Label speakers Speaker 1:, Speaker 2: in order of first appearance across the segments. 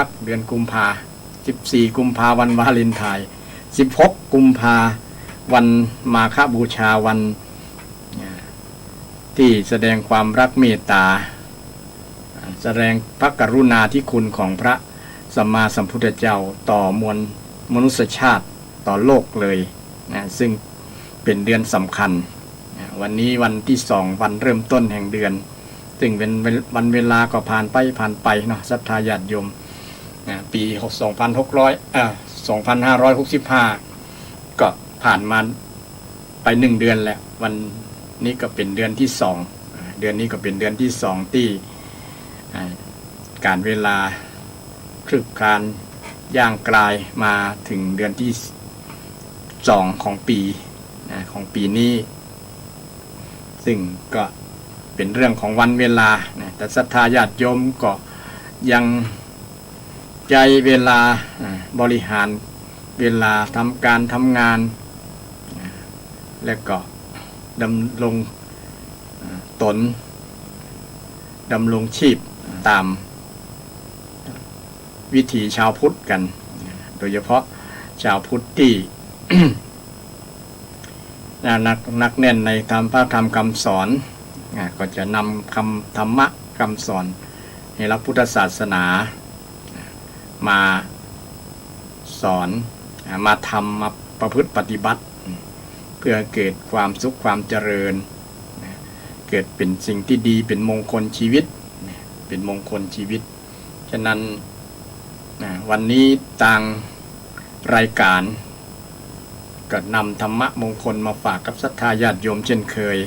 Speaker 1: พักเดือนกุมภา14 กุมภาวันวาเลนไทน์16 กุมภาวันมาฆบูชาวันที่แสดงความรักเมตตาแสดงพระกรุณาธิคุณของพระสัมมาสัมพุทธเจ้าต่อมวลมนุษยชาติต่อโลกเลยซึ่งเป็นเดือนสำคัญวันนี้วันที่2วันเริ่มต้นแห่งเดือนซึ่งเป็นวันเวลาก็ผ่านไปเนาะศรัทธาญาติโยมปี2565ก็ผ่านมาไป1เดือนแล้ววันนี้ก็เป็นเดือนที่2เดือนนี้ก็เป็นเดือนที่2ที่การเวลาคลึกคลานย่างกลายมาถึงเดือนที่2ของปีนี้ซึ่งก็เป็นเรื่องของวันเวลาแต่ศรัทธาญาติโยมก็ยังใจเวลาบริหารเวลาทำการทำงานและก็ดำรงตนดำรงชีพตามวิถีชาวพุทธกันโดยเฉพาะชาวพุทธที่ นักแน่นในพระธรรมคำสอนก็จะนำคำธรรมะคำสอนในหลักพุทธศาสนามาสอนมาทำมาประพฤติปฏิบัติเพื่อเกิดความสุขความเจริญเกิดเป็นสิ่งที่ดีเป็นมงคลชีวิตเป็นมงคลชีวิตฉะนั้นวันนี้ต่างรายการก็นำธรรมะมงคลมาฝากกับศรัทธาญาติโยมเช่นเคย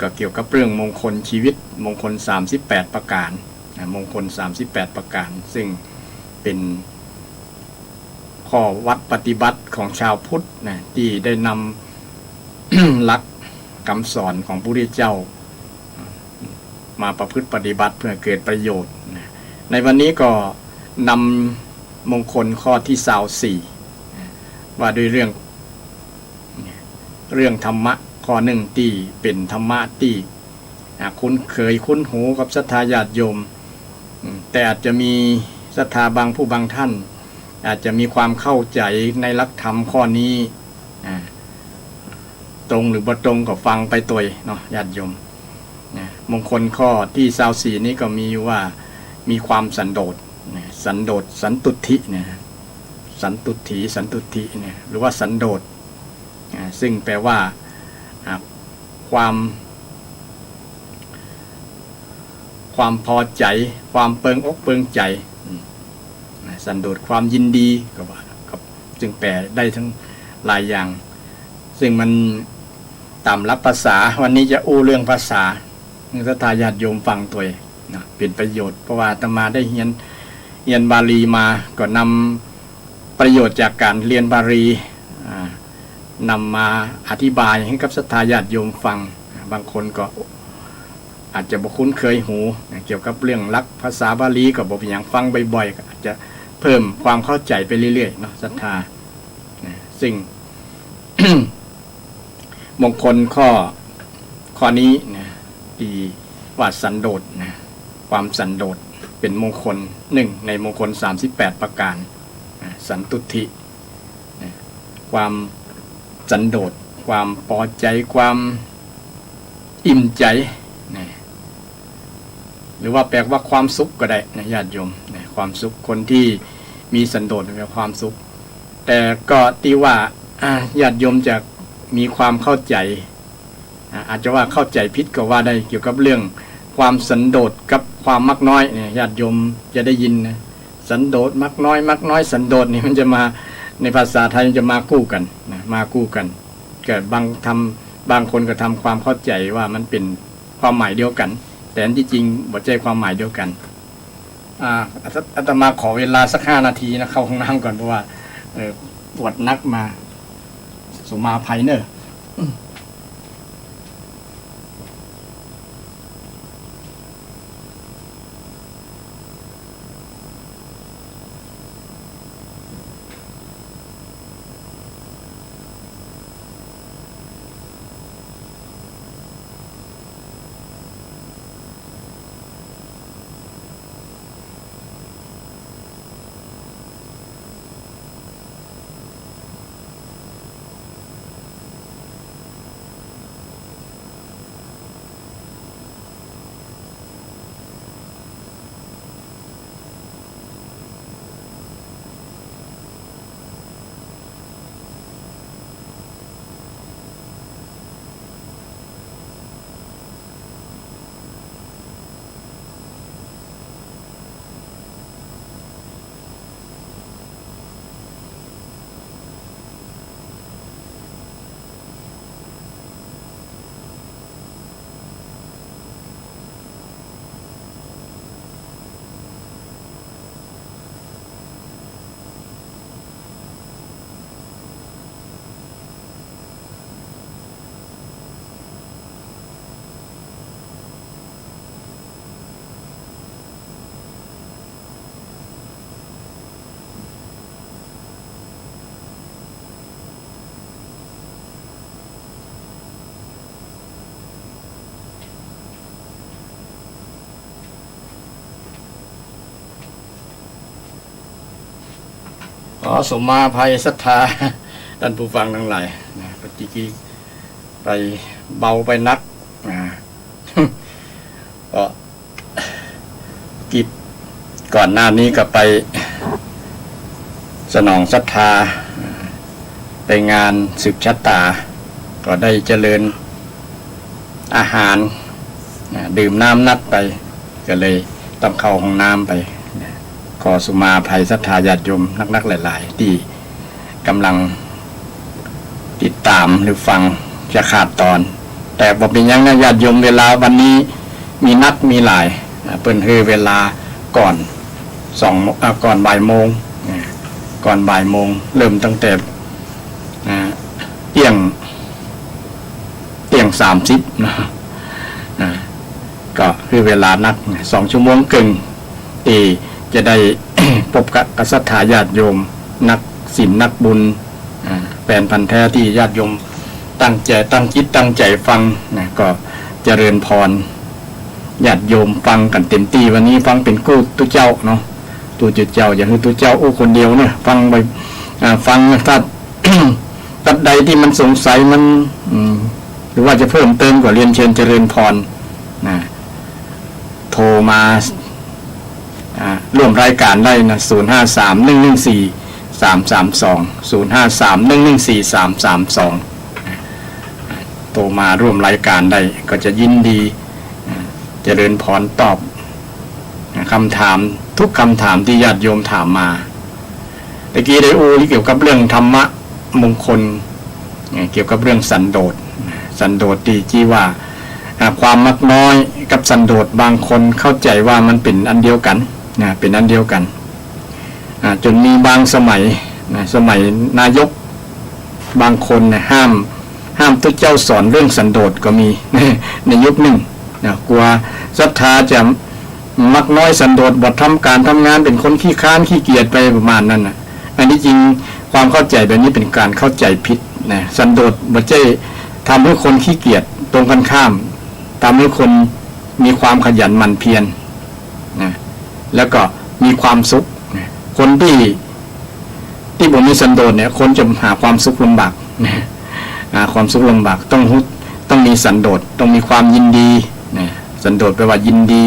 Speaker 1: ก็เกี่ยวกับเรื่องมงคลชีวิตมงคล38ประการมงคล38ประการซึ่งเป็นข้อวัดปฏิบัติของชาวพุทธที่ได้นำ หลักคำสอนของพระพุทธเจ้ามาประพฤติปฏิบัติเพื่อเกิดประโยชน์ในวันนี้ก็นำมงคลข้อที่24ว่าด้วยเรื่องธรรมะข้อหนึ่งที่เป็นธรรมะที่คุ้นเคยคุ้นหูกับศรัทธาญาติโยมแต่อาจจะมีศรัทธาบางผู้บางท่านอาจจะมีความเข้าใจในหลักธรรมข้อนี้ตรงหรือบ่ตรงก็ฟังไปตัวเนาะญาติโยมมงคลข้อที่24นี้ก็มีว่ามีความสันโดษสันตุทิเนี่ยสันตุทิเนี่ยหรือว่าสันโดษซึ่งแปลว่าความพอใจความเปิงอกเปิงใจสันโดษความยินดีก็ว่าครับจึงแปลได้ทั้งหลายอย่างซึ่งมันตามหลักภาษาวันนี้จะอู้เรื่องภาษาศรัทธาญาติโยมฟังตัวนะเป็นประโยชน์เพราะว่าอาตมาได้เรียนบาลีมาก็นำประโยชน์จากการเรียนบาลีนำมาอธิบายให้กับศรัทธาญาติโยมฟังบางคนก็อาจจะบ่คุ้นเคยหูเกี่ยวกับเรื่องหลักภาษาบาลีก็บ่เป็นอย่างฟังบ่อยๆก็อาจจะเพิ่มความเข้าใจไปเรื่อยๆเนาะศรัทธาซึ่ง มงคลข้อนี้นะที่ว่าสันโดษนะความสันโดษเป็นมงคล1ในมงคล38ประการสันตุทิความสันโดษความพอใจความอิ่มใจนะหรือว่าแปลว่าความสุขก็ได้นะญาติโยมนะความสุขคนที่มีสันโดษเป็นความสุขแต่ก็ที่ว่าญาติโยมจะมีความเข้าใจอาจจะว่าเข้าใจผิดก็ว่าได้เกี่ยวกับเรื่องความสันโดษกับความมักน้อยเนี่ยญาติโยมจะได้ยินนะสันโดษมักน้อยสันโดษนี่มันจะมาในภาษาไทยมันจะมาคู่กันนะมาคู่กันเกิดบางคนก็ทำความเข้าใจว่ามันเป็นความหมายเดียวกันแต่ที่จริงบ่ใช่ความหมายเดียวกันอาตมาขอเวลาสัก5 นาทีนะเข้าห้องน้ำก่อนเพราะว่าปวดนักมาสุมาภัยเนอะ สมมาภัยศรัทธาท่านผู้ฟังทั้งหลายนะปฏิกิไปเบาไปนักนะก็กิจก่อนหน้านี้ก็ไปสนองศรัทธาไปงานสืบชะตาก็ได้เจริญอาหารดื่มน้ำนัดไปก็เลยต้องเข้าห้องน้ำไปขอสุมาภัยศรัทธาญาติโยมนักๆหลายๆที่กำลังติดตามหรือฟังจะขาดตอนแต่บอกเป็นยังนะญาติโยมเวลาวันนี้มีนัดมีหลายเปิ้นเวลาก่อนก่อนบ่ายโมงก่อนบ่ายโมงเริ่มตั้งแต่เที่ยง30นะก็คือเวลานัด2 ชั่วโมงครึ่งที่จะได้ พบกับศรัทธาญาติโยมนักศีลนักบุญแฟนพันธุ์แท้ที่ญาติโยมตั้งจิตตั้งใจฟังนะก็เจริญพรญาติโยมฟังกันเต็มที่วันนี้ฟังเป็นกู้ตุเจ้าเนาะตุเจ้าอย่างคือตุเจ้าคนเดียวเนี่ยฟังไปฟังถ้า ตัดใดที่มันสงสัยมันหรือว่าจะเพิ่มเติมกว่าเรียนเชิญเจริญพรนะโทรมาร่วมรายการได้นะ053114332053114332โทรมาร่วมรายการได้ก็จะยินดีเจริญพรตอบคำถามทุกคำถามที่ญาติโยมถามมาตะกี้ได้ที่เกี่ยวกับเรื่องธรรมะมงคลเกี่ยวกับเรื่องสันโดษดีที่ว่าความมักน้อยกับสันโดษบางคนเข้าใจว่ามันเป็นอันเดียวกันเป็นอันเดียวกันจนมีบางสมัยนายกบางคนห้ามตัวเจ้าสอนเรื่องสันโดษก็มี ในยุคหนึ่งกลัวศรัทธาจะมักน้อยสันโดษบททำการทำงานเป็นคนขี้ค้านขี้เกียจไปประมาณนั้นอันนี้จริงความเข้าใจแบบนี้เป็นการเข้าใจผิดสันโดษบ่ใช่ทำให้คนขี้เกียจตรงกันข้ามทำให้คนมีความขยันหมั่นเพียรแล้วก็มีความสุขคนที่บ่มีสันโดษเนี่ยคนจะหาความสุขลำบากความสุขลำบากต้องมีสันโดษต้องมีความยินดีสันโดษแปลว่ายินดี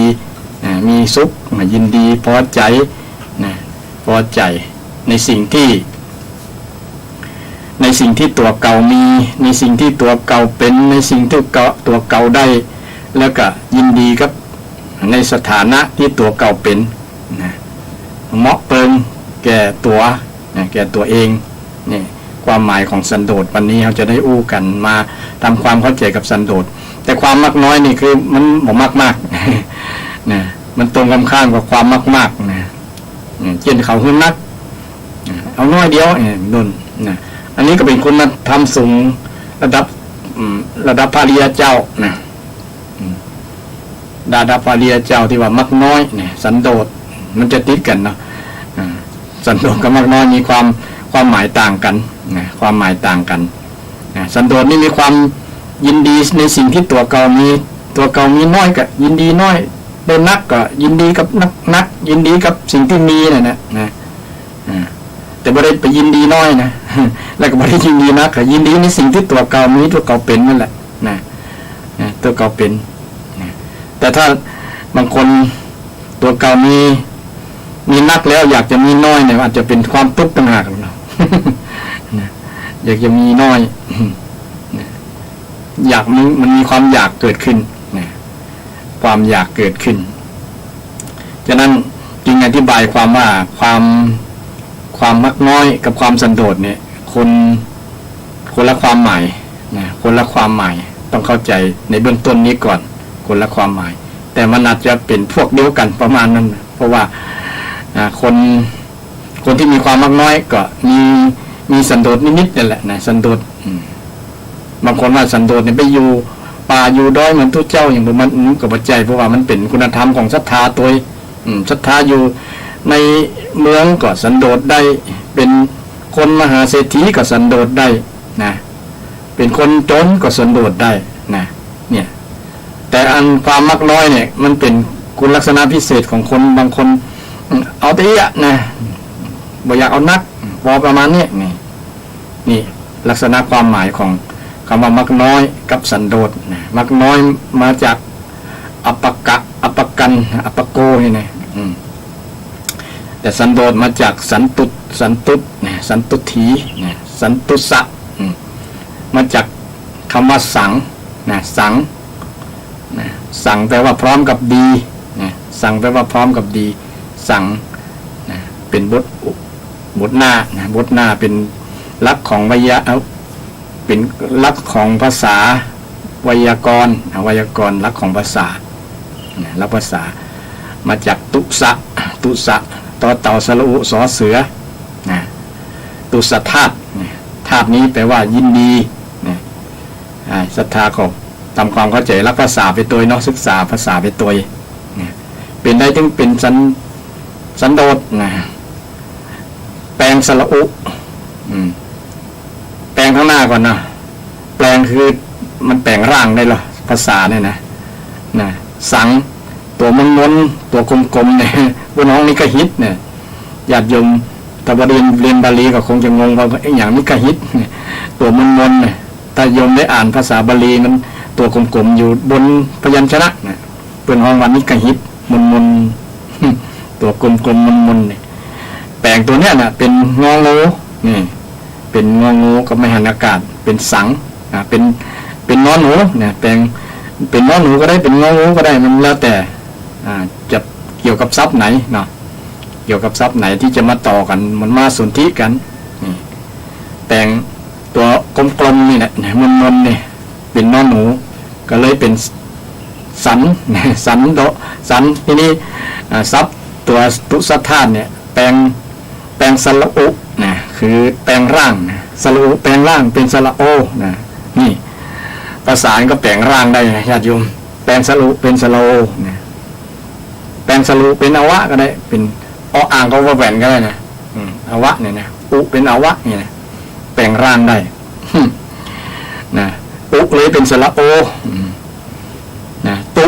Speaker 1: มีสุขยินดีพอใจพอใจในสิ่งที่ตัวเก่ามีในสิ่งที่ตัวเก่าเป็นในสิ่งที่ตัวเก่าได้แล้วก็ยินดีกับในสถานะที่ตัวเก่าเป็นเหมาะเปิงแก่ตัวเองนี่ความหมายของสันโดษวันนี้เราจะได้อู้กันมาทำความเข้าใจกับสันโดษแต่ความมากน้อยนี่คือมันบ่มากๆนะมันตรงกันข้ามกับความมากๆนะเช่นเขาคือนักเอาน้อยเดียวนุ่นนะอันนี้ก็เป็นคุณธรรมสูงระดับพระริยเจ้านะระดับพระริยเจ้าที่ว่ามักน้อยเนี่ยสันโดษมันจะติดกันเนาะสันโดษกับมักน้อยมีความหมายต่างกันนะความหมายต่างกันสันโดษนี่มีความยินดีในสิ่งที่ตัวเก่ามีน้อยก็ยินดีน้อยได้นักก็ยินดีกับนักยินดีกับสิ่งที่มีนะแต่ไม่ได้ไปยินดีน้อยนะ แล้วก็ไม่ได้ยินดีนักก็ยินดีในสิ่งที่ตัวเก่ามีตัวเก่าเป็นนั่นแหละนะตัวเก่าเป็นแต่ถ้าบางคนตัวเก่ามีนักแล้วอยากจะมีน้อยเนี่ยอาจจะเป็นความทุกข์ต่างหากนะ อยากจะมีน้อยอยากมันมีความอยากเกิดขึ้นความอยากเกิดขึ้นฉะนั้นจึงอธิบายความว่าความมักน้อยกับความสันโดษเนี่ยคนละความหมายคนละความหมายต้องเข้าใจในเบื้องต้นนี้ก่อนคนละความหมายแต่มันอาจจะเป็นพวกเดียวกันประมาณนั้นเพราะว่าคนที่มีความมักน้อยก็มีสันโดษนิดๆนั่นแหละนะสันโดษบางคนว่าสันโดษเนี่ยไปอยู่ป่าอยู่ดอยเหมือนทุกเจ้าอย่างมันกับปัจจัยเพราะว่ามันเป็นคุณธรรมของศรัทธาตัวศรัทธาอยู่ในเมืองก็สันโดษได้เป็นคนมหาเศรษฐีก็สันโดษได้นะเป็นคนจนก็สันโดษได้นะเนี่ยแต่อันความมักน้อยเนี่ยมันเป็นคุณลักษณะพิเศษของคนบางคนเอาแต่นะบ่อยากเอานักพ พอประมาณนี้นี่ลักษณะความหมายของคำว่ามักน้อยกับสันโดษนะมักน้อยมาจากอัปปกะอัปปกันอัปปโกนี่นะแต่สันโดษมาจากสันตุนะสันตุถีนะสันตุสะมาจากคำว่าสังนะสังนะสังแปลว่าพร้อมกับดีนะสังแปลว่าพร้อมกับดีสังนะเป็นบทหน้านะบทหน้าเป็นลักษณ์ของเป็นลักษณ์ของภาษาไวยากรณ์ลักษณ์ของภาษาลักษณ์ภาษามาจากตุสะต่อเต่าสระอุสอเสือนะตุสะธาตุธาตุนี้แปลว่ายินดีนะศรัทธาของทำความเข้าใจรักภาษาไปตัวเนาะศึกษาภาษาไปตัวนะเป็นได้ถึงเป็นสันโดษนะแปลงสระอุแปลงข้างหน้าก่อนนะแปลงคือมันแปลงร่างได้หรอภาษาเนี่ยนะสังตัวมันตัวกลมๆเนี่ยพวกน้องนี่ก็ฮิตเนี่ยญาติโยมตะบดินเรียนบาลีก็คงจะงงว่าอย่างนี้ก็ฮิตตัวมันเนี่ยถ้าโยมได้อ่านภาษาบาลีมันตัวกลมๆอยู่บนพยัญชนะเนี่ยเป็นห้องวันนี้ก็ฮิตมันตัวกลมๆมันเนี่ยแปลงตัวเนี้ยนะเป็นงองูนี่เป็นงองูกับไม่หันอากาศเป็นสังเป็นนอนหนูเนี่ยแปลงเป็นนอนหนูก็ได้เป็นงองูก็ได้มันแล้วแต่จะเกี่ยวกับทรัพย์ไหนเนาะเกี่ยวกับทรัพย์ไหนที่จะมาต่อกันมันมาสนธิกันนี่แปลงตัวกลมๆนี่แหละมันเนี่ยเป็นนอนหนูก็เลยเป็นสันทีนี้ทรัพย์ตัวตุสธาตุเนี่ยแปลงสระอุนะคือแปลงร่างนะสระอุแปลงร่างเป็นสระโอนะนี่ภาษาก็แปลงร่างได้ญาติโยมแปลงสระอุเป็นสระโอนะแปลงสระอุเป็นอวะก็ได้เป็นอ่างก็ว่าแหวนก็ได้นะอวะเนี่ยนะอุเป็นอวะเนี่ยนะแปลงร่างได้นะอุเลยเป็นสระโอนะตุ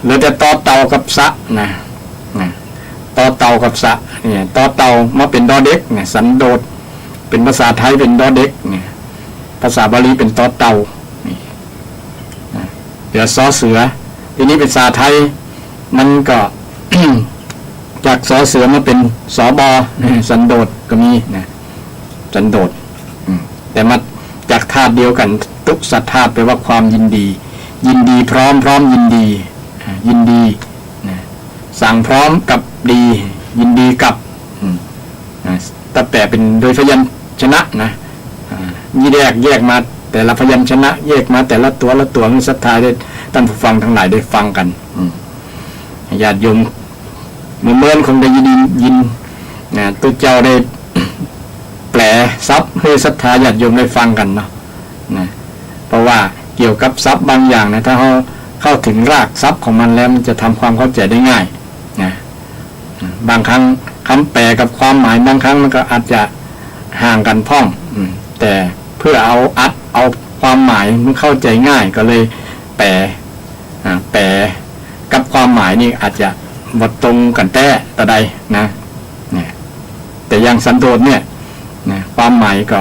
Speaker 1: หรือแต่ต่อเต่ากับสะนะต่อเต่ากับสะเนี่ยต่อเต่ามาเป็นดอเด็กเนี่ยสันโดษเป็นภาษาไทยเป็นดอเด็กเนี่ยภาษาบาลีเป็นต่อเต่านี่เดี๋ยวซอเสือทีนี้เป็นภาษาไทยมันก็ จากซอเสือมาเป็นสอบอสันโดษก็มีนะสันโดษแต่มาจากธาตุเดียวกันตุสัทธาตุแปลว่าความยินดีพร้อมยินดีนะสั่งพร้อมกับดียินดีกับแต่แปลเป็นโดยพยัญชนะนะแยกมาแต่ละพยัญชนะแยกมาแต่ละตัวมีศรัทธาได้ท่านผู้ฟังทั้งหลายได้ฟังกันญาติโยมเมื่อคงได้ยินนะตัวเจ้าได้แปลซับให้ศรัทธาญาติโยมได้ฟังกันเนาะนะเพราะว่าเกี่ยวกับทรัพย์บางอย่างนะถ้าเขาเข้าถึงรากทรัพย์ของมันแล้วมันจะทำความเข้าใจได้ง่ายนะบางครั้งคำแปลกับความหมายบางครั้งมันก็อาจจะห่างกันพ้องแต่เพื่อเอาความหมายมันเข้าใจง่ายก็เลยแปลกับความหมายนี่อาจจะบ่ตรงกันแต่ใดนะแต่อย่างสันโดษเนี่ยนะความหมายก็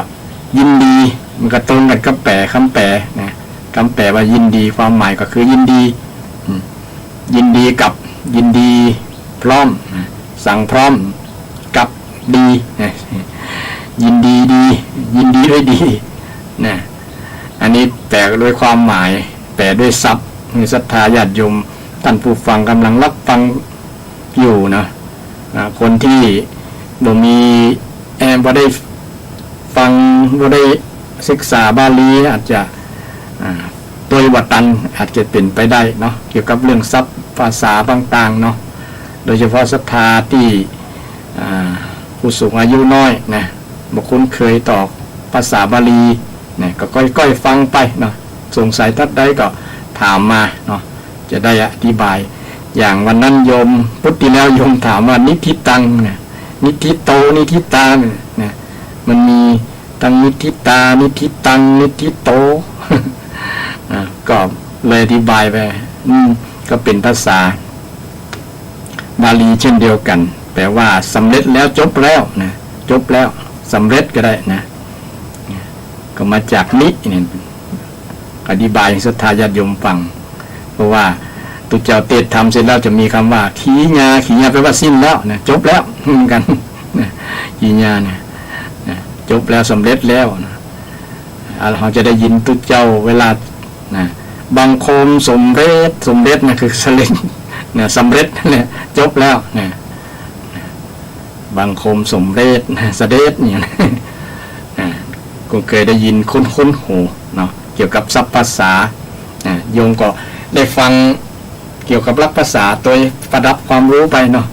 Speaker 1: ยินดีมันก็ตรงกันกับคำแปลนะคำแปลว่ายินดีความหมายก็คือยินดีกับยินดีพร้อมสั่งพร้อมกับดียินดียินดีด้วยดีนะอันนี้แปลด้วยความหมายแปลด้วยศัพท์มีศรัทธาญาติโยมท่านผู้ฟังกำลังรับฟังอยู่นะคนที่บ่มีบ่ได้ฟังบ่ได้ศึกษาบาลีอาจจะตัววัตันอาจจะเป็นไปได้เนาะเกี่ยวกับเรื่องศัพท์ภาษาต่างๆเนาะโดยเฉพาะศรัทธาที่ผู้สูงอายุน้อยนะบ่คุ้นเคยต่อภาษาบาลีเนี่ยก็ค่อยๆฟังไปเนาะสงสัยทัดใดก็ถามมาเนาะจะได้อธิบายอย่างวันนั้นโยมพุทธิแล้วโยมถามว่านิทิตังเนี่ยนิทิโตนิทิตาเนี่ยมันมีตังนิทิตานิทิตังนิทิโต ก็เลยอธิบายไปก็เป็นภาษาบาลีเช่นเดียวกันแปลว่าสำเร็จแล้วจบแล้วนะจบแล้ว สำเร็จก็ได้นะก็มาจากนี้เนี่ยอธิบายให้ศรัทธาญาติโยมฟังเพราะว่าตุเจ้าเตศทำเสร็จแล้วจะมีคำว่าขีญาแปลว่าสิ้นแล้วนะจบแล้วเหมือนกันนะขีญาเนี่ยจบแล้วสำเร็จแล้วนะเราจะได้ยินตุเจ้าเวลานะบังคมสมเร็จนะคือสำเร็จนะสำเร็จเนี่ยจบแล้วนะบังคมสมเร็จนะเสด็จเนี่ยนะก็เคยได้ยินคุ้นหูเนาะเกี่ยวกับศัพท์ภาษาโยมก็ได้ฟังเกี่ยวกับหลักภาษาตัวประดับความรู้ไปเนาะ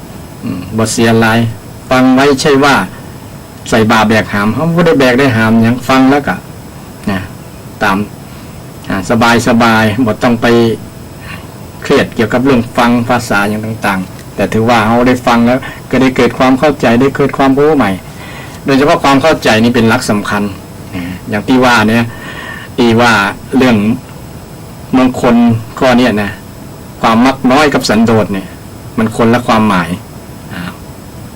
Speaker 1: บทเสียลายฟังไว้ใช่ว่าใส่บาแบกหามเขาไม่ได้แบกได้หามอย่างฟังแล้วก็นะตามสบายบ่ต้องไปเครียดเกี่ยวกับเรื่องฟังภาษาอย่างต่างๆแต่ถือว่าเขาได้ฟังแล้วก็ได้เกิดความเข้าใจได้เกิดความรู้ใหม่โดยเฉพาะความเข้าใจนี่เป็นหลักสำคัญอย่างที่ว่าเนี่ยที่ว่าเรื่องมงคลข้อนี้นะความมักน้อยกับสันโดษเนี่ยมันคนละความหมาย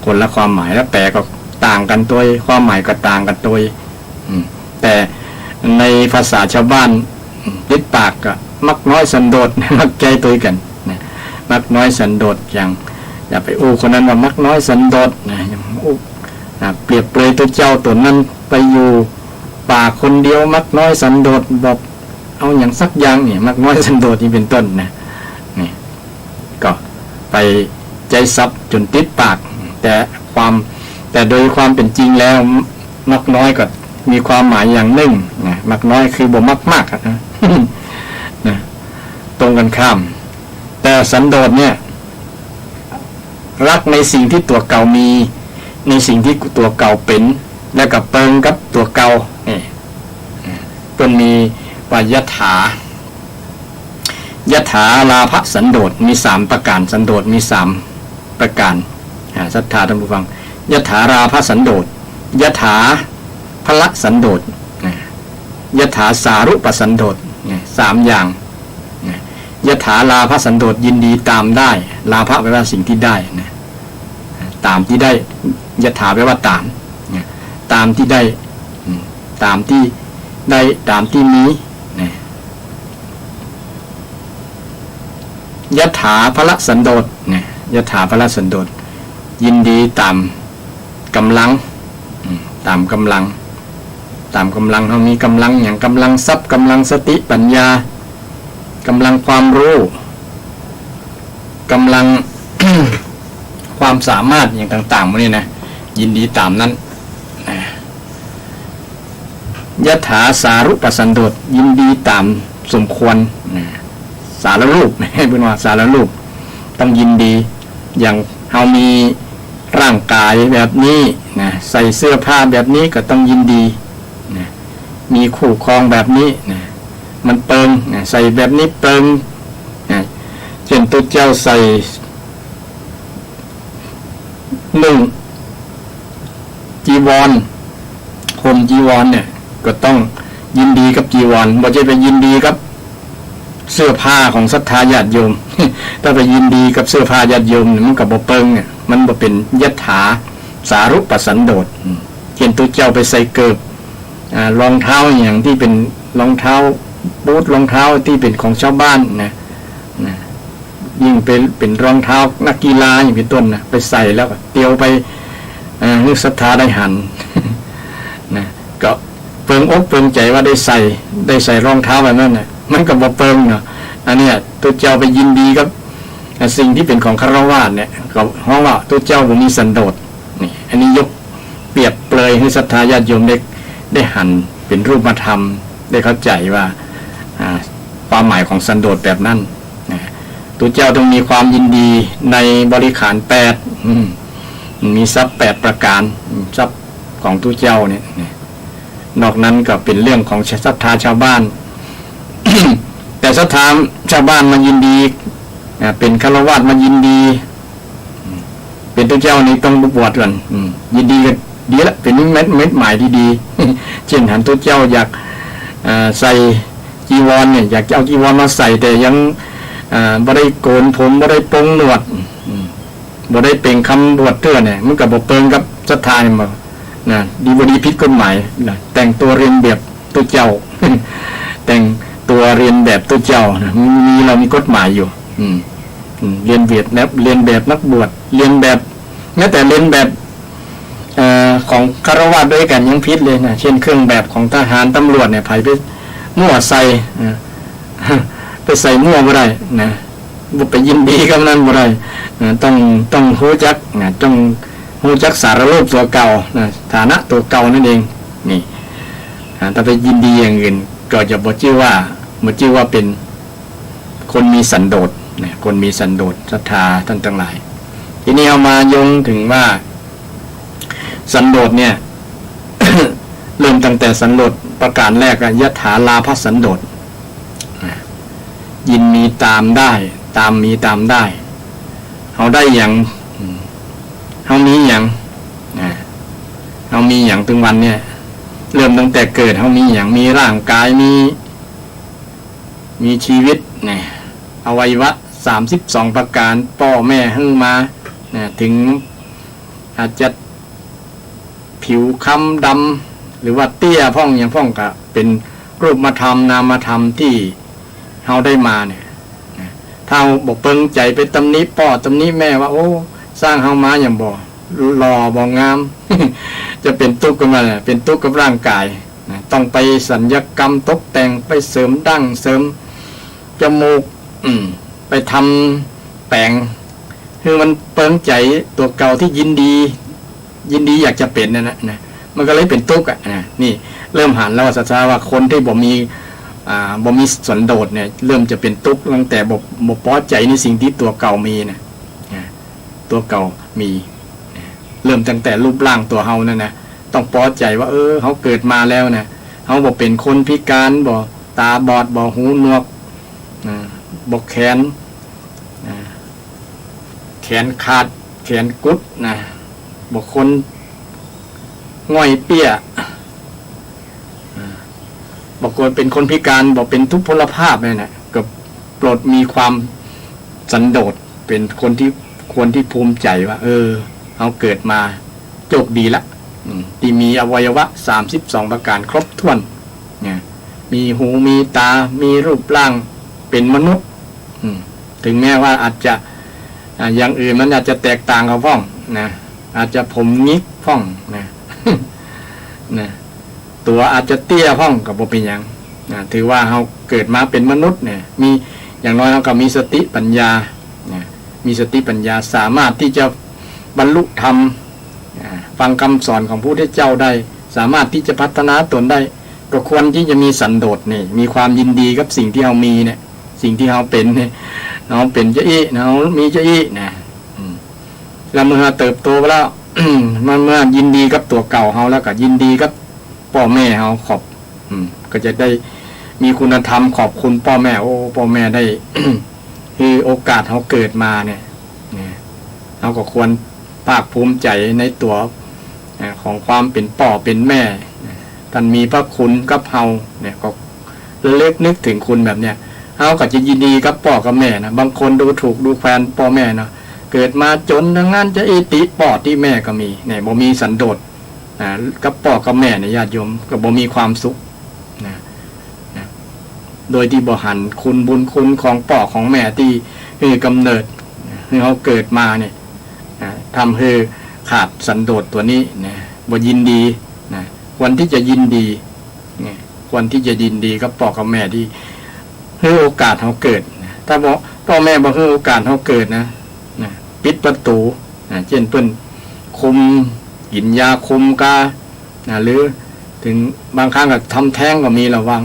Speaker 1: คนละความหมายแล้วแปลก็ต่างกันตัวความหมายก็ต่างกันตัวแต่ในภาษาชาวบ้านติดปากก็มักน้อยสันโดษมักใจตัวกันนะมักน้อยสันโดษอย่างอย่าไปอู้คนนั้นว่ามักน้อยสันโดษนะอย่างอู้เปรียบเปรยตัวเจ้าตัวนั้นไปอยู่ป่าคนเดียวมักน้อยสันโดษบอกเอาอย่างสักอย่างเนี่ยมักน้อยสันโดษนี่เป็นต้นนะนี่ก็ไปใจซับจนติดปากแต่โดยความเป็นจริงแล้วมักน้อยก็มีความหมายอย่างหนึ่งนะมักน้อยคือบ่มักมากนะนะตรงกันข้ามแต่สันโดษเนี่ยรักในสิ่งที่ตัวเก่ามีในสิ่งที่ตัวเก่าเป็นแล้วก็เปิงกับตัวเก่านี่เป็นมีว่ายถาลาภสันโดษมี3ประการสันโดษมี3ประการศรัทธาท่านผู้ฟังยถาราภสันโดษยถาพละสันโดษยถาสารุปสันโดษ3อย่างยถาลาภสันโดษยินดีตามได้ลาภะแปลว่าสิ่งที่ได้นะตามที่ได้ยถาแปลว่าตามที่ได้ตามที่ได้ตามที่มียถาพละสันโดษยถาพละสันโดษยินดีตามกำลังเขามีกำลังอย่างกำลังทรัพย์กำลังสติปัญญากำลังความรู้กำลัง ความสามารถอย่างต่างๆพวกนี้นะยินดีตามนั้นยถาสารุปสันโดษยินดีตามสมควรสารรูปให้เป็นว่าสารรูปต้องยินดีอย่างเรามีร่างกายแบบนี้นะใส่เสื้อผ้าแบบนี้ก็ต้องยินดีนะมีคู่ครองแบบนี้นะมันเปิงนะใส่แบบนี้เปิงนะเช่นตัวเจ้าใส่จีวรห่มจีวรเนี่ยก็ต้องยินดีกับจีวรบ่ใช่ไปยินดีกับเสื้อผ้าของศรัทธาญาติโยม ถ้าไปยินดีกับเสื้อผ้าญาติโยมมันก็บ่เปิงเนี่ยมันบ่เป็นยถาสารุปสันโดษเช่นตัวเจ้าไปใส่เกิบรองเท้าอย่างที่เป็นรองเท้าบูทรองเท้าที่เป็นของชาวบ้านนะยิ่งเป็นรองเท้านักกีฬาอย่างเป็นต้นนะไปใส่แล้วก็เตียวไปนึกศรัทธาได้หัน นะก็เปิงอกเปิงใจว่าได้ใส่รองเท้าแบบนั้นนะมันก็บ่เปิงเนาะอันนี้ตัวเจ้าไปยินดีกับสิ่งที่เป็นของฆราวาสเนี่ยก็เพราะว่าตัวเจ้าบ่มีสันโดษนี่อันนี้ยกเปรียบเปรยให้ศรัทธาญาติโยมได้หันเป็นรูปธรรมได้เข้าใจว่าความหมายของสันโดษแบบนั้นตัวเจ้าต้องมีความยินดีในบริขาร8มีทรัพย์8ประการทรัพย์ของตัวเจ้าเนี่ยนอกนั้นก็เป็นเรื่องของศรัทธาชาวบ้าน แต่ศรัทธาชาวบ้านมายินดีเป็นฆราวาสมายินดีเป็นตัวเจ้านี่ต้องบวชก่อนยินดีกันดีละเป็นนิมิตเม็ดหมายที่ดี เช่นหันตัวเจ้าอยากใส่จีวรเนี่ยอยากจะเอาจีวรมาใส่แต่ยังบ่ได้โกนผมบ่ได้ปรงหนวดบ่ได้เป่งคำบวชเตื้อเนี่ยมันก็บ่เปิงกับศรัทธาบ่ นะดีบดีผิดกฎหมายนะแต่งตัวเรียนแบบตัวเจ้า แต่งตัวเรียนแบบตัวเจ้านะเรามีกฎหมายอยู่เรียนแบบนักบวชเรียนแบบแม้แต่เรียนแบบของคารวะด้วยกันยังผิดเลยนะเช่นเครื่องแบบของทหารตำรวจเนี่ยไผไปมั่วใส่ไปใส่มั่วบ่ได้นะบ่ไปยินดีกับนั้นบ่ได้ต้องรู้จักนะต้องรู้จักสารรูปตัวเก่านะฐานะตัวเก่านั่นเองนี่ถ้าไปยินดีอย่างอื่นก็จะบ่ชื่อว่าเป็นคนมีสันโดษนะคนมีสันโดษศรัทธาท่านทั้งหลายทีนี้เอามาโยงถึงว่าสันโดษเนี่ย เริ่มตั้งแต่สันโดษประการแรกยถาลาภสันโดษยินมีตามได้ตามมีตามได้เขาได้อย่างเขามีอย่างเขามีอย่างถึงวันเนี่ยเริ่มตั้งแต่เกิดเขามีอย่างมีร่างกายมีชีวิตเนี่ยอวัยวะ32ประการพ่อแม่ให้มาถึงอาจจะผิวค้ำดำหรือว่าเตี้ยพ่องอย่างพ่องก็เป็นรูปธรรมนามธรรมที่เขาได้มาเนี่ยถ้าบอกเปิงใจไปตำหนิพ่อตำหนิแม่ว่าโอ้สร้างเขามาอย่างบ่หล่อบ่งาม จะเป็นทุกข์กับมันเป็นทุกข์กับร่างกายต้องไปสัญญกรรมตกแต่งไปเสริมดั้งเสริมจมูกไปทำแปลงคือมันเปิงใจตัวเก่าที่ยินดีอยากจะเป็นนั่นนะมันก็เลยเป็นทุกข์นี่เริ่มหันแล้วศาสนาว่าคนที่บ่มีสันโดษเนี่ยเริ่มจะเป็นทุกข์ตั้งแต่บ่พอใจในสิ่งที่ตัวเก่ามีนะตัวเก่ามีเริ่มตั้งแต่รูปร่างตัวเฮานั่นนะต้องพอใจว่าเขาเกิดมาแล้วนะเขาบ่เป็นคนพิการบ่ตาบอดบ่หูหนวกบ่แขนขาดแขนกุดนะบ่คนง่อยเปี้ยบอกว่าเป็นคนพิการบอกเป็นทุพพลภาพเลยนะก็โปรดมีความสันโดษเป็นคนที่ควรที่ภูมิใจว่าเอาเกิดมาโชคดีละที่มีอวัยวะ32ประการครบถ้วนเนี่ยมีหูมีตามีรูปร่างเป็นมนุษย์ถึงแม้ว่าอาจจะอย่างอื่นมันอาจจะแตกต่างกับพ่องนะอาจจะผมงิกพ่องนะนะตัวอาจจะเตี้ยพ่องกับบ่เป็นหยังถือว่าเราเกิดมาเป็นมนุษย์เนี่ยมีอย่างน้อยเราก็มีสติปัญญามีสติปัญญาสามารถที่จะบรรลุธรรมฟังคำสอนของพระพุทธเจ้าได้สามารถที่จะพัฒนาตนได้ก็ควรที่จะมีสันโดษนี่มีความยินดีกับสิ่งที่เรามีเนี่ยสิ่งที่เราเป็นเนี่ยเราเป็นเจ้าอี้เรามีเจ้าอี้นะแล้วเมื่อเติบโตไปแล้ว เมื่อยินดีกับตัวเก่าเราแล้วก็ยินดีกับพ่อแม่เราก็จะได้มีคุณธรรมขอบคุณพ่อแม่พ่อแม่ได้ คือโอกาสเขาเกิดมาเนี่ยเราก็ควรภาคภูมิใจในตัวของความเป็นพ่อเป็นแม่ท่านมีพระคุณกับเฮาเนี่ยก็เล็กนึกถึงคุณแบบเนี้ยเฮาก็จะยินดีกับพ่อกับแม่นะบางคนดูถูกดูแคลนพ่อแม่เนาะเกิดมาจนทั้งนั้นจะอิติพ่อที่แม่ก็มีเนี่ยบ่มีสันโดษกับพ่อกับแม่เนี่ยญาติโยมก็บ่มีความสุขนะโดยที่บ่หันคุณบุญคุณของพ่อของแม่ที่คือกำเนิดที่เขาเกิดมาเนี่ยทำให้ขาดสันโดษตัวนี้นะบ่ยินดีนะควรที่จะยินดีนะควรที่จะยินดีกับพ่อกับแม่ที่ให้โอกาสเขาเกิดนะถ้าบอกพ่อแม่บ่ให้โอกาสเขาเกิดนะปิดประตูเช่นเพิ่นคุมกินยาคุมกาหรือถึงบางครั้งก็ทำแท้งก็มีระวัง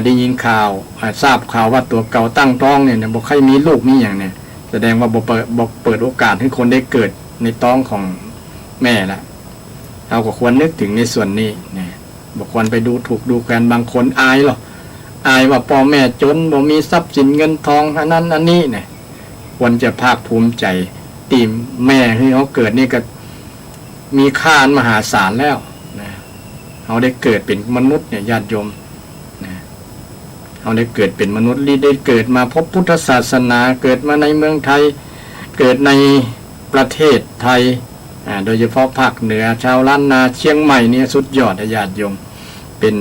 Speaker 1: ได้ยินข่าวทราบข่าวว่าตัวเก่าตั้งท้องเนี่ยบอกใครมีลูกมีอย่างเนี่ยแสดงว่าบอกเปิดโอกาสให้คนได้เกิดในท้องของแม่ละเราก็ควรนึกถึงในส่วนนี้เนี่ยบอกควรไปดูถูกดูแคลนบางคนอายหรออายว่าพ่อแม่จนบ่มีทรัพย์สินเงินทองอันนั้นอันนี้เนี่ยควรจะภาคภูมิใจตีแม่ที่เขาเกิดนี่ก็มีค่ามหาศาลแล้วนะเขาได้เกิดเป็นมนุษย์เนี่ยญาติโยมนะเขาได้เกิดเป็นมนุษย์ได้เกิดมาพบพุทธศาสนาเกิดมาในเมืองไทยเกิดในประเทศไทย โดยเฉพาะภาคเหนือชาวล้านนาเชียงใหม่เนี่ยสุดยอดญาติโยมเป็น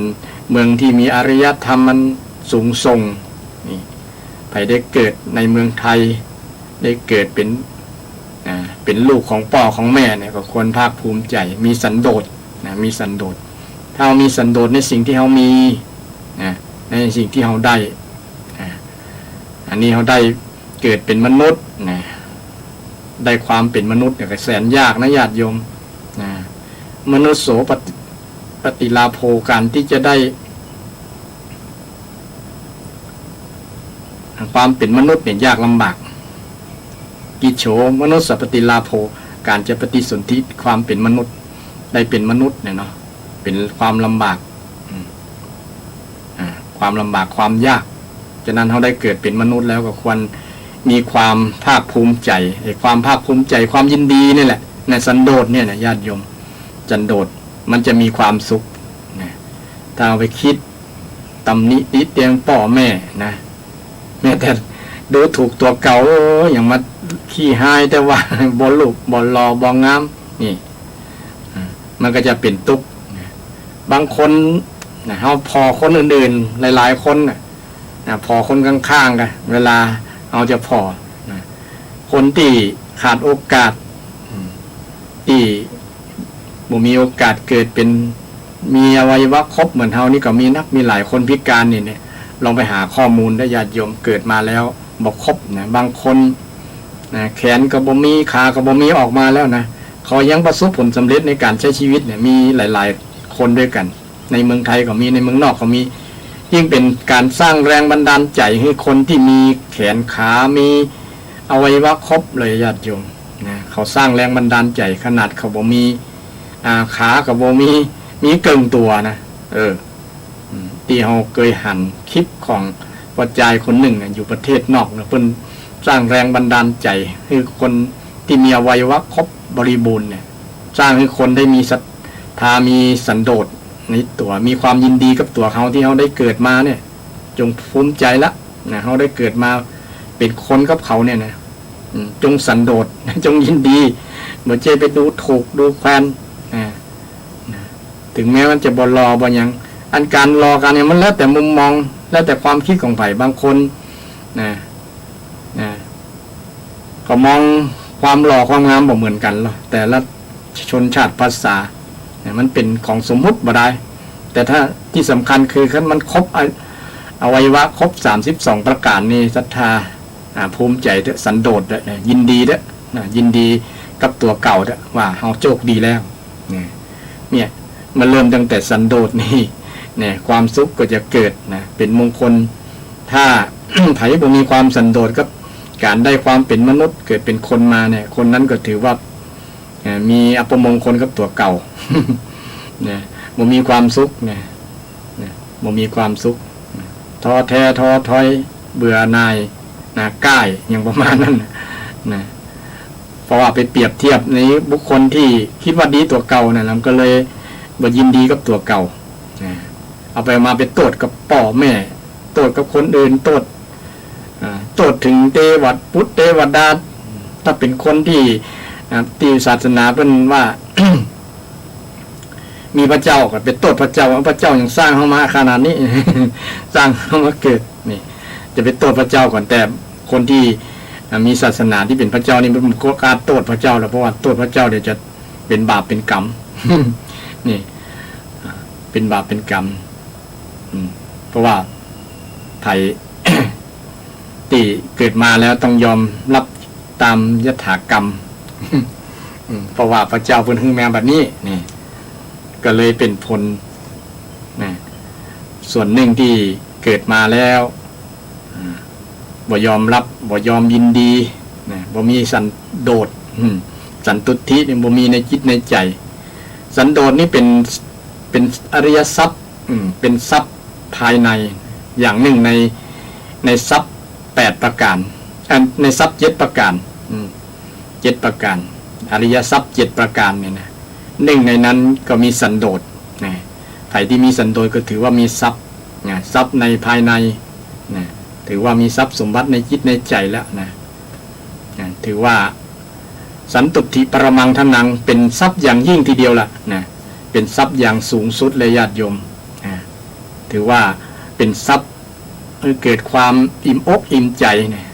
Speaker 1: เมืองที่มีอารยธรรมมันสูงส่งนี่ใครได้เกิดในเมืองไทยได้เกิดเป็นลูกของพ่อของแม่เนี่ยก็ควรภาคภูมิใจมีสันโดษมีสันโดษถ้าเรามีสันโดษในสิ่งที่เรามีในสิ่งที่เราได้อันนี้เราได้เกิดเป็นมนุษย์ได้ความเป็นมนุษย์เนี่ยก็แสนยากนะญาติโยมมนุษย์โสปฏิลาโภการที่จะได้ความเป็นมนุษย์เนี่ยยากลำบากกิจโฉมนุษย์สัพปฏิลาโภการจะปฏิสนธิความเป็นมนุษย์ได้เป็นมนุษย์เนี่ยเนาะเป็นความลำบากความลำบากความยากฉะนั้นเขาได้เกิดเป็นมนุษย์แล้วก็ควรมีความภาคภูมิใจความภาคภูมิใจความยินดีนี่แหละในสันโดษเนี่ยนะญาติโยมสันโดษมันจะมีความสุขนะถ้าเอาไปคิดตำหนิติเตียงพ่อแม่นะแม้แต่ดูถูกตัวเก่าอย่างมาขี้หายแต่ว่าบอลลูกบอลรอบองงามนี่มันก็จะเป็นทุกข์บางคนนะเขาพอคนอื่นๆหลายๆคนนะพอคนข้างๆกันเวลาเอาจะพอนะคนที่ขาดโอกาสที่บ่มีโอกาสเกิดเป็นมีอวัยวะครบเหมือนเฮานี่ก็มีหลายคนพิการนี่เนี่ยลองไปหาข้อมูลได้ญาติโยมเกิดมาแล้วบ่ครบนะบางคนนะแขนก็บ่มีขาก็บ่มีออกมาแล้วนะเขายังประสบผลสำเร็จในการใช้ชีวิตเนี่ยมีหลายๆคนด้วยกันในเมืองไทยก็มีในเมืองนอกก็มียิ่งเป็นการสร้างแรงบันดาลใจให้คนที่มีแขนขามีอวัยวะครบเลยญาติโยมนะเขาสร้างแรงบันดาลใจขนาดเขาบ่มีขากับบ่มีเกิงตัวนะที่เขาเคยหันคลิปของปัจจัยคนหนึ่งอยู่ประเทศนอกนะเพิ่นสร้างแรงบันดาลใจให้คนที่มีอวัยวะครบบริบูรณ์เนี่ยสร้างให้คนได้มีศรัทธามีสันโดษในตัวมีความยินดีกับตัวเขาที่เขาได้เกิดมาเนี่ยจงภูมิใจละนะเขาได้เกิดมาเป็นคนกับเขาเนี่ยนะจงสันโดษจงยินดีเหมือนเจไปดูถูกดูแคลนถึงแม้มันจะบ่รอบ่ยังอันการรอกันเนี่ยมันแล้วแต่มุมมองแล้วแต่ความคิดของไผ่บางคนนะก็มองความหล่อความงามบ่เหมือนกันหรอกแต่ละชนชาติภาษามันเป็นของสมมุติบ่ได้แต่ถ้าที่สำคัญคือมันครบอวัยวะครบ32ประการนี่ศรัทธาภูมิใจเด้อสันโดษเด้อยินดีเด้อยินดีกับตัวเก่าเด้อว่าเฮาโชคดีแล้วเนี่ยมันเริ่มตั้งแต่สันโดษนี่เนี่ยความสุขก็จะเกิดนะเป็นมงคลถ้า ไผบ่มีความสันโดษกับการได้ความเป็นมนุษย์เกิดเป็นคนมาเนี่ยคนนั้นก็ถือว่ามีอัปมงคลกับตัวเก่า เนี่ยบ่มีความสุขเนี่ยบ่มีความสุขท้อแท้ท้อถอยเบื่อหน่ายก้ายอย่างประมาณนั้นนะเพราะว่าไปเปรียบเทียบในบุคคลที่คิดว่าดีตัวเก่าเนี่ยมันก็เลยบ่ยินดีกับตัวเก่าเอาไปมาเป็นโทษกับพ่อแม่โทษกับคนอื่นโทษถึงเทวดาพุทธเทวดาถ้าเป็นคนที่ศาสนาเป็นว่า มีพระเจ้าก็เป็นโทษพระเจ้าว่าพระเจ้ายังสร้างเข้ามาขนาดนี้ สร้างเข้ามาเกิดนี่จะเป็นโทษพระเจ้าก่อนแต่คนที่มีศาสนาที่เป็นพระเจ้านี่มันก็การโทษพระเจ้าแล้วเพราะว่าโทษพระเจ้าเดี๋ยวจะเป็นบาปเป็นกรรม นี่เป็นบาปเป็นกรรมเพราะว่าไทย ที่เกิดมาแล้วต้องยอมรับตามยถากรรม เพราะว่าพระเจ้าเพิ่นให้มาแบบนี้นี่ก็เลยเป็นผลนะส่วนหนึ่งที่เกิดมาแล้วบ่ยอมรับบ่ยอมยินดีนะบ่มีสันโดษสันตุทิเนี่ยบ่มีในจิตในใจสันโดษนี่เป็นอริยทรัพย์เป็นทรัพย์ภายในอย่างหนึ่งในทรัพย์8ประการในทรัพย์7ประการ7ประการอริยทรัพย์7ประการเนี่ยนะหนึ่งในนั้นก็มีสันโดษนะใครที่มีสันโดษก็ถือว่ามีทรัพย์นะทรัพย์ในภายในนะถือว่ามีทรัพย์สมบัติในจิตในใจแล้วนะถือว่า สันตุถิปรมังทนังเป็นทรัพย์อย่างยิ่งทีเดียวล่ะนะเป็นทรัพย์อย่างสูงสุดเลยญาติโยมถือว่าเป็นทรัพย์เกิดความอิ่มอกอิ่มใจเนี่ย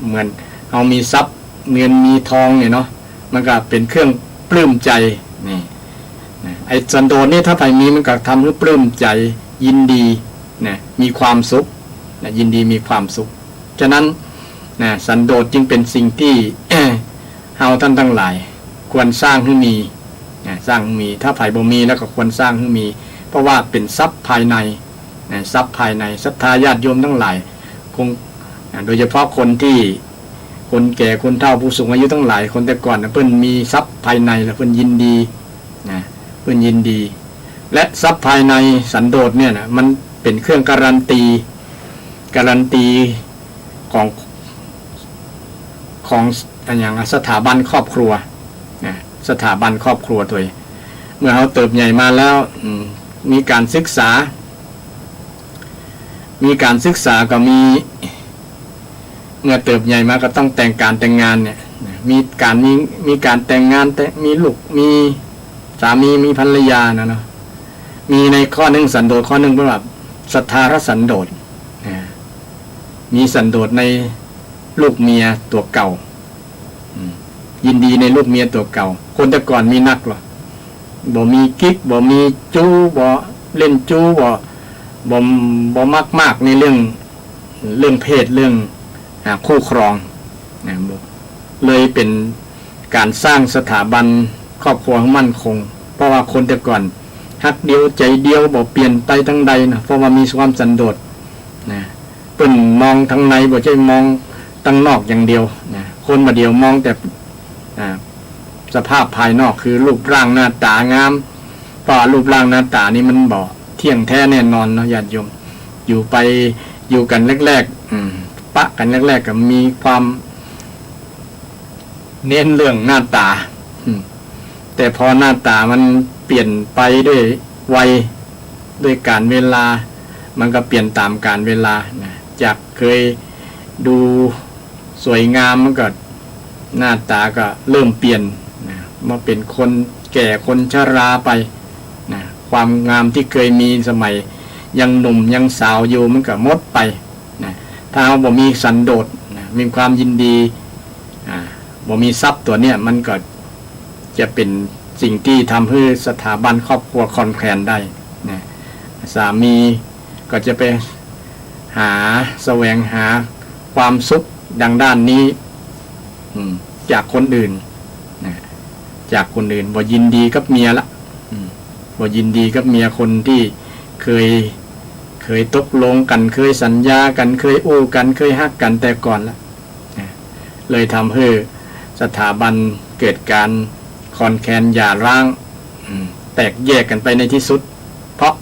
Speaker 1: เหมือนเอามีทรัพย์เงินมีทองเนี่ยเนาะมันก็เป็นเครื่องปลื้มใจนี่ไอ้สันโดษนี่ถ้าใครมีมันก็ทำให้ปลื้มใจยินดีนะมีความสุขนะยินดีมีความสุขฉะนั้นนะสันโดษจึงเป็นสิ่งที่เฮาท่านทั้งหลายควรสร้างให้มีนะสร้างมีถ้าไผ่บ่มีแล้วก็ควรสร้างให้มีเพราะว่าเป็นทรัพย์ภายในนะทรัพย์ภายในศรัทธาญาติโยมทั้งหลายคงโดยเฉพาะคนที่คนแก่คนเฒ่าผู้สูงอายุทั้งหลายคนแต่ก่อนนะเพิ่นมีทรัพย์ภายในแล้วเพิ่นยินดีนะเพิ่นยินดีและทรัพย์ภายในสันโดษเนี่ยนะมันเป็นเครื่องการันตีของอย่างสถาบันครอบครัวนะสถาบันครอบครัวตัวเมื่อเขาเติบใหญ่มาแล้วมีการศึกษาก็เมื่อเติบใหญ่มาก็ต้องแต่งงานเนี่ยมีการแต่งงานแต่มีลูกมีสามีมีภรรยานะเนาะมีในข้อหนึ่งสันโดษข้อหนึ่งเป็นแบบศรัทธารสันโดษมีสันโดษในลูกเมียตัวเก่ายินดีในลูกเมียตัวเก่าคนแต่ก่อนมีนักหรอบ่มีกิ๊กบ่มีจู้บ่เล่นจู้บ่มากในเรื่องเพศเรื่องคู่ครองนะเลยเป็นการสร้างสถาบันครอบครัวมั่นคงเพราะว่าคนแต่ก่อนฮักเดียวใจเดียวบ่เปลี่ยนไปทั้งใดนะเพราะว่ามีความสันโดษนะเพิ่นมองทั้งในบ่ใช่มองตั้งนอกอย่างเดียวนะคนมาเดียวมองแต่สภาพภายนอกคือรูปร่างหน้าตางามเพราะรูปร่างหน้าตานี่มันบ่เที่ยงแท้แน่นอนเนาะญาติโยมอยู่กันแรกๆปะกันแรกๆก็มีความเน้นเรื่องหน้าตาแต่พอหน้าตามันเปลี่ยนไปด้วยวัยด้วยการเวลามันก็เปลี่ยนตามการเวลานะจากเคยดูสวยงามมันก็หน้าตาก็เริ่มเปลี่ยนนะมาเป็นคนแก่คนชราไปนะความงามที่เคยมีสมัยยังหนุ่มยังสาวอยู่มันก็หมดไปนะถ้าเราบ่มีสันโดษนะมีความยินดีบ่มีทรัพย์ตัวเนี้ยมันก็จะเป็นสิ่งที่ทำให้สถาบันครอบครัวคลอนแคลนได้นะสามีก็จะไปแสวงหาความสุขดังด้านนี้จากคนอื่นนะจากคนอื่นบ่ยินดีกับเมียละบ่ยินดีกับเมียคนที่เคยตกลงกันเคยสัญญากันเคยอู้กันเคยฮักกันแต่ก่อนละนะเลยทำให้สถาบันเกิดการคลอนแคลนหย่าร้างแตกแยกกันไปในที่สุดเพราะ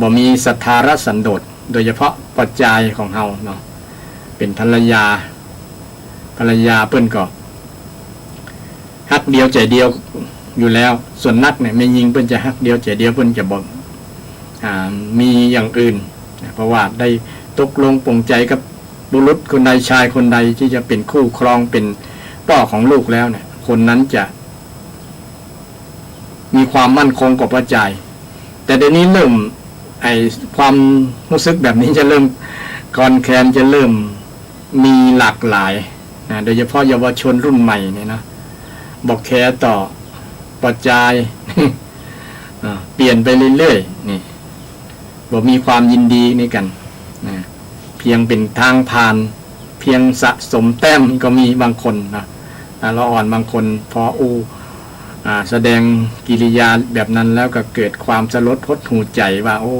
Speaker 1: บ่มีศรัทธารสันโดษโดยเฉพาะปัจจัยของเฮาเนาะเป็นภรรยาเปิ้นก็ฮักเดียวใจเดียวอยู่แล้วส่วนนักเนี่ยไม่ยิงเปิ้นจะฮักเดียวใจเดียวเปิ้นจะบ่มีอย่างอื่นเพราะว่าได้ตกลงปลงใจกับบุรุษคนใดชายคนใดที่จะเป็นคู่ครองเป็นพ่อของลูกแล้วเนี่ยคนนั้นจะมีความมั่นคงกว่าปัจจัยแต่เดี๋ยวนี้เริ่มความรู้สึกแบบนี้จะเริ่มคลอนแคลนจะเริ่มมีหลากหลายนะโดยเฉพาะเยาวชนรุ่นใหม่เนี่ยนะบอกแคร์ต่อปัจจัย เปลี่ยนไปเรื่อยๆนี่บอกมีความยินดีในกันนะเพียงเป็นทางผ่านเพียงสะสมแต้มก็มีบางคนนะละอ่อนบางคนพอแสดงกิริยาแบบนั้นแล้วก็เกิดความสลดหดหูใจว่าโอ้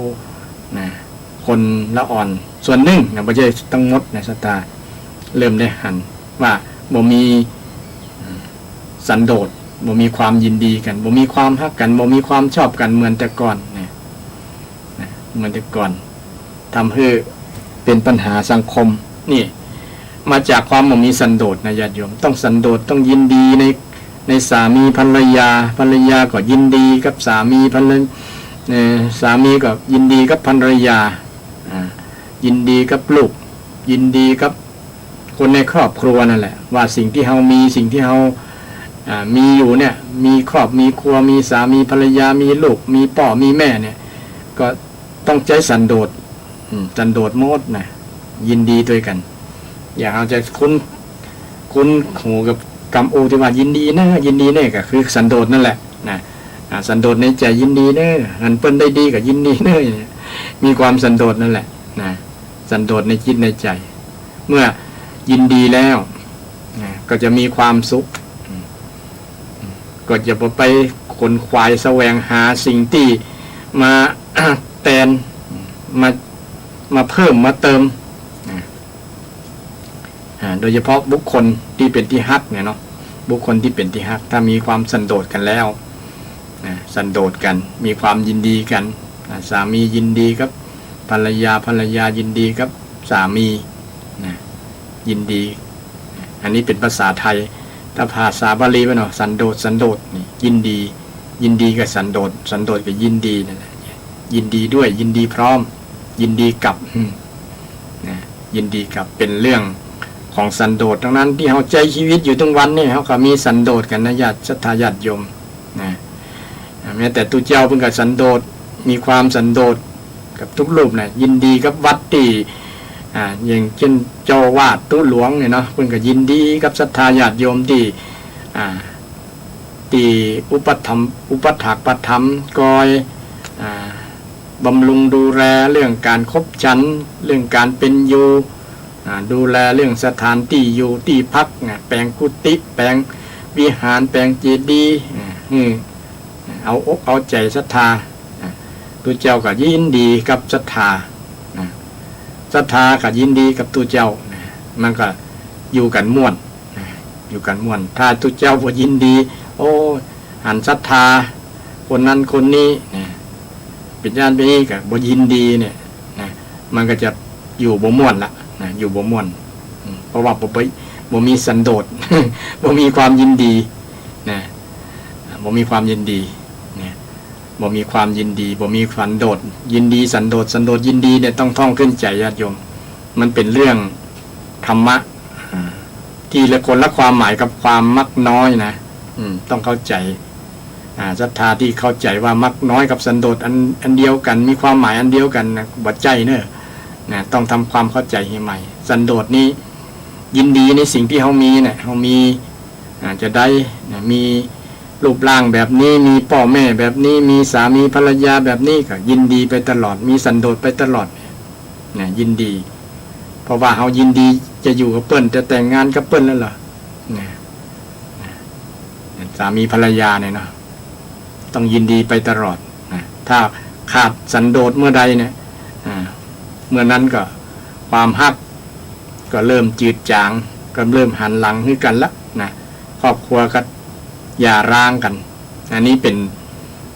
Speaker 1: นะคนละอ่อนส่วนหนึ่งนะไม่ใช่ทั้งหมดในศรัทธาเริ่มได้หันว่าบ่มีสันโดษบ่มีความยินดีกันบ่มีความฮักกันบ่มีความชอบกันเหมือนแต่ก่อนนะเหมือนแต่ก่อนทำให้เป็นปัญหาสังคมนี่มาจากความบ่มีสันโดษนะญาติโยมต้องสันโดษต้องยินดีในสามีภรรยาก็ยินดีกับสามีสามีก็ยินดีกับภรรยายินดีกับลูกยินดีกับคนในครอบครัวนั่นแหละว่าสิ่งที่เฮามีสิ่งที่เฮา มีอยู่เนี่ยมีครอบมีครัวมีสามีภรรยามีลูกมีพ่อมีแม่เนี่ยก็ต้องใจสันโดษสันโดษโมดนะยินดีด้วยกันอย่าเอาใจคุ้นหูกับกรรมโอที่ว่ายินดีนะยินดีเนี่ยก็คือสันโดษนั่นแหละนะสันโดษในใจยินดีเนอะหันเปิ้นได้ดีกับยินดีเนอะมีความสันโดษนั่นแหละนะสันโดษในจิตในใจเมื่อยินดีแล้วนะก็จะมีความสุขก็จะไปขนขวายแสวงหาสิ่งที่มาแทนมาเพิ่มมาเติมโดยเฉพาะบุคคลที่เป็นที่ฮักเนี่ยเนาะบุคคลที่เป็นที่ฮักถ้ามีความสันโดษกันแล้วสันโดษกันมีความยินดีกันสามียินดีกับภรรยายินดีกับสามียินดีอันนี้เป็นภาษาไทยถ้าภาษาบาลีไปเนาะสันโดษนี่ยินดีกับสันโดษกับยินดีนั่นแหละยินดีด้วยยินดีพร้อมยินดีกับยินดีกับเป็นเรื่องของสันโดษทั้งนั้นที่เขาใจชีวิตอยู่ทั้งวันนี่เขาก็มีสันโดษกันนะญาติศรัทธาญาติโยมนะแม้แต่ตุเจ้าเพิ่งกับสันโดษมีความสันโดษกับทุกรูปนะยินดีกับวัดที่อย่างเช่นเจ้าวาดตุหลวงเนี่ยเนาะเพิ่งกับยินดีกับศรัทธาญาติโยมที่อุปถัมภ์ประทับกอยบำรุงดูแลเรื่องการคบฉันเรื่องการเป็นอยู่ดูแลเรื่องสถานที่อยู่ที่พักแปลงกุฏิแปลงวิหารแปลงเจดีย์เอาอกเอาใจศรัทธาตุเจ้าก็ยินดีกับศรัทธาก็ยินดีกับตุเจ้ามันก็อยู่กันม่วนถ้าตุเจ้าบ่ยินดีโอ้หันศรัทธาคนนั้นคนนี้เป็นญาติพี่ก็บ่ยินดีเนี่ยมันก็จะอยู่บ่ม่วนละอยู่บ่ม่วนเพราะว่าบ่มีสันโดษ บ่มีความยินดีนะบ่มีความยินดีนะบ่มีความยินดีบ่มีสันโดษยินดีสันโดษยินดีเนี่ยต้องท่องขึ้นใจญาติโยมมันเป็นเรื่องธรรมะที่ละคนละความหมายกับความมักน้อยนะต้องเข้าใจศรัทธาที่เข้าใจว่ามักน้อยกับสันโดษอันเดียวกันมีความหมายอันเดียวกันนะบัดใจเนอะต้องทำความเข้าใจให้ใหม่สันโดษนี้ยินดีในสิ่งที่เขามีเนี่ยเขามีจะได้มีรูปร่างแบบนี้มีพ่อแม่แบบนี้มีสามีภรรยาแบบนี้ก็ยินดีไปตลอดมีสันโดษไปตลอดเนี่ยยินดีเพราะว่าเขายินดีจะอยู่กับเปิ้ลจะแต่งงานกับเปิ้ลแล้วเหรอสามีภรรยาเนี่ยเนาะต้องยินดีไปตลอดถ้าขาดสันโดษเมื่อใดเนี่ยเมื่อนั้นก็ความฮักก็เริ่มจืดจางก็เริ่มหันหลังให้กันละนะครอบครัวก็อย่าร้างกันอันนี้เป็น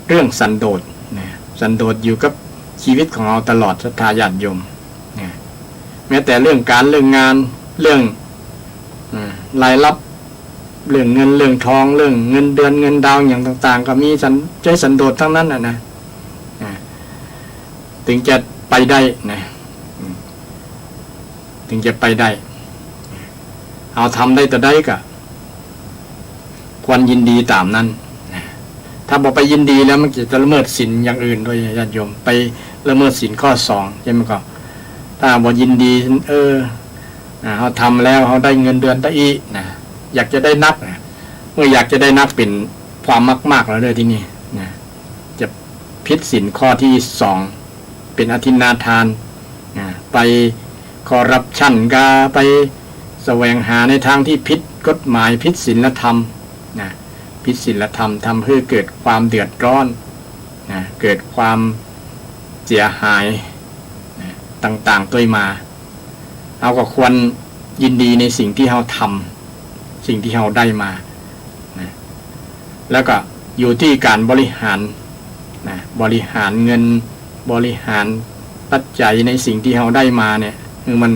Speaker 1: เรื่องสันโดษนะสันโดษอยู่กับชีวิตของเราตลอดศรัทธาญาติโยมนะแม้แต่เรื่องการเรื่องงานเรื่องรายรับเรื่องเงินเรื่องทองเรื่องเงินเดือนเงินดาวอย่างต่างๆก็มีใจสันโดษทั้งนั้นนะถึงจะไปได้นะถึงจะไปได้เอาทำได้แต่ได้ก็ควรยินดีตามนั้นถ้าบอกไปยินดีแล้วมันจะละเมิดศีลอย่างอื่นด้วยญาติโยมไปละเมิดศีลข้อ2ใช่ไหมก็ถ้าบอกยินดีเขาทำแล้วเขาได้เงินเดือนได้อีนะอยากจะได้นักเมื่ออยากจะได้นักเป็นความมากๆแล้วเลยที่นี่นะจะผิดศีลข้อที่2เป็นอทินนาทานไปคอร์รัปชันก็ไปแสวงหาในทางที่ผิดกฎหมายผิดศีลธรรมผิดศีลธรรมทำให้เกิดความเดือดร้อนเกิดความเสียหายต่างๆตัวมาเราก็ควรยินดีในสิ่งที่เราทำสิ่งที่เราได้มาแล้วก็อยู่ที่การบริหารบริหารเงินบริหารปัจจัยในสิ่งที่เราได้มาเนี่ยคือมัน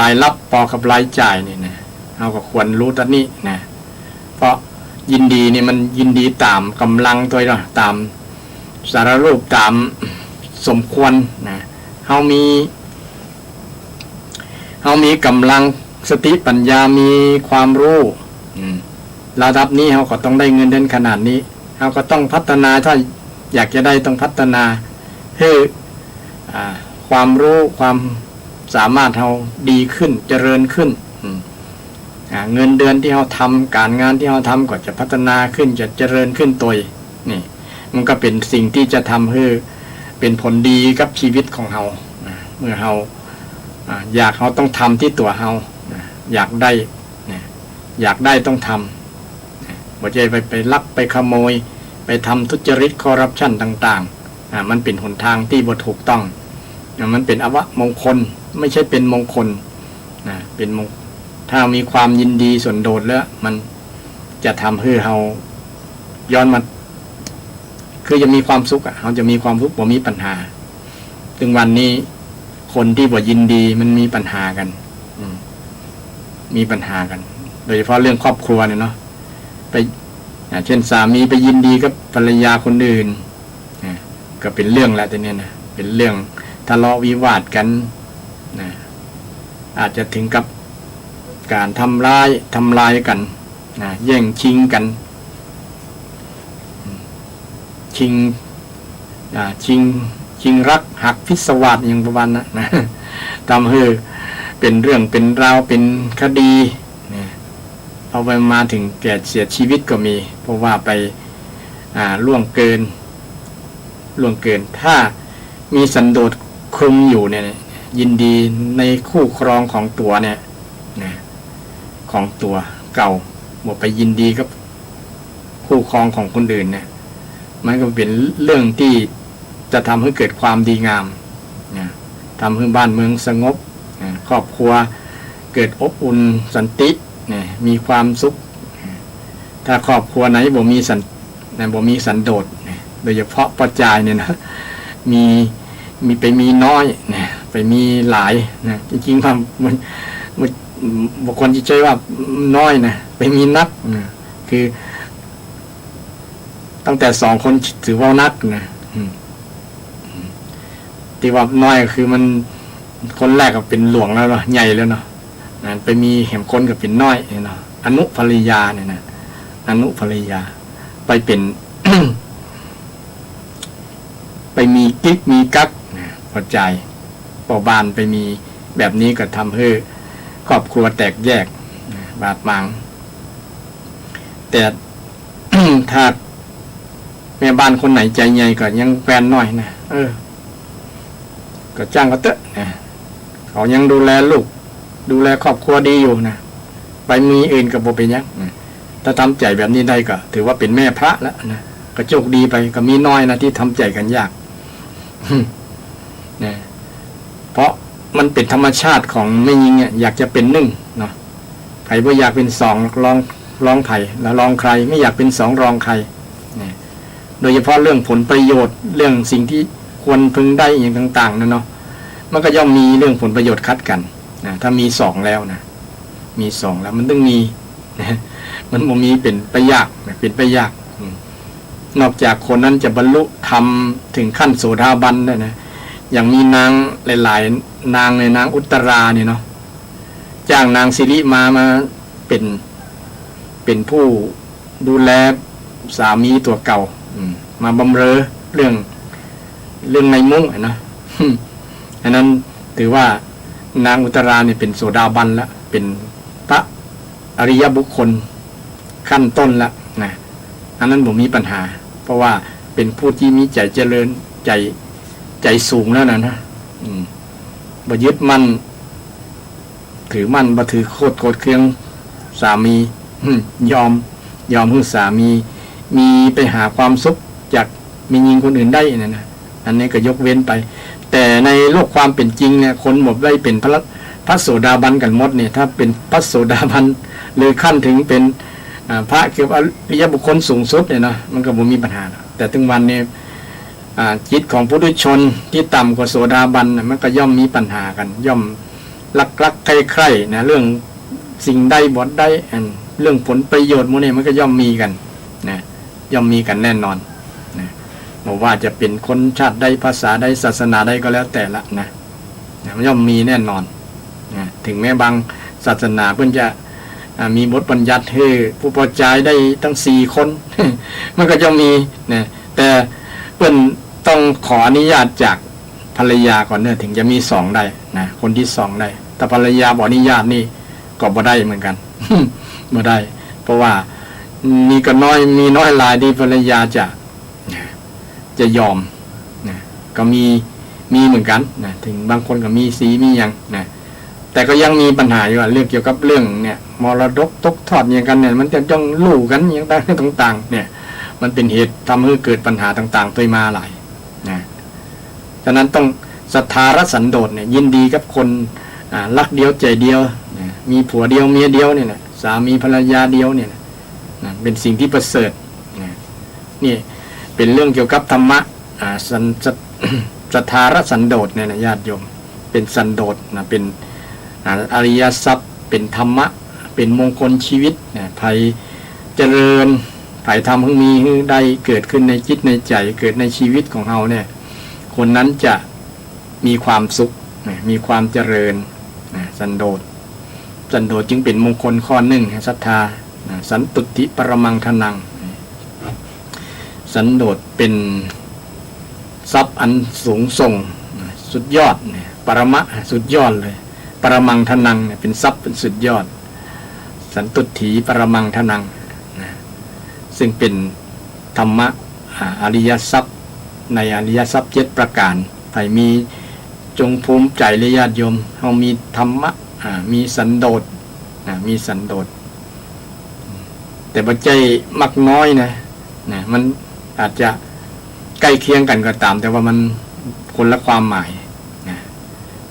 Speaker 1: รายรับกับรายจ่ายเนี่ยนะเราก็ควรรู้ตรงนี้นะเพราะยินดีนี่มันยินดีตามกำลังตัวเราตามสารรูปตามสมควรนะเรามีกำลัง สติปัญญามีความรู้ระดับนี้เราก็ต้องได้เงินเดือนขนาดนี้เราก็ต้องพัฒนาถ้าอยากจะได้ต้องพัฒนาให้ความรู้ความสามารถเราดีขึ้นเจริญขึ้นเงินเดือนที่เราทำการงานที่เราทำก็จะพัฒนาขึ้นจะเจริญขึ้นตัวนี่มันก็เป็นสิ่งที่จะทำให้เป็นผลดีกับชีวิตของเราเมื่อเราอยากเราต้องทำที่ตัวเราอยากได้ต้องทำบ่ใช่ไปลักไปขโมยไปทำทุจริตคอร์รัปชันต่างๆมันเป็นหนทางที่บ่ถูกต้องมันเป็นอวมงคลไม่ใช่เป็นมงคลเป็นมงถ้ามีความยินดีส่วนโดดแล้วมันจะทำให้เราย้อนมาคือจะมีความสุขเราจะมีความสุขบ่มีปัญหาถึงวันนี้คนที่บ่ยินดีมันมีปัญหากันมีปัญหากันโดยเฉพาะเรื่องครอบครัวเนี่ยเนาะไปเช่นสามีไปยินดีกับภรรยาคนอื่นก็เป็นเรื่องแล้วแต่เนี่ยนะเป็นเรื่องทะเลาะวิวาทกันอาจจะถึงกับการทำลายกันแย่งชิงกันชิงรักหักพิศวาสอย่างประมาณนั้นนะทำให้เป็นเรื่องเป็นราวเป็นคดีเอาไปมาถึงแก่เสียชีวิตก็มีเพราะว่าไปล่วงเกินถ้ามีสันโดษคลุมอยู่เนี่ยยินดีในคู่ครองของตัวเนี่ยของตัวเก่าบอกไปยินดีกับคู่ครองของคนอื่นเนี่ยมันก็เป็นเรื่องที่จะทำให้เกิดความดีงามทำให้บ้านเมืองสงบครอบครัวเกิดอบอุ่นสันติมีความสุขถ้าครอบครัวไหนบ่มีสันโดษโดยเฉพาะปัจจัยเนี่ยนะมีไปมีน้อยไปมีหลายจริงๆมันบุคคลที่ใช้ว่าน้อยไปมีนักคือตั้งแต่2 คนถือว่านักที่ว่าน้อยก็คือมันคนแรกก็เป็นหลวงแล้วเนาะใหญ่แล้วเนาะไปมีเห็มคนก็เป็นน้อยเนาะอนุภริยาเนี่ยนะอนุภริยาไปเป็น ไปมีกิ๊กมีกั๊กพอใจพอบานไปมีแบบนี้ก็ทำให้ครอบครัวแตกแยกบาดหมางแต่ ถ้าแม่บ้านคนไหนใจใหญ่ก็ยังแฟนน้อยนะก็จ้างก็เตอะเขายังดูแลลูกดูแลครอบครัวดีอยู่นะไปมีอื่นกับบ่เป็นยังถ้าทำใจแบบนี้ได้ก็ถือว่าเป็นแม่พระแล้วนะก็โชคดีไปก็มีน้อยนะที่ทำใจกันยากนะเพราะมันเป็นธรรมชาติของไม่ยิงอยากจะเป็น1เนาะใครบ่อยากเป็น2รองไผ่แล้วรองใครไม่อยากเป็น2รองใครนะโดยเฉพาะเรื่องผลประโยชน์เรื่องสิ่งที่ควรพึงได้อย่างต่างๆนะเนาะมันก็ย่อมมีเรื่องผลประโยชน์คัดกันนะถ้ามี2แล้วนะมี2แล้วมันต้องมีนะมันบ่มีเป็นไปยากเป็นไปยากนอกจากคนนั้นจะบรรลุธรรมถึงขั้นโสดาบันได้นะอย่างมีนางหลายๆนางในนางอุตราเนี่ยเนาะจ้างนางสิริมาเป็นผู้ดูแลสามีตัวเก่ามาบำเรอเรื่องในมุ้งนะอันนั้นถือว่านางอุตราเนี่ยเป็นโสดาบันแล้วเป็นพระอริยบุคคลขั้นต้นแล้วนะอันนั้นผมมีปัญหาเพราะว่าเป็นผู้ที่มีใจเจริญใจสูงแล้วนะบ่ยึดมั่นถือมั่นบ่ถือโคตรโกรธเคืองสามียอมให้สามีไปหาความสุขจากมีหญิงคนอื่นได้นะอันนี้ก็ยกเว้นไปแต่ในโลกความเป็นจริงเนี่ยคนหมดได้เป็นพระโสดาบันกันหมดเนี่ยถ้าเป็นพระโสดาบันเลยขั้นถึงเป็นพระเกี่ยวกับอริยบุคคลสูงสุดเนี่ยนะมันก็บ่มีปัญหาแต่ถึงวันนี้จิตของผู้ดุชนที่ต่ำกว่าโสดาบันมันก็ย่อมมีปัญหากันย่อมรักใคร่ๆนะเรื่องสิ่งใดบ่ได้เรื่องผลประโยชน์พวกนี้มันก็ย่อมมีกันนะย่อมมีกันแน่นอนนะไม่ว่าจะเป็นคนชาติใดภาษาใดศาสนาใดก็แล้วแต่ละนะมันย่อมมีแน่นอนนะถึงแม้บาง ศาสนาเพิ่นจะมีบทบัญญัติให้ผู้ประจายได้ตั้ง4 คน มันก็จะมีนะแต่เพิ่นต้องขออนุญาตจากภรรยาก่อนเนี่ยถึงจะมี2ได้นะคนที่2ได้แต่ภรรยาบอกอนุญาตนี่ก็บ่ได้เหมือนกัน บ่ได้เพราะว่ามีก็น้อยมีน้อยหลายที่ภรรยาจะยอมนะก็มีเหมือนกันนะถึงบางคนก็มีสีมีอย่างนะแต่ก็ยังมีปัญหาอยู่เรื่องเกี่ยวกับเรื่องเนี่ยมรดกตกทอดอย่างกันเนี่ยมันจะต้องลู่กันอย่างต่างๆเนี่ยมันเป็นเหตุทำให้เกิดปัญหาต่างๆตัวมาหลายนะฉะนั้นต้องศรัทธาและสันโดษเนี่ยยินดีกับคนรักเดียวใจเดียวนะมีผัวเดียวเมียเดียวเนี่ยนะสามีภรรยาเดียวเนี่ยนะเป็นสิ่งที่ประเสริฐนะนี่เป็นเรื่องเกี่ยวกับธรรมะศรัทธาและสันโดษเนี่ยนะญาติโยมเป็นสันโดษนะเป็นอริยทรัพย์เป็นธรรมะเป็นมงคลชีวิตนะภัยเจริญภัยธรรมมีได้เกิดขึ้นในจิตในใจเกิดในชีวิตของเราเนี่ยคนนั้นจะมีความสุขมีความเจริญสันโดษจึงเป็นมงคลข้อหนึ่งศรัทธาสันตุติปรมังคนังสันโดษเป็นทรัพย์อันสูงส่งสุดยอดปรมะสุดยอดเลยปรมังทนังเป็นทรัพย์เป็นสุดยอดสันตุถีปรมังทนังซึ่งเป็นธรรมะอริยทรัพย์ในอริยทรัพย์7 ประการใครมีจงภูมิใจเลยญาติโยมเรามีธรรมะมีสันโดษมีสันโดษแต่ปัจจัยมักน้อยนะมันอาจจะใกล้เคียงกันก็ตามแต่ว่ามันคนละความหมาย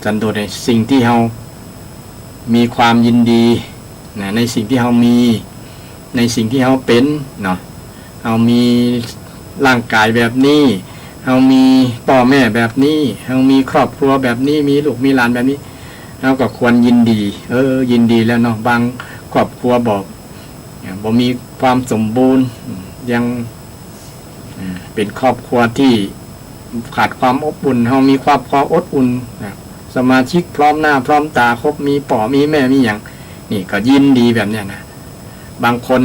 Speaker 1: สันโดษในสิ่งที่เรามีความยินดีในสิ่งที่เรามีในสิ่งที่เราเป็นเนาะเรามีร่างกายแบบนี้เรามีพ่อแม่แบบนี้เรามีครอบครัวแบบนี้มีลูกมีหลานแบบนี้เราก็ควรยินดียินดีแล้วเนาะบางครอบครัวบอกบ่มีความสมบูรณ์ยังเป็นครอบครัวที่ขาดความอบอุ่นเรามีความพออบอุ่นสมาชิกพร้อมหน้าพร้อมตาครบมีพ่อมีแม่มีอย่างนี่ก็ยินดีแบบเนี้ยนะบางคน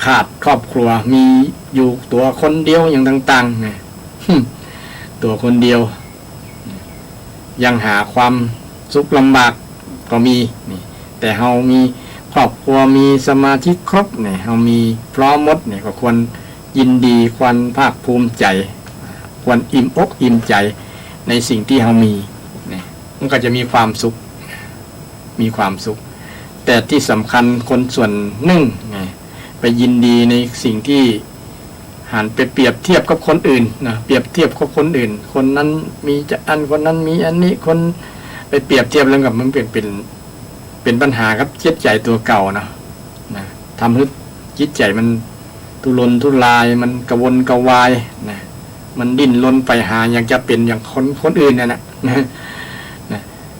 Speaker 1: ขาดครอบครัวมีอยู่ตัวคนเดียวอย่างต่างๆนะตัวคนเดียวยังหาความสุขลำบากก็มีนี่แต่เรามีครอบครัวมีสมาชิกครบเนี่ยเรามีพร้อมหมดเนี่ยก็ควรยินดีควรภาคภูมิใจควรอิ่มอกอิ่มใจในสิ่งที่เรามีเนี่ยมันก็จะมีความสุขแต่ที่สำคัญคนส่วนหนึ่งไปยินดีในสิ่งที่หันไปเปรียบเทียบกับคนอื่นนะเปรียบเทียบกับคนอื่นคนนั้นมีจะอันคนนั้นมีอันนี้คนไปเปรียบเทียบแล้วกับมันเป็นปัญหาครับจิตใจตัวเก่านะทำให้จิตใจมันทุรนทุรายมันกระวนกระวายนะมันดิ้นรนไปหาอยากจะเป็นอย่างคนอื่นเนี่ยนะ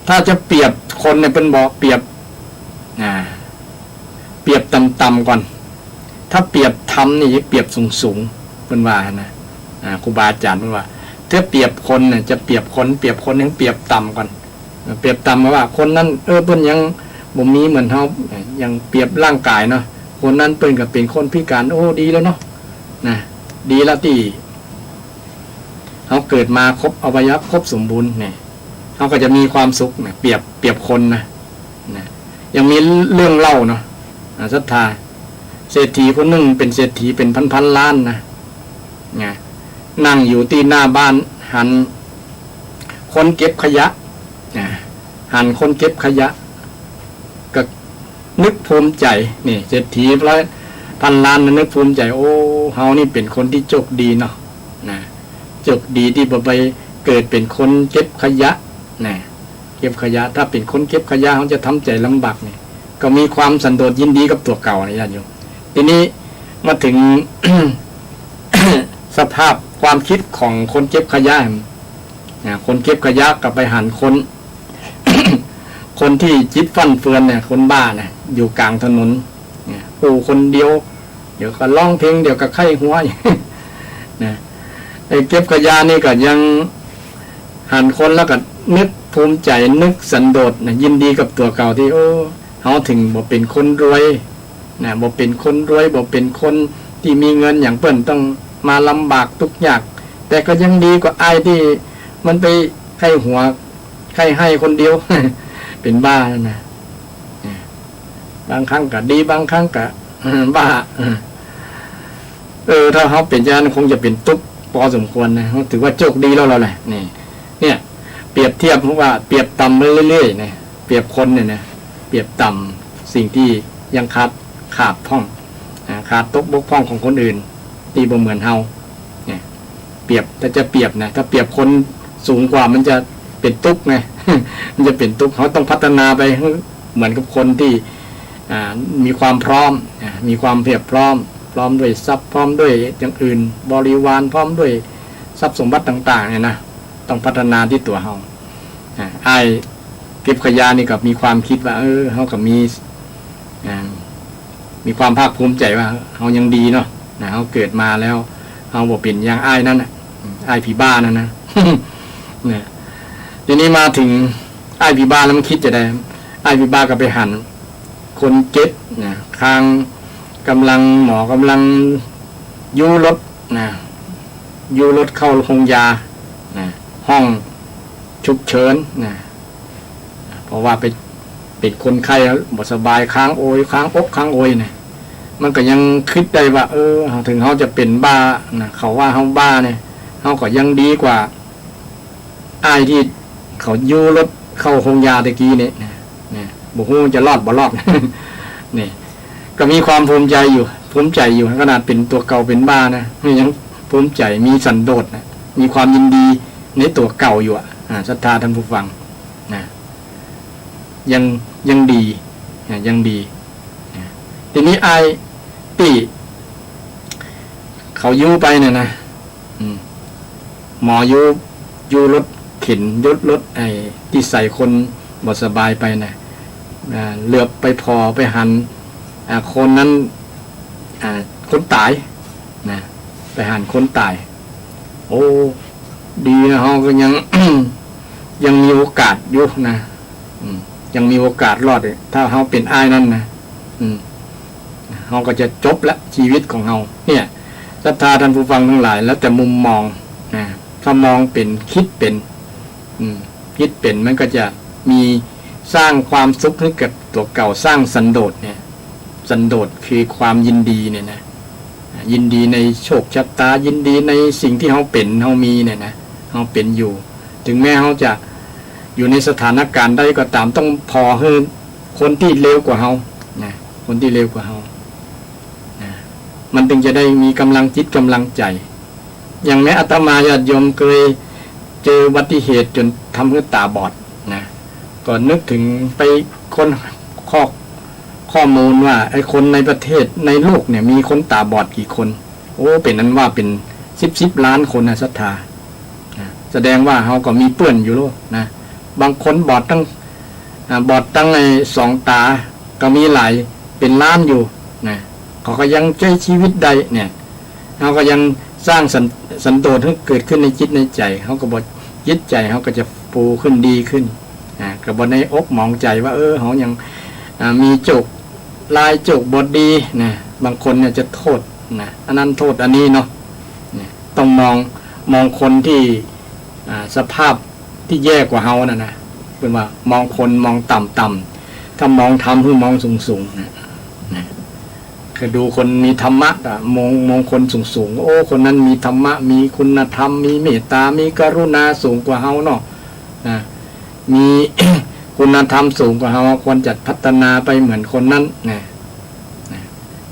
Speaker 1: ถ้าจะเปรียบคนเนี่ยเป็นบอกเปรียบต่ำๆก่อนถ้าเปรียบธรรมนี่จะเปรียบสูงเป็นว่านะครูบาอาจารย์เป็นว่าถ้าเปรียบคนเนี่ยจะเปรียบคนยังเปรียบต่ำก่อนเปรียบต่ำว่าคนนั้นเพิ่นยังบ่มีเหมือนเฮายังเปรียบร่างกายเนาะคนนั้นเพิ่นก็เป็นคนพิการโอ้ดีแล้วเนาะดีแล้วที่เขาเกิดมาครบอวัยวะครบสมบูรณ์เนี่ยเขาก็จะมีความสุขเนี่ยเปรียบคนนะยังมีเรื่องเล่าเนาะศรัทธาเศรษฐีคนหนึ่งเป็นเศรษฐีเป็นพันล้านนะนั่งอยู่ที่หน้าบ้านหันคนเก็บขยะหันคนเก็บขยะก็นึกภูมิใจนี่เศรษฐี1,000 ล้านนึกภูมิใจโอ้เฮานี่เป็นคนที่โชคดีเนาะโชคดีที่บ่ไปเกิดเป็นคนเก็บขยะเก็บขยะถ้าเป็นคนเก็บขยะเขาจะทำใจลำบากเนี่ยก็มีความสันโดษยินดีกับตัวเก่านะญาติโยมทีนี้มาถึง สภาพความคิดของคนเก็บขยะคนเก็บขยะกับไปหันคน คนที่จิตฟั่นเฟือนเนี่ยคนบ้าเนี่ยอยู่กลางถนนปู่คนเดียวเดี๋ยวก็ร้องเพลงเดี๋ยวก็ไข้หัว ไอ้เก็บขยะนี่ก็ยังหันคนแล้วก็ นึกภูมิใจนึกสันโดษนะยินดีกับตัวเก่าที่เขาถึงบ่เป็นคนรวยนะบ่เป็นคนรวยบ่เป็นคนที่มีเงินอย่างเปิ้นต้องมาลำบากทุกอย่างแต่ก็ยังดีกว่าไอ้ที่มันไปให้หัวให้คนเดียว เป็นบ้านะบางครั้งก็ดีบางครั้งก็บ้าถ้าเขาเป็นอย่างนั้นคงจะเป็นตุ๊บพอสมควรนะเขาถือว่าโชคดีแล้วเราแหละเนี่ยเปรียบเทียบเพราะว่าเปรียบต่ำเรื่อยๆนะเปรียบคนเนี่ยนะเปรียบต่ำสิ่งที่ยังขาดพ่องขาดตกบกพร่องของคนอื่นที่บ่เหมือนเฮาเนี่ยเปรียบถ้าจะเปรียบนะถ้าเปรียบคนสูงกว่ามันจะเป็นตุ๊กไง มันจะเป็นตุ๊กเขาต้องพัฒนาไปเหมือนกับคนที่มีความพร้อมมีความเพียบพร้อมด้วยทรัพย์พร้อมด้วยอย่างอื่นบริวารพร้อมด้วยทรัพย์สมบัติต่างๆเนี่ยนะต้องพัฒนาที่ตัวเฮาไอ้เก็บขยะนี่กับมีความคิดว่าเฮากับมีความภาคภูมิใจว่าเฮายังดีเนาะเฮาเกิดมาแล้วเฮาบ่เป็นอย่างอ้ายนั่นน่ะอ้ายผีบ้านั่นนะ เนี่ยทีนี้มาถึงอ้ายผีบ้าแล้วมันคิดจะได้อ้ายผีบ้าก็ไปหันคนเจ็บนะคางหมอกำลังยูรถเข้าโรงยาห้องฉุกเฉินเพราะว่าเป็นคนไข้บ่สบายค้างอกค้างโอยเนี่ยมันก็ยังคิดได้ว่าถึงเขาจะเป็นบ้านะเขาว่าเขาบ้าเนี่ยเขาก็ยังดีกว่าอ้ายที่เขายูรถเข้าโรงยาตะกี้เนี่ยบุคคลจะรอดบ่รอด นี่ก็มีความภูมิใจอยู่ขนาดเป็นตัวเก่าเป็นบ้านะยังภูมิใจมีสันโดษนะมีความยินดีในตัวเก่าอยู่ศรัทธาท่านผู้ฟังนะยังดียังดีทีนี้ไอ้ที่เขายูไปเนี่ยนะหมอยูรถเข็นรถไอ้ที่ใส่คนบ่สบายไปนะเหลือบไปพอไปหันคนนั้นคนตายนะไปหันคนตายโอ้ดีนะเขาก็ยัง ยังมีโอกาสอยู่นะยังมีโอกาสรอดเลยถ้าเขาเป็นอ้ายนั่นนะเขาก็จะจบละชีวิตของเขาเนี่ยศรัทธาท่านผู้ฟังทั้งหลายแล้วแต่มุมมองนะถ้ามองเป็นคิดเป็นมันก็จะมีสร้างความสุขให้กับตัวเก่าสร้างสันโดษเนี่ยสันโดษคือความยินดีเนี่ยนะยินดีในโชคชะตายินดีในสิ่งที่เขาเป็นเขามีเนี่ยนะเขาเป็นอยู่ถึงแม้เขาจะอยู่ในสถานการณ์ใดก็ตามต้องพอให้คนที่เลวกว่าเขานะคนที่เลวกว่าเขานะมันถึงจะได้มีกำลังจิตกำลังใจอย่างแม้อาตมาญาติโยมเคยเจออุบัติเหตุจนทำให้ตาบอดนะก็นึกถึงไปคนข้อมูลว่าไอ้คนในประเทศในโลกเนี่ยมีคนตาบอดกี่คนเป็นนั้นว่าเป็น10 ล้านคนนะศรัทธาแสดงว่าเขาก็มีเปื้อนอยู่โลกนะบางคนบอดตั้งไอ้2 ตาก็มีหลายเป็นล้านอยู่นะเขาก็ยังใช้ชีวิตใดเนี่ยเขาก็ยังสร้างสันโดษให้เกิดขึ้นในจิตในใจเขาก็บอกจิตใจเขาก็จะฟูขึ้นดีขึ้นกระบวนในอกมองใจว่าเขายังมีโจกลายโจกบดดีนะบางคนเนี่ยจะโทษนะอันนั้นโทษอันนี้เนาะต้องมองคนที่สภาพที่แย่กว่าเฮานะเป็นว่ามองคนมองต่ำถ้ามองธรรมคือมองสูงนะคือดูคนมีธรรมะมองคนสูงคนนั้นมีธรรมะมีคุณธรรมมีเมตตามีกรุณาสูงกว่าเฮาเนาะมี คุณธรรมสูงกว่าเราควรจัดพัฒนาไปเหมือนคนนั้นนะ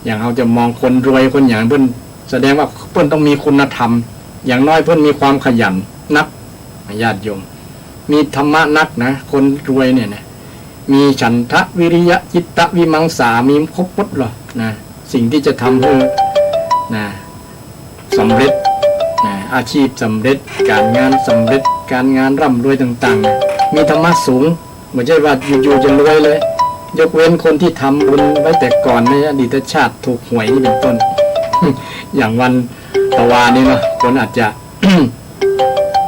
Speaker 1: อย่างเราจะมองคนรวยคนอย่างเพื่อนแสดงว่าเพื่อนต้องมีคุณธรรมอย่างน้อยเพื่อนมีความขยันนักญาติโยมมีธรรมะนักนะคนรวยเนี่ยนะมีฉันทะวิริยะจิตตะวิมังสามีครบหมดหรอนะสิ่งที่จะทำให้สำเร็จอาชีพสำเร็จการงานสำเร็จการงานร่ำรวยต่างๆมีธรรมะสูงไม่ใช่ว่าอยู่ๆจะรวยเลยยกเว้นคนที่ทำบุญไว้แต่ก่อนในอดีตชาติถูกหวยนี่เป็นต้น อย่างวันตะวานี่เนาะคนอาจจะ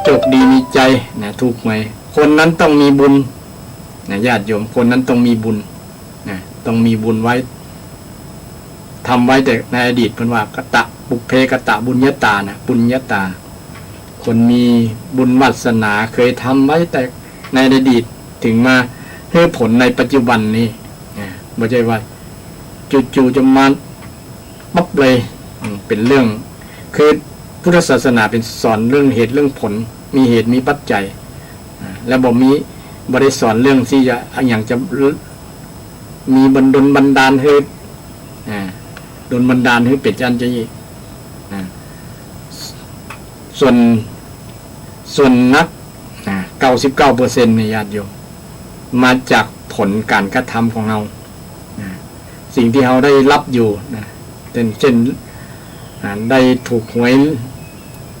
Speaker 1: โชคดีมีใจนะถูกหวยค คนนั้นต้องมีบุญนะญาติโยมคนนั้นต้องมีบุญนะต้องมีบุญไว้ทำไว้แต่ในอดีตเพิ่นว่ากตะปุเพกตะบุญญาตานะบุญญาตาคนมีบุญวาสนาเคยทำไว้แต่ในอดีตถึงมาให้ผลในปัจจุบันนี้นะไม่ใช่ว่าจู่ๆจะมาปั๊บเลยเป็นเรื่องคือพุทธศาสนาเป็นสอนเรื่องเหตุเรื่องผลมีเหตุมีปัจจัยแล้วบ่ได้สอนเรื่องที่จะอย่างจะมีบันดาลให้ดลบันดาลให้เป็ดจันจะยี่ส่วนนัก99%ในญาติโยมมาจากผลการกระทำของเราสิ่งที่เราได้รับอยู่เช่นได้ถูกหวย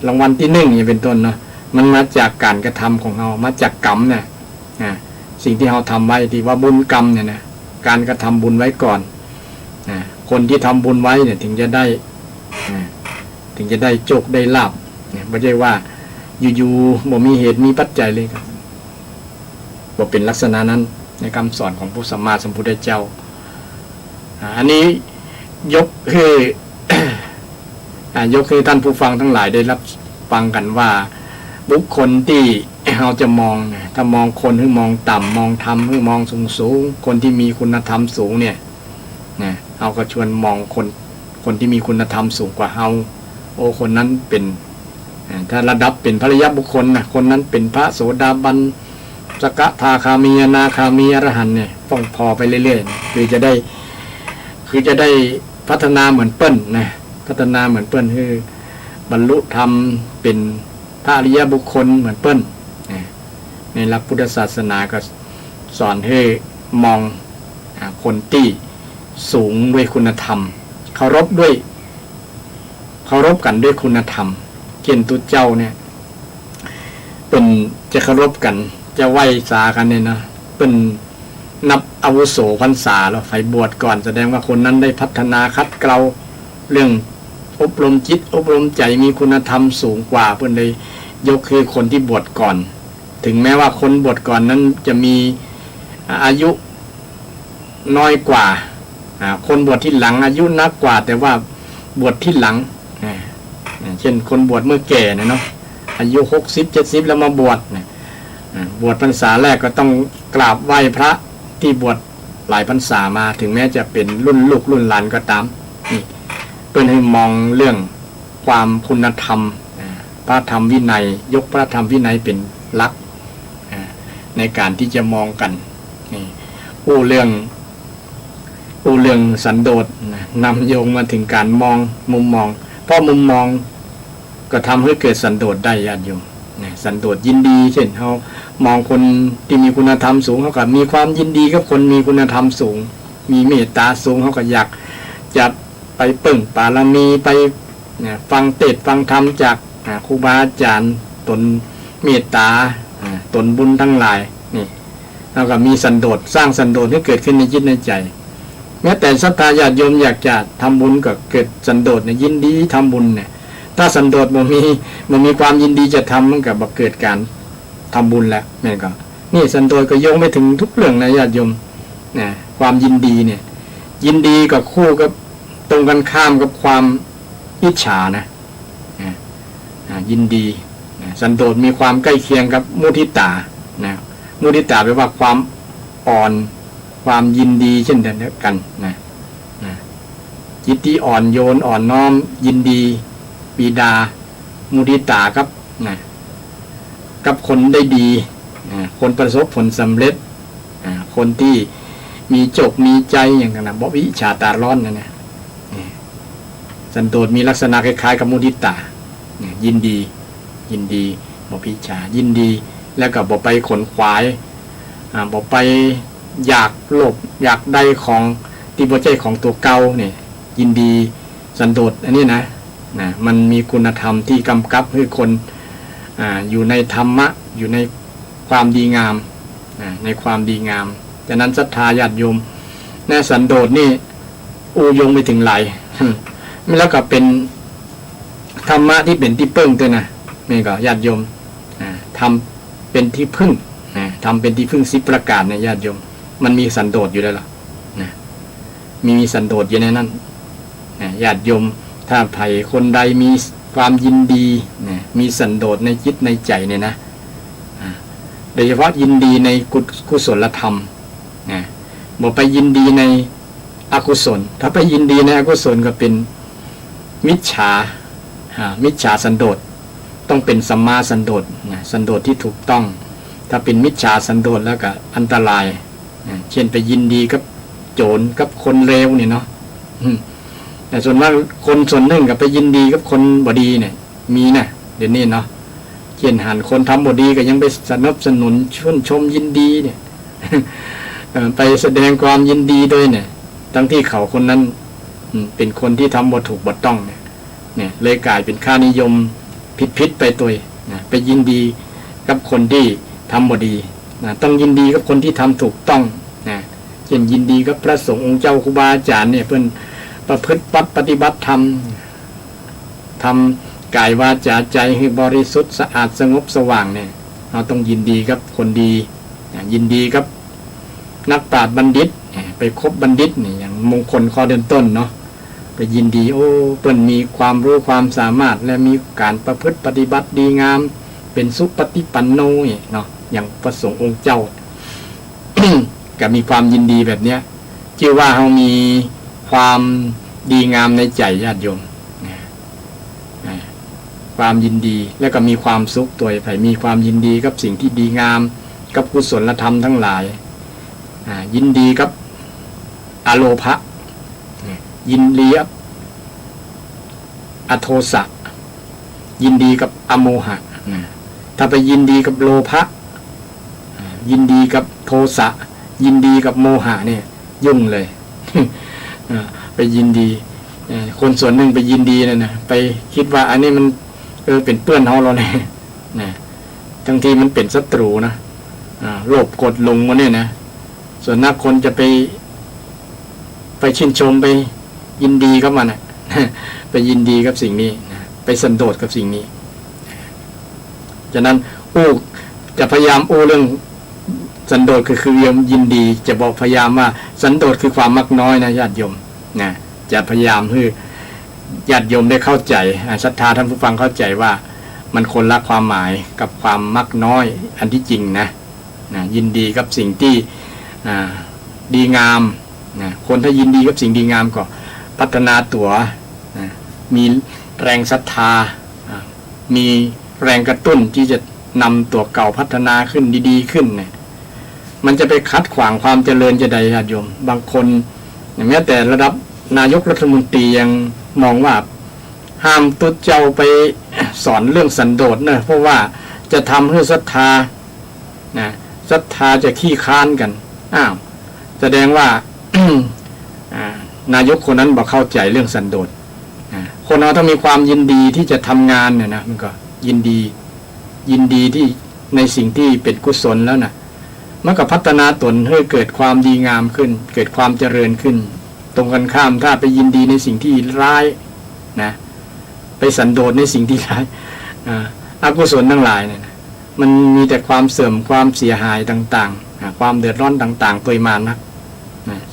Speaker 1: รางวัลที่1อย่างเป็นต้นเนาะมันมาจากการกระทำของเรามาจากกรรมเนี่ยสิ่งที่เราทำไว้ที่ว่าบุญกรรมเนี่ยนะการกระทำบุญไว้ก่อนคนที่ทำบุญไว้เนี่ยถึงจะได้โชคได้ลาภเนี่ยไม่ใช่ว่าอยู่ๆบ่มีเหตุมีปัจจัยเลยครับบ่เป็นลักษณะนั้นในคำสอนของพระสัมมาสัมพุทธเจ้าอันนี้ยกให้ ยกให้ท่านผู้ฟังทั้งหลายได้รับฟังกันว่าบุคคลที่เราจะมองถ้ามองคนหรือมองต่ำมองธรรมหรือมองสูงคนที่มีคุณธรรมสูงเนี่ยเราก็ชวนมองคนที่มีคุณธรรมสูงกว่าเราคนนั้นเป็นถ้าระดับเป็นพระยะบุคคลนะคนนั้นเป็นพระโสดาบันสกทาคามีอนาคามีอรหันต์เนี่ยต้องพอไปเรื่อยๆคือจะได้พัฒนาเหมือนเปิ้ลนะพัฒนาเหมือนเปิ้ลคือบรรลุธรรมเป็นพระอริยบุคคลเหมือนเปิ้ลในหลักพุทธศาสนาก็สอนให้มองคนที่สูงด้วยคุณธรรมเคารพกันด้วยคุณธรรมเช่นตุเจ้าเนี่ยเป็นจะเคารพกันจะไหว้สากันเนี่ยนะเป็นนับอาวุโสพรรษาแล้วไฟบวชก่อนแสดงว่าคนนั้นได้พัฒนาคัดเกลาเรื่องอบรมจิตอบรมใจมีคุณธรรมสูงกว่าเพื่อนเลยยกคือคนที่บวชก่อนถึงแม้ว่าคนบวชก่อนนั้นจะมีอายุน้อยกว่าคนบวชที่หลังอายุนักกว่าแต่ว่าบวชที่หลังเช่นคนบวชเมื่อแก่เนาะอายุ60-70แล้วมาบวชบวชพรรษาแรกก็ต้องกราบไหว้พระที่บวชหลายพรรษามาถึงแม้จะเป็นรุ่นลูกรุ่นหลานก็ตามนี่เพื่อให้มองเรื่องความคุณธรรมพระธรรมวินัยยกพระธรรมวินัยเป็นหลักในการที่จะมองกันนี่เรื่องสันโดษนำโยงมาถึงการมองมุมมองเพราะมุมมองก็ทำให้เกิดสันโดษได้ญาติโยมสันโดษยินดีเช่นเขามองคนที่มีคุณธรรมสูงเขาก็มีความยินดีกับคนมีคุณธรรมสูงมีเมตตาสูงเขาก็อยากจะไปเปิ่งปารมีไปฟังเทศน์ฟังธรรมจากครูบาอาจารย์ตนเมตตาตนบุญทั้งหลายนี่แล้วก็มีสันโดษสร้างสันโดษให้เกิดขึ้นในจิตในใจแม้แต่ศรัทธาญาติโยมอยากจะทำบุญก็เกิดสันโดษยินดีทำบุญเนี่ยถ้าสันโดษมันมีความยินดีจะทำมันก็เกิดการทำบุญแล้วแม่ก็นี่สันโดษก็โยงไปถึงทุกเรื่องนะญาติโยมความยินดีเนี่ยยินดีกับคู่กับตรงกันข้ามกับความอิจฉานะยินดีสันโดษมีความใกล้เคียงกับมุทิตามุทิตาแปลว่าความอ่อนความยินดีเช่นเดียวกันจิตที่อ่อนโยนอ่อนน้อมยินดีปีดามุทิตากับคนได้ดีคนประสบผลสำเร็จคนที่มีโจกมีใจอย่างนั้นบ่วิชาตาร้อนนะสันโดษมีลักษณะคล้ายๆกับมุทิตายินดีบ่พิชายินดีแล้วก็บ่ไปขนขวายบ่ไปอยากโลภอยากได้ของที่บ่ใช่ของตัวเก่าเนี่ยยินดีสันโดษอันนี้นะมันมีคุณธรรมที่กำกับให้คนอยู่ในธรรมะอยู่ในความดีงามในความดีงามฉะนั้นศรัทธาญาติโยมในสันโดษนี่โยงไปถึงไหลแล้วก็เป็นธรรมะที่เป็นที่พึ่งด้วยนะนี่ก็ญาติโยมทำเป็นที่พึ่ง ทำเป็นที่พึ่ง10ประการเนี่ยญาติโยมมันมีสันโดษอยู่แล้วล่ะนะมีสันโดษอยู่ในนั้นนะญาติโยมถ้าใครคนใดมีความยินดีนะมีสันโดษในจิตในใจเนี่ยนะโดยเฉพาะยินดีในกุศลธรรมนะบอกไปยินดีในอกุศลถ้าไปยินดีในอกุศลก็เป็นมิจฉาสันโดษต้องเป็นสัมมาสันโดษนะสันโดษที่ถูกต้องถ้าเป็นมิจฉาสันโดษแล้วก็อันตรายนะเช่นไปยินดีกับโจรกับคนเลวเนี่ยเนาะแต่ส่วนมากคนส่วนหนึ่งกับไปยินดีกับคนบดีเนี่ยมีนะเดี๋ยวนี้เนาะเช่นหันคนทำบดีก็ยังไปสนับสนุนชมยินดีเนี่ยไปแสดงความยินดีด้วยเนี่ยทั้งที่เขาคนนั้นเป็นคนที่ทำบ่ถูกบ่ต้องเนี่ยเลยกลายเป็นค่านิยมผิดไปตัวนะไปยินดีกับคนที่ทำบ่ดีนะต้องยินดีกับคนที่ทำถูกต้องนะเช่นยินดีกับพระสงฆ์องค์เจ้าครูบาอาจารย์เนี่ยเพิ่นประพฤติปฏิบัติธรรมทำกายวาจาใจให้บริสุทธิ์สะอาดสงบสว่างเนี่ยเราต้องยินดีกับคนดียินดีกับนักปราชญ์บัณฑิตไปคบบัณฑิตนี่อย่างมงคลข้อเดินต้นเนาะไปยินดีโอ้เพิ่นมีความรู้ความสามารถและมีการประพฤติปฏิบัติดีงามเป็นสุปฏิปันโนเนาะอย่างพระสงฆ์องค์เจ้า ก็มีความยินดีแบบเนี้ยชื่อว่าเรามีความดีงามในใจญาติโยมความยินดีแล้วก็มีความสุขตัวไปมีความยินดีกับสิ่งที่ดีงามกับกุศลธรรมทั้งหลายยินดีกับอโลภะยินดีกับอโทสะยินดีกับอโมหะถ้าไปยินดีกับโลภะยินดีกับโทสะยินดีกับโมหะเนี่ยยุ่งเลย ไปยินดีคนส่วนหนึ่งไปยินดีนะไปคิดว่าอันนี้มันเป็นเปื้อนเฮาเราเนี่ยนะทั้งที่มันเป็นศัตรูนะโลภกดลงมาเนี่ยนะส่วนนักคนจะไปชื่นชมไปยินดีกับมันนะไปยินดีกับสิ่งนี้นะไปสันโดษกับสิ่งนี้ฉะนั้นจะพยายามเรื่องสันโดษคือยินดีจะบอกพยายามว่าสันโดษคือความมักน้อยนะญาติโยมนะจะพยายามให้ญาติโยมได้เข้าใจศรัทธาท่านผู้ฟังเข้าใจว่ามันคนละความหมายกับความมักน้อยอันที่จริงนะยินดีกับสิ่งที่ดีงามนะคนถ้ายินดีกับสิ่งดีงามก็พัฒนาตัวมีแรงศรัทธามีแรงกระตุ้นที่จะนำตัวเก่าพัฒนาขึ้นดีๆขึ้นเนี่ยมันจะไปคัดขวางความเจริญจะใดญาติโยมบางคนแม้แต่ระดับนายกรัฐมนตรียังมองว่าห้ามตุ๊ดเจ้าไปสอนเรื่องสันโดษนะเพราะว่าจะทำให้ศรัทธาศรัทธาจะขี้ค้านกันแสดงว่า นายกคนนั้นบอกเข้าใจเรื่องสันโดษคนเราต้องมีความยินดีที่จะทำงานเนี่ยนะมันก็ยินดีที่ในสิ่งที่เป็นกุศลแล้วนะมันก็พัฒนาตนให้เกิดความดีงามขึ้นเกิดความเจริญขึ้นตรงกันข้ามถ้าไปยินดีในสิ่งที่ร้ายนะไปสันโดษในสิ่งที่ร้ายอกุศลทั้งหลายเนี่ยมันมีแต่ความเสื่อมความเสียหายต่างๆความเดือดร้อนต่างๆตัวมานะ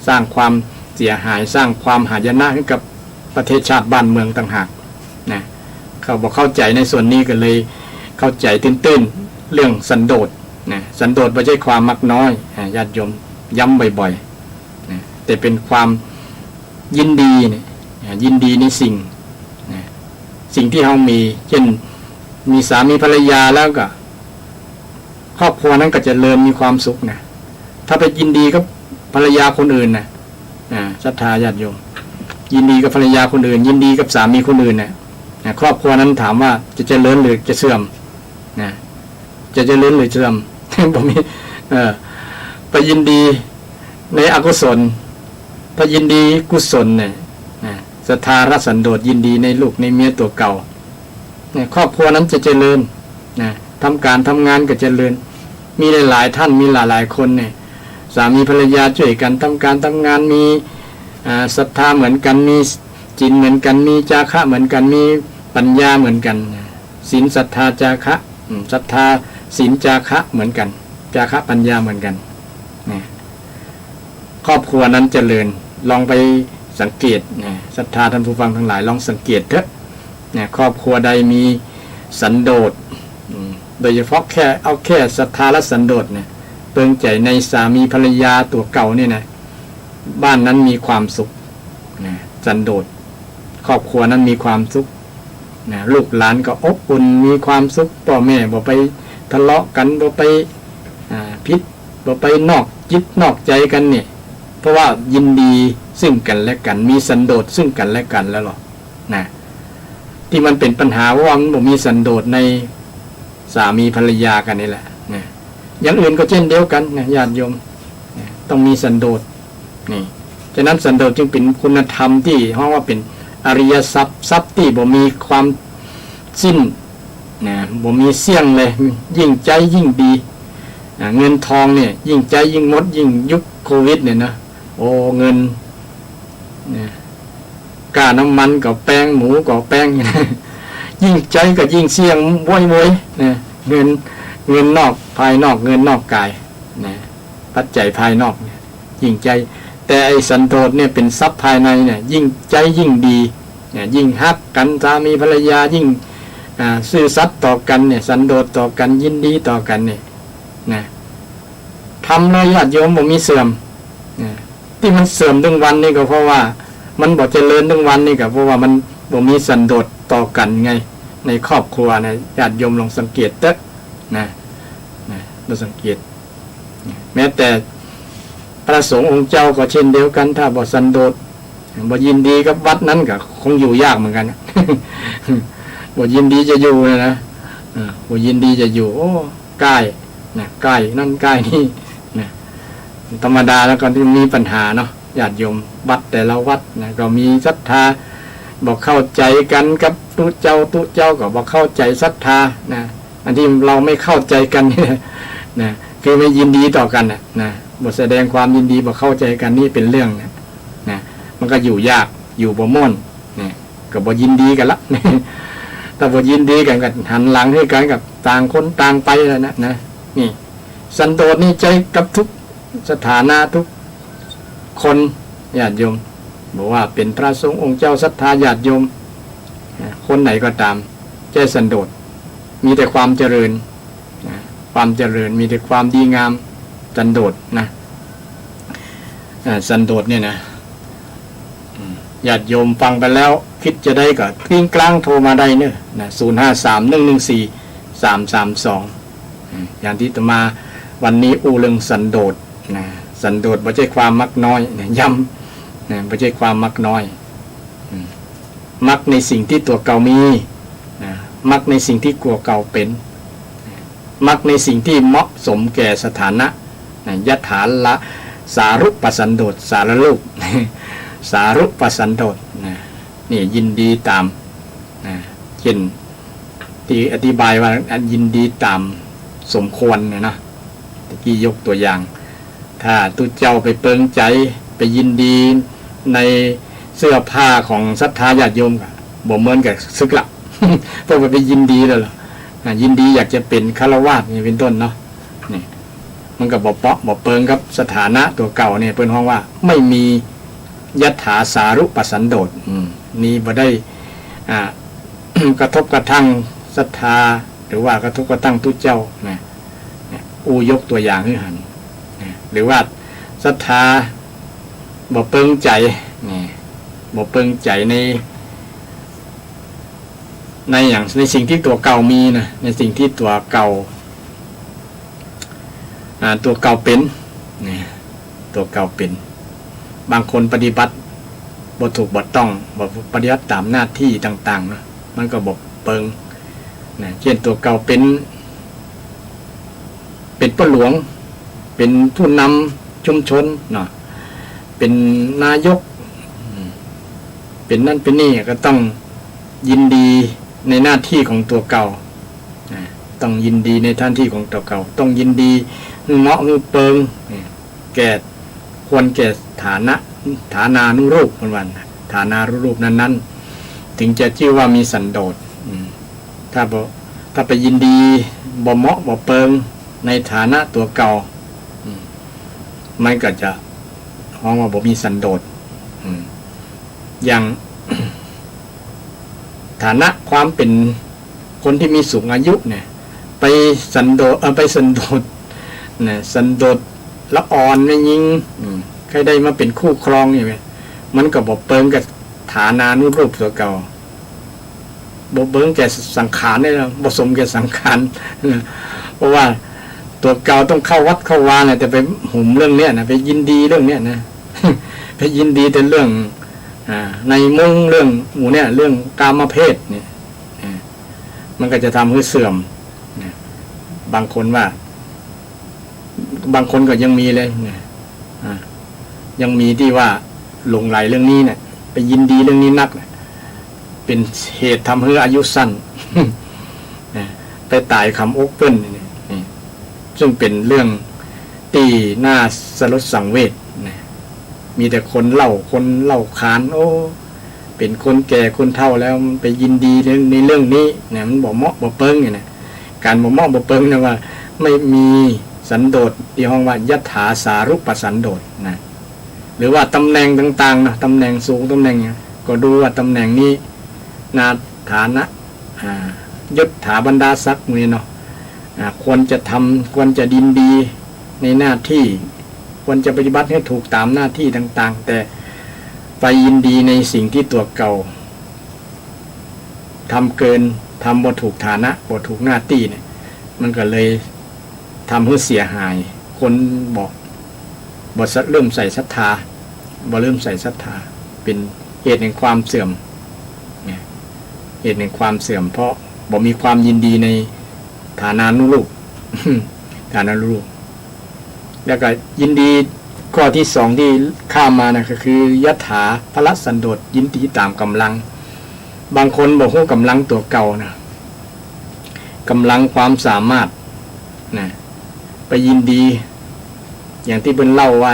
Speaker 1: สร้างความเสียหายสร้างความหายนะให้กับประเทศชาติบ้านเมืองต่างหากนะเขาบอกเข้าใจในส่วนนี้ก็เลยเข้าใจตื้นๆเรื่องสันโดษนะสันโดษไม่ใช่ความมักน้อยญาติโยมย้ำบ่อยๆนะแต่เป็นความยินดีเนี่ยยินดีในสิ่งที่เรามีเช่นมีสามีภรรยาแล้วก็ครอบครัวนั้นก็จะเริ่มมีความสุขนะถ้าไปยินดีกับภรรยาคนอื่นนะศรัทธาญาติโยมยินดีกับภรรยาคนอื่นยินดีกับสามีคนอื่นนะครอบครัวนั้นถามว่าจะเจริญหรือจะเสื่อมนะจะเจริญหรือเสื่อมผมมีไปยินดีในอกุศลถ้ายินดีกุศลเนี่ยศรัทธารักสันโดษยินดีในลูกในเมียตัวเก่าเนี่ยครอบครัวนั้นจะเจริญนะทำการทำงานก็เจริญมีหลายๆท่านมีหลายๆคนเนี่ยสามีภรรยาช่วยกันทำการทำงานมีศรัทธาเหมือนกันมีจินเหมือนกันมีจาคะเหมือนกันมีปัญญาเหมือนกันศีลศรัทธาจาคะศรัทธาศีลจาคะเหมือนกัน จาคะปัญญาเหมือนกันนะครอบครัวนั้นเจริญลองไปสังเกตนะศรัทธาท่านผู้ฟังทั้งหลายลองสังเกตเถอะนะครอบครัวใดมีสันโดษโดยเฉพาะแค่ศรัทธาและสันโดษเนี่ยเปิงใจในสามีภรรยาตัวเก่าเนี่ยนะบ้านนั้นมีความสุขนะสันโดษครอบครัวนั้นมีความสุขนะลูกหลานก็อบอุ่นมีความสุขพ่อแม่บ่ไปทะเลาะกันบ่ไปพิษบ่ไปนอกจิตนอกใจกันเนี่ยเพราะว่ายินดีซึ่งกันและกันมีสันโดษซึ่งกันและกันแล้วหรอนะที่มันเป็นปัญหาว่ามันบ่มีสันโดษในสามีภรรยากันนี่แหละนะอย่างอื่นก็เช่นเดียวกันนะญาติโยมนะต้องมีสันโดษนี่ฉะนั้นสันโดษจึงเป็นคุณธรรมที่เรียกว่าเป็นอริยทรัพย์ทรัพย์ที่บ่มีความสิ้นนะบ่มีเสี่ยงเลยยิ่งใจยิ่งดีนะเงินทองเนี่ยยิ่งใจยิ่งหมดยิ่งยุคโควิดเนี่ยนะโอ้เงินนะกาน้ำมันกับแป้งหมูกับแป้ง ยิ่งใจก็ยิ่งเสี่ยงว้ยๆนะเงินนอกภายนอกเงินนอกกายนะปัจจัยภายนอกเนี่ยยิ่งใจแต่ไอ้สันโดษเนี่ยเป็นทรัพย์ภายในเนี่ยยิ่งใจยิ่งดีเนี่ยยิ่งฮักกันสามีภรรยายิ่งซื่อสัตย์ต่อกันเนี่ยสันโดษต่อกันยินดีต่อกันเนี่ยนะทำแล้วญาติโยมบ่มีเสื่อมนะที่มันเสื่อมทั้งวันนี่ก็เพราะว่ามันบ่เจริญทั้งวันนี่ก็เพราะว่ามันบ่มีสันโดษต่อกันไงในครอบครัวนะญาติโยมลองสังเกตเถอะนะเราสังเกตแม้แต่พระสงฆ์องค์เจ้าก็เช่นเดียวกันถ้าบ่สันโดษบ่ยินดีกับวัดนั้นก็คงอยู่ยากเหมือนกัน บ่ยินดีจะอยู่นะบ่ยินดีจะอยู่โอ้ใกล้นะใกล้นั่นใกล้นี่นะธรรมดาแล้วก็ที่มีปัญหาเนาะญาติโยมวัดแต่ละวัดนะก็มีศรัทธาบอกเข้าใจกันกับตุเจ้าก็บอกเข้าใจศรัทธานะอันที่เราไม่เข้าใจกันเนี่ยนะคือไม่ยินดีต่อกันนะบทแสดงความยินดีบอกเข้าใจกันนี่เป็นเรื่องนะมันก็อยู่ยากอยู่บ่ม่วนนะก็บ่ยินดีกันละ ถ้าบ่ยินดีกันก็หันหลังให้กันกับต่างคนต่างไปแล้วนะนี่สันโดษนี่ใจกับทุกสถานะทุกคนญาติโยมบอกว่าเป็นพระสงฆ์องค์เจ้าศรัทธาญาติโยมคนไหนก็ตามใจสันโดษมีแต่ความเจริญความเจริญมีแต่ความดีงามสันโดษนะสันโดษเนี่ยนะญาติโยมฟังไปแล้วคิดจะได้ก็กลิ้งกลางโทรมาได้เนี่ยนะ0531143332อย่างที่จะมาวันนี้อูเรื่องสันโดษนะสันโดษไม่ใช่ความมักน้อยนะย้ำนะไม่ใช่ความมักน้อยมักในสิ่งที่ตัวเก่ามีนะมักในสิ่งที่ตัวเก่าเป็นมักในสิ่งที่เหมาะสมแก่สถานะยถาละสารุปสันโดษสารรูป สารุปสันโดษนี่ยินดีตามเช่นที่อธิบายว่ายินดีตามสมควรนะตะกี้ยกตัวอย่างถ้าตุเจ้าไปเปิงใจไปยินดีในเสื้อผ้าของศรัทธาญาติโยมบ่เหมือนกับซึกละ เพราะว่าไปยินดีแล้วล่ะยินดีอยากจะเป็นฆราวาสนี่เป็นต้นเนาะนี่มันก็บ่เปาะบ่เปิงกับสถานะตัวเก่าเนี่ยเปิ้นฮ้องว่าไม่มียัตถาสารุปสันโดษนี่บ่ได้กระทบกระทั่งศรัทธาหรือว่ากระทบกระทั่งตุเจ้านะยกตัวอย่างให้หันหรือว่าศรัทธาบ่เปิงใจนี่บ่เปิงใจในอย่างในสิ่งที่ตัวเก่ามีนะในสิ่งที่ตัวเก่าเป็นนี่ตัวเก่าเป็นบางคนปฏิบัติบ่ถูกบ่ต้องบ่ปฏิบัติตามหน้าที่ต่างๆนะมันก็บ่เปิงนะเช่นตัวเก่าเป็นพ่อหลวงเป็นผู้นำชุมชนเนาะเป็นนายกเป็นนั่นเป็นนี่ก็ต้องยินดีในหน้าที่ของตัวเก่าต้องยินดีในท่านที่ของตัวเก่าต้องยินดีเหมาะเปิงแก่ควรแก่ฐานานุรูปวันฐานานุรูปนั้นถึงจะชื่อว่ามีสันโดษถ้าไปยินดีบ่เหมาะบ่เปิง ในฐานะตัวเก่ามันก็จะห้องว่าบ่มีสันโดษอย่าง ฐานะความเป็นคนที่มีสูงอายุเนี่ยไปสันโดษไปสันโดษเนี่ยสันโดษละอ่อนไม่ยิงใครได้มาเป็นคู่ครองนี่ไหมมันก็บ่เปิงกับฐานานุรูปตัวเก่าบ่เปิงแก่สังขารได้แล้วบ่สมแก่สังขารเพราะว่าตัวเก่าต้องเข้าวัดเข้าวาเนี่ยแต่ไปหุ่มเรื่องเนี้ยนะไปยินดีเรื่องเนี้ยนะไปยินดีแต่เรื่องในมุ่งเรื่องหมู่เนี่ยเรื่องกามเพศเนี่ยมันก็จะทำให้เสื่อมบางคนว่าบางคนก็ยังมีเลยยังมีที่ว่าหลงไหลเรื่องนี้เนี่ยไปยินดีเรื่องนี้นักเป็นเหตุทำให้อายุสั้นไปตายคำอกเปิ้นนี่ซึ่งเป็นเรื่องตีหน้าสลดสังเวชมีแต่คนเล่าขานโอ้เป็นคนแก่คนเฒ่าแล้วไปยินดีในเรื่องนี้เนี่ยมันบ่เหมาะบ่เปิงเนี่ยนะการบ่เหมาะบ่เปิงเนี่ยว่าไม่มีสันโดษที่ห้องว่ายัตถาสารุปสันโดษนะหรือว่าตำแหน่งต่างๆนะตำแหน่งสูงตำแหน่งก็ดูว่าตำแหน่งนี้นาฐานะยศถาบรรดาศักดิ์นี่เนาะควรจะทำควรจะดินดีในหน้าที่ควรจะปฏิบัติให้ถูกตามหน้าที่ต่างๆแต่ไปยินดีในสิ่งที่ตัวเก่าทำเกินทำบ่ถูกฐานะบ่ถูกหน้าที่เนี่ยมันก็เลยทำให้เสียหายคนบอกบ่เริ่มใส่ศรัทธาบ่เริ่มใส่ศรัทธาเป็นเหตุแห่งความเสื่อมเนี่ยเหตุแห่งความเสื่อมเพราะบ่มีความยินดีในฐานานุรูป ฐานานุรูปแล้วก็ยินดีข้อที่สองที่ข้ามมานะก็คือยัตถาพละสันโดษยินดีตามกำลังบางคนบอกว่ากำลังตัวเก่านะกำลังความสามารถนะไปยินดีอย่างที่เป็นเล่าว่า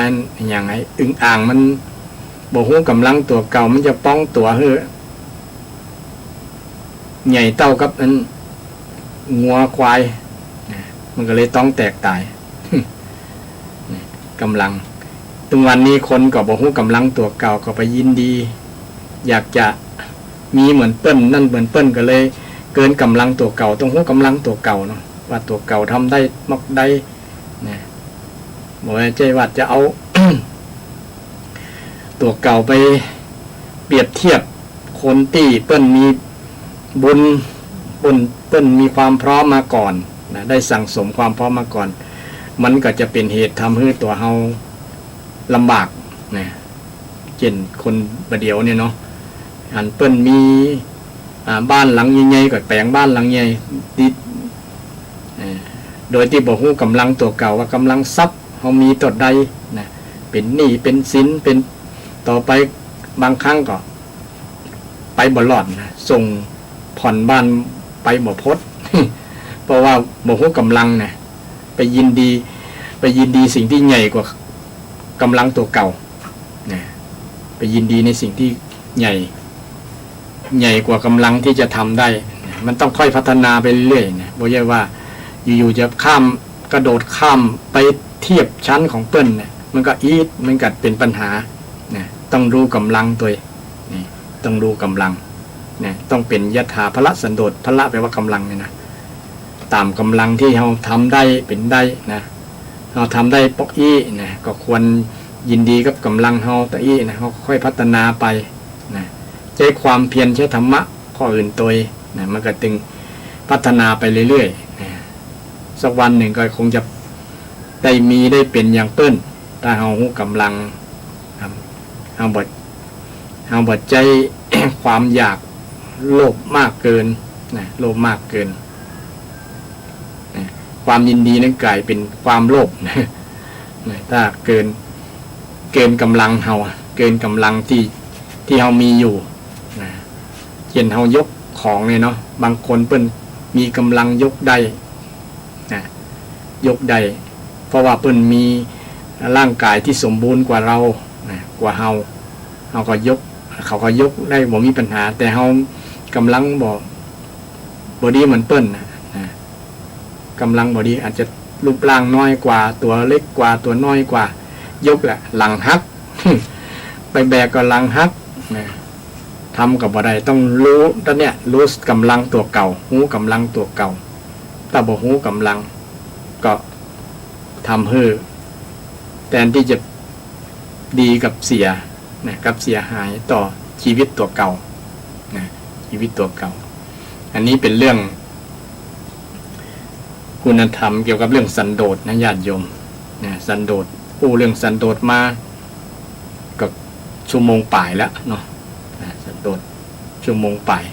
Speaker 1: อย่างไรอึ่งอ่างมันบอกว่ากำลังตัวเก่ามันจะป้องตัวเฮ้ใหญ่เต้ากับอันงัวควายมันก็เลยต้องแตกตายกำลังถึงวันนี้คนก็บอกว่ากำลังตัวเก่าก็ไปยินดีอยากจะมีเหมือนเปิ้นนั่นเหมือนเปิ้นก็เลยเกินกำลังตัวเก่าต้องหัวกำลังตัวเก่าเนาะว่าตัวเก่าทำได้มักได้นะบอกว่าใจว่าจะเอา ตัวเก่าไปเปรียบเทียบคนที่เปิ้นมีบุญเปิ้นมีความพร้อมมาก่อนนะได้สั่งสมความพร้อมมาก่อนมันก็จะเป็นเหตุทำให้ตัวเฮาลำบากนะเช่นคนประเดียวเนี่ยเนาะอันเปิ้นมีบ้านหลังใหญ่ๆก็แปลงบ้านหลังใหญ่ติดโดยที่บ่ฮู้กำลังตัวเก่าว่ากำลังทรัพย์เฮามีตดใดนะเป็นหนี้เป็นสินเป็นต่อไปบางครั้งก็ไปบ่รอดนะส่งผ่อนบ้านไปบ่พ้น เพราะว่าบ่ฮู้กำลังนะไปยินดีสิ่งที่ใหญ่กว่ากำลังตัวเก่านะไปยินดีในสิ่งที่ใหญ่กว่ากำลังที่จะทำได้นะมันต้องค่อยพัฒนาไปเรื่อยๆนะบ่ใช่ว่าอยู่ๆจะกระโดดข้ามไปเทียบชั้นของเปิ้นนะมันก็มันก็เป็นปัญหานะต้องรู้กำลังตัวนี่ต้องรู้กำลังนะต้องเป็นยถาพละสันโดษพละแปลว่ากำลังเนี่ยนะตามกำลังที่เราทำได้เป็นได้นะเราทำได้ปกนะก็ควรยินดีกับกำลังเราแต่นะเราค่อยพัฒนาไปนะใช้ความเพียรใช้ธรรมะข้ออื่นตัวนะมันก็ตึงพัฒนาไปเรื่อยๆนะสักวันหนึ่งก็คงจะได้เป็นอย่างเปิ้นถ้าเรากำลังเอาบดใจ ความอยากโลภมากเกินนะโลภมากเกินนะความยินดีนั้นกลายเป็นความโลภนะถ้าเกินกำลังเราเกินกำลังที่เรามีอยู่นะเช่นเรายกของเนี่ยเนาะบางคนเปิ้นมีกำลังยกได้นะยกได้เพราะว่าเปิ้นมีร่างกายที่สมบูรณ์กว่าเรานะกว่าเราก็ยกเขาก็ยกได้บ่มีปัญหาแต่เรากำลังบ่ดีเหมือนเปิ้นนะกำลังบ่ดีอาจจะ รูปร่างน้อยกว่าตัวเล็กกว่าตัวน้อยกว่ายกแหละหลังฮัก ไปแบกก็หลังฮักนะทำกับบ่ได้ต้องรู้ตอนเนี้ยรู้กำลังตัวเก่าหูกำลังตัวเก่าถ้าบ่หูกำลังก็ทำให้แทนที่จะดีกับเสียนะกับเสียหายต่อชีวิตตัวเก่านะชีวิตตัวเก่าอันนี้เป็นเรื่องคุณธรรมเกี่ยวกับเรื่องสันโดษนะญาติโยมนะสันโดษเรื่องสันโดษมาก็ชั่วโมงป่ายแล้วเนาะสันโดษชั่วโมงป่าย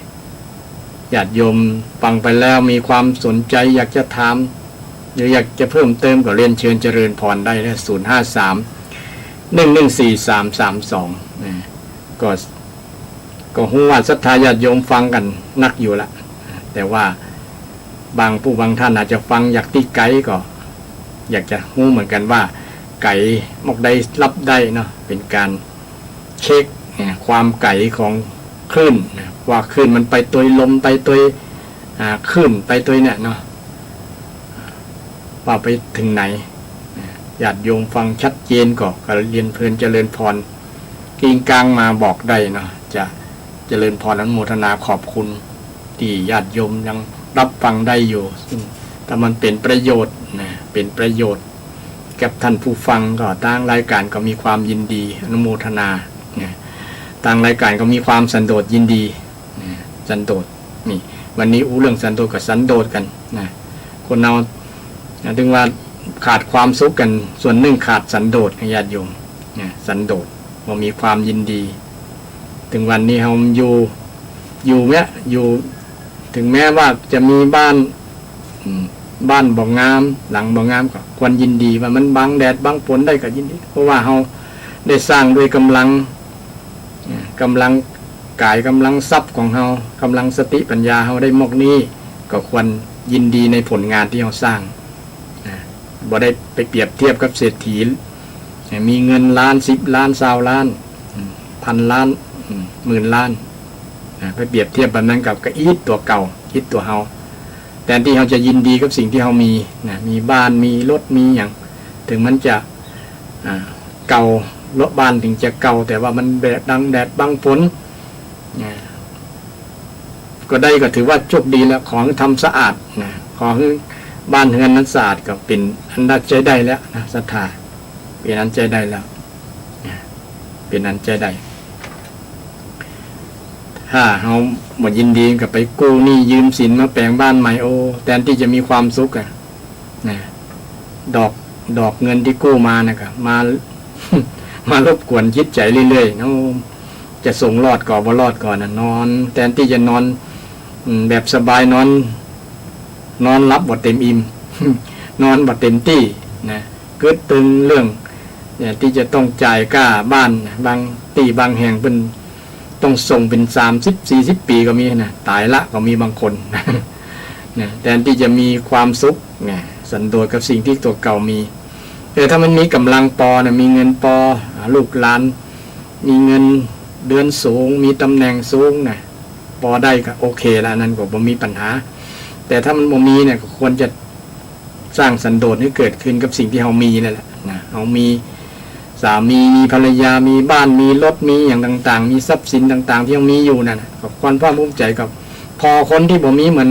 Speaker 1: ญาติโยมฟังไปแล้วมีความสนใจอยากจะถามหรืออยากจะเพิ่มเติมก็เรียนเชิญเจริญพรได้นะ053-114-332นะก็หูว่าศรัทธาญาติโยมฟังกันนักอยู่ละแต่ว่าบางผู้บางท่านอาจจะฟังอยากที่ไกลก็อยากจะหูเหมือนกันว่าไก่มอกได้รับได้เนาะเป็นการเช็คความไก่ของคลื่นว่าคลื่นมันไปตัวลมไปตัวคลื่นไปตัวเนี่ยเนาะว่าไปถึงไหนญาติโยมฟังชัดเจนก็เรียนเพลินเจริญพรกิ่งกลางมาบอกได้เนาะจะเจริญพรอนุโมทนาขอบคุณที่ญาติโยมยังรับฟังได้อยู่ซึ่งถ้ามันเป็นประโยชน์นะเป็นประโยชน์กับท่านผู้ฟังก็ทางรายการก็มีความยินดีอนุโมทนานะทางรายการก็มีความสันโดษยินดีนะสันโดษนี่วันนี้เรื่องสันโดษกับสันโดษกันนะคนเราถึงว่าขาดความสุขกันส่วนหนึ่งขาดสันโดษญาติโยมนะสันโดษว่ามีความยินดีถึงวันนี้เราอยู่แม้อยู่ถึงแม้ว่าจะมีบ้านบ่งามหลังบ่งามก็ควรยินดีว่ามันบังแดดบังฝนได้ก็ยินดีเพราะว่าเราได้สร้างด้วยกำลังกายกำลังทรัพย์ของเรากำลังสติปัญญาเราได้มากนี้ก็ควรยินดีในผลงานที่เราสร้างบ่ได้ไปเปรียบเทียบกับเศรษฐีมีเงินล้าน10 ล้าน20 ล้าน1,000 ล้าน10,000 ล้านไปเปรียบเทียบแบบนั้นกับกระอีดตัวเก่าคิดตัวเฮาแต่ที่เราจะยินดีกับสิ่งที่เรามีนะมีบ้านมีรถมีอย่างถึงมันจะเก่ารถบ้านถึงจะเก่าแต่ว่ามันแดดบังฝนก็ได้ก็ถือว่าโชคดีแล้วของทำสะอาดนะของบ้านเฮือนนั้นสะอาดก็เป็นอันดับใจได้แล้วนะศรัทธาเป็นอันใจได้แล้วเป็นอันใจได้ถ้าเราหมดยินดีกับไปกู้หนี้ยืมสินมาแปลงบ้านใหม่แทนที่จะมีความสุขนะดอกเงินที่กู้มานะครับมารบกวนคิดใจเรื่อยๆจะส่งรอดก่อนบ่รอดก่อนนอนแทนที่จะนอนแบบสบายนอนรับบ่เต็มอิ่ม นอนบ่เต็มที่นะเกิดตึงเรื่องเนี่ยที่จะต้องจ่ายค่าบ้านบางบางแห่งเป็นต้องส่งเป็น30-40 ปีก็มีนะตายละก็มีบางคนนะแทนที่จะมีความสุขเนี่ยสันโดษกับสิ่งที่ตัวเก่ามีแต่ถ้ามันมีกำลังปอนะมีเงินปอลูกหลานมีเงินเดือนสูงมีตำแหน่งสูงนะปอได้ก็โอเคแล้วนั่นก็บ่มีปัญหาแต่ถ้ามันบ่มีเนี่ยก็ควรจะสร้างสันโดษให้เกิดขึ้นกับสิ่งที่เรามีนั่นแหละนะเรามีสามีมีภรรยามีบ้านมีรถมีอย่างต่างๆมีทรัพย์สินต่างๆที่ยังมีอยู่นั่นก็ควรภาคภูมิใจกับพอคนที่บ่มีเหมือน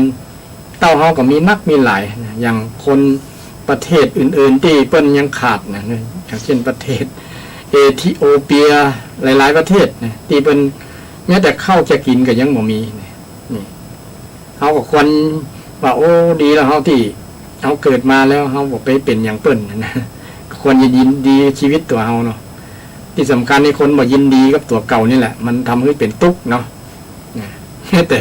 Speaker 1: เต้าเฮาก็มีนักมีหลายนะอย่างคนประเทศอื่นๆที่เปิ้นยังขาดนะอย่างเช่นประเทศเอธิโอเปียหลายๆประเทศนะที่เปิ้นแม้แต่ข้าวจะกินก็ยังบ่มีนี่เฮาก็ควรว่าดีแล้วเฮาที่เฮาเกิดมาแล้วเฮาบ่ไปเป็นอย่างเปิ้นนะควรจะยินดีชีวิตตัวเฮาเนาะที่สำคัญในคนบ่ยินดีกับตัวเก่านี่แหละมันทำให้เป็นทุกข์เนาะแต่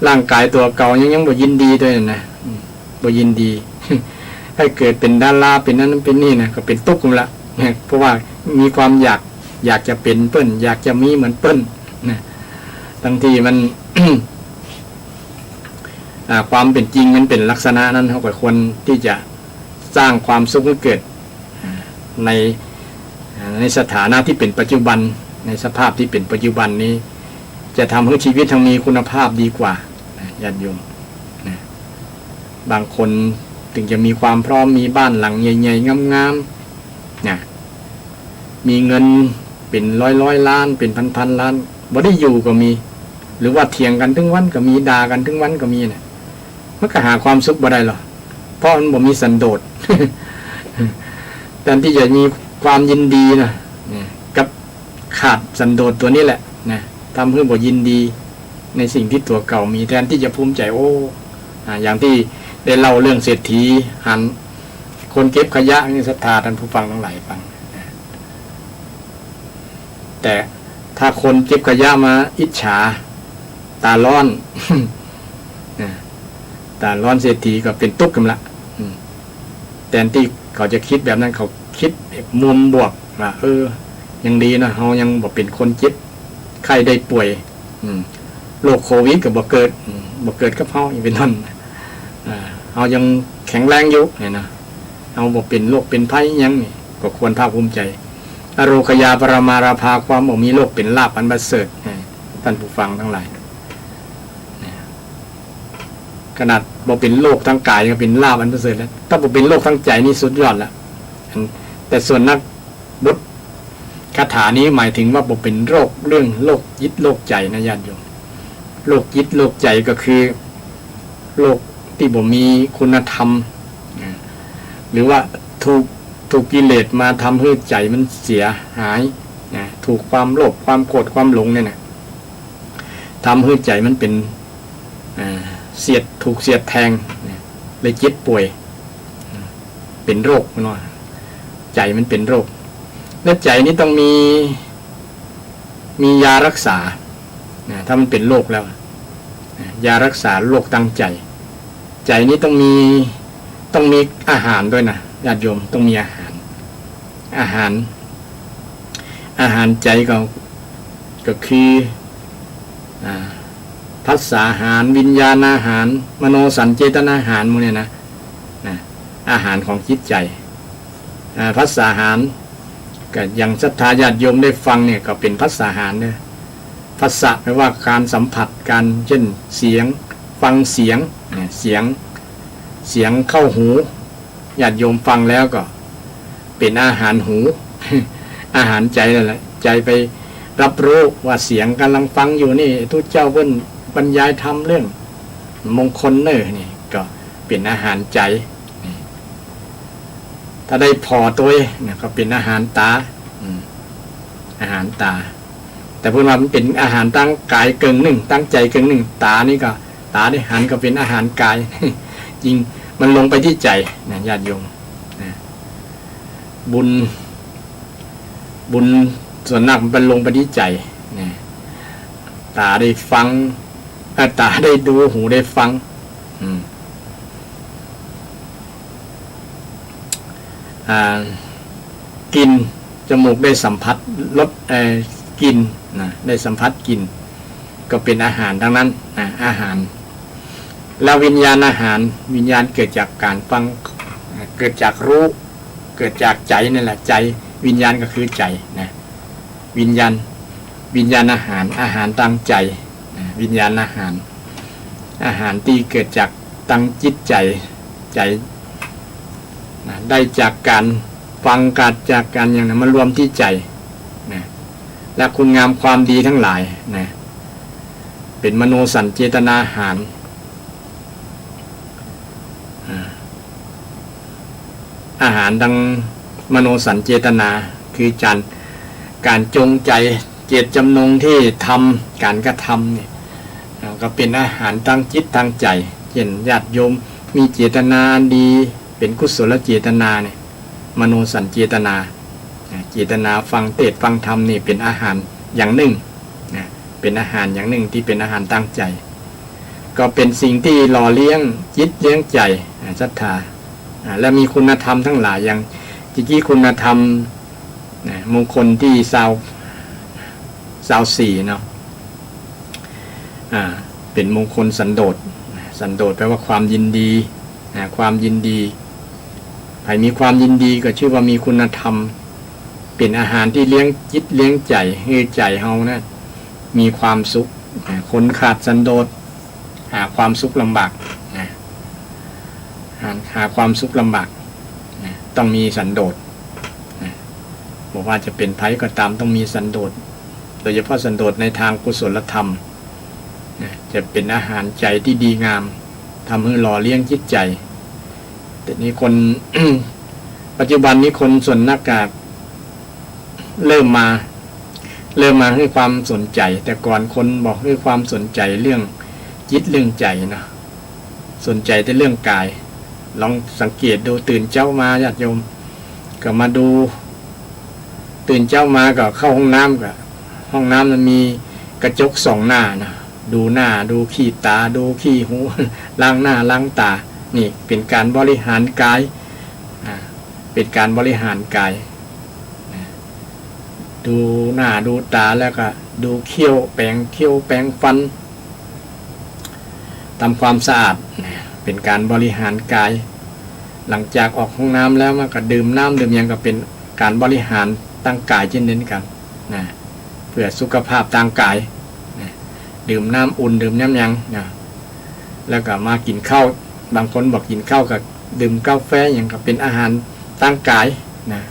Speaker 1: ร่างกายตัวเก่ายังบ่ยินดีด้วยนะบ่ยินดี ให้เกิดเป็นดาราเป็นนั้นเป็นนี่นะก็เป็นทุกข์ละเพราะว่ามีความอยากจะเป็นเปิ้นอยากจะมีเหมือนเปิ้นนะทั้งที่มัน ความเป็นจริงมันเป็นลักษณะนั้นเขาก็ควรที่จะสร้างความสุขให้เกิดในสถานะที่เป็นปัจจุบันในสภาพที่เป็นปัจจุบันนี้จะทำให้ชีวิตทางมีคุณภาพดีกว่าญาติโยมบางคน ถึงจะมีความพร้อมมีบ้านหลังใหญ่ๆงามๆนะมีเงินเป็นร้อยล้านเป็นพันล้านบ่ได้อยู่ก็มี หรือว่าเถียงกันทั้งวันก็มีด่ากันทั้งวันก็มีเนี่ยมันก็หาความสุขบ่ได้หรอกเพราะมันบ่มีสันโดษ แต่ที่จะมีความยินดีนะกับขาดสันโดษตัวนี้แหละนะทำให้บ่ยินดีในสิ่งที่ตัวเก่ามีแทนที่จะภูมิใจโอ้อย่างที่ได้เล่าเรื่องเศรษฐีหันคนเก็บขยะนี่ศรัทธาท่านผู้ฟังทั้งหลายฟังแต่ถ้าคนเก็บขยะมาอิจฉาตาร้อน ตาร้อนเศรษฐีก็เป็นตุ๊กกันละแต่ที่เขาจะคิดแบบนั้นเขาคิดมุมบวกว่ายังดีนะเฮายังบ่เป็นคนเจ็บไข้ได้ป่วยโรคโควิดก็บ่เกิดกับเฮาอย่างเป็นต้นเฮายังแข็งแรงอยู่เนี่ยนะเฮาบ่เป็นโรคเป็นภัยยังนี่ก็ควรภาคภูมิใจอโรคยาปรมาราภาความบ่มีโรคเป็นลาภอันประเสริฐท่านผู้ฟังทั้งหลายขนาดบ่เป็นโรคทางกายก็เป็นลาภอันประเสริฐแล้วถ้าบ่เป็นโรคทางใจนี่สุดยอดแล้วแต่ส่วนนักบทคาถานี้หมายถึงว่าบ่เป็นโรคเรื่องโรคยึดโรคใจนะญาติโยมโรคยึดโรคใจก็คือโรคที่บ่มีคุณธรรมหรือว่าถูกกิเลสมาทำให้ใจมันเสียหายถูกความโลภความโกรธความหลงเนี่ยนะทำให้ใจมันเป็นถูกเสียดแทงเลยเจ็บป่วยเป็นโรคเนาะใจมันเป็นโรคและใจนี้ต้องมียารักษาถ้ามันเป็นโรคแล้วยารักษาโรคตั้งใจนี้ต้องมีอาหารด้วยนะญาติโยมต้องมีอาหารใจก็คือภัสสาหารวิญญาณอาหารมโนสัญเจตนาอาหารพวกนี้นะอาหารของจิตใจภัสสาหารก็อย่างศรัทธาญาติโยมได้ฟังเนี่ยก็เป็นภัสสาหารเนี่ยภัสสะแปลว่าการสัมผัสการเช่นเสียงฟังเสียงเข้าหูญาติโยมฟังแล้วก็เป็นอาหารหู อาหารใจนั่นแหละใจไปรับรู้ว่าเสียงกำลังฟังอยู่นี่ทุกเจ้าเพิ่นบรรยายธรรมเรื่องมงคลเนอนี่ก็เป็นอาหารใจถ้าได้พอตัวเนี่ยก็เป็นอาหารตาอาหารตาแต่พวกเรามันเป็นอาหารตั้งกายเกินหนึ่งตั้งใจเกินหนึ่งตานี่ก็ตาได้หันก็เป็นอาหารกาย จริงมันลงไปที่ใจนะญาติโยมนะบุญส่วนหนักมันลงไปที่ใจนะตาได้ฟังตาได้ดูหูได้ฟังกินจมูกได้สัมผัสรสกินนะได้สัมผัสกินก็เป็นอาหารทั้งนั้นอาหารแล้ววิญญาณอาหารวิญญาณเกิดจากการฟังเกิดจากรู้เกิดจากใจนั่นแหละใจวิญญาณก็คือใจนะวิญญาณอาหารตั้งใจวิญญาณอาหารที่เกิดจากตั้งจิตใจได้จากการฟังการจากการอย่างนั้นมารวมที่ใจนะและคุณงามความดีทั้งหลายนะเป็นมโนสัญเจตนาอาหารอาหารดังมโนสัญเจตนาคือการจงใจเจตจำนงที่ทำการกระทำเนี่ยก็เป็นอาหารทางจิตทางใจเช่นญาติโยมมีเจตนาดีเป็นกุศลเจตนาเนี่ยมโนสัญเจตนาฟังเทศน์ฟังธรรมนี่เป็นอาหารอย่างหนึ่งนะเป็นอาหารอย่างหนึ่งที่เป็นอาหารตั้งใจก็เป็นสิ่งที่หล่อเลี้ยงจิตเลี้ยงใจศรัทธาและมีคุณธรรมทั้งหลายอย่างที่คุณธรรมมงคลที่24เนาะเป็นมงคลสันโดษแปลว่าความยินดีความยินดีใครมีความยินดีก็ชื่อว่ามีคุณธรรมเป็นอาหารที่เลี้ยงจิตเลี้ยงใจให้ใจเฮานะมีความสุขคนขาดสันโดษหาความสุขลำบาก หาความสุขลำบากนะต้องมีสันโดษนะบอกว่าจะเป็นไผก็ตามต้องมีสันโดษโดยเฉพาะสันโดษในทางกุศลธรรมนะจะเป็นอาหารใจที่ดีงามทำให้หล่อเลี้ยงจิตใจแต่นี้คน ปัจจุบันนี้คนส่วนนักกาเริ่มมาให้ความสนใจแต่ก่อนคนบอกให้ความสนใจเรื่องจิตเรื่องใจนะสนใจแต่เรื่องกายลองสังเกตดูตื่นเช้ามาญาติโยมก็มาดูตื่นเช้ามาก็เข้าห้องน้ำก็ห้องน้ำมันมีกระจกสองหน้านะดูหน้าดูขี้ตาดูขี้หู ล้างหน้าล้างตานี่เป็นการบริหารกายเป็นการบริหารกายดูหน้าดูตาแล้วก็ดูเขี้ยวแปรงฟันทำความสะอาดเป็นการบริหารกายหลังจากออกห้องน้ำแล้วมันก็ดื่มน้ำดื่มยังก็เป็นการบริหารตั้งกายเช่นนั้นกันนะเพื่อสุขภาพทางกายนะดื่มน้ำอุ่นดื่มน้ำยังนะแล้วก็มากินข้าวบางคนบอกกินข้าวกับดื่มกาแฟอย่างก็เป็นอาหารตั้งกายนะ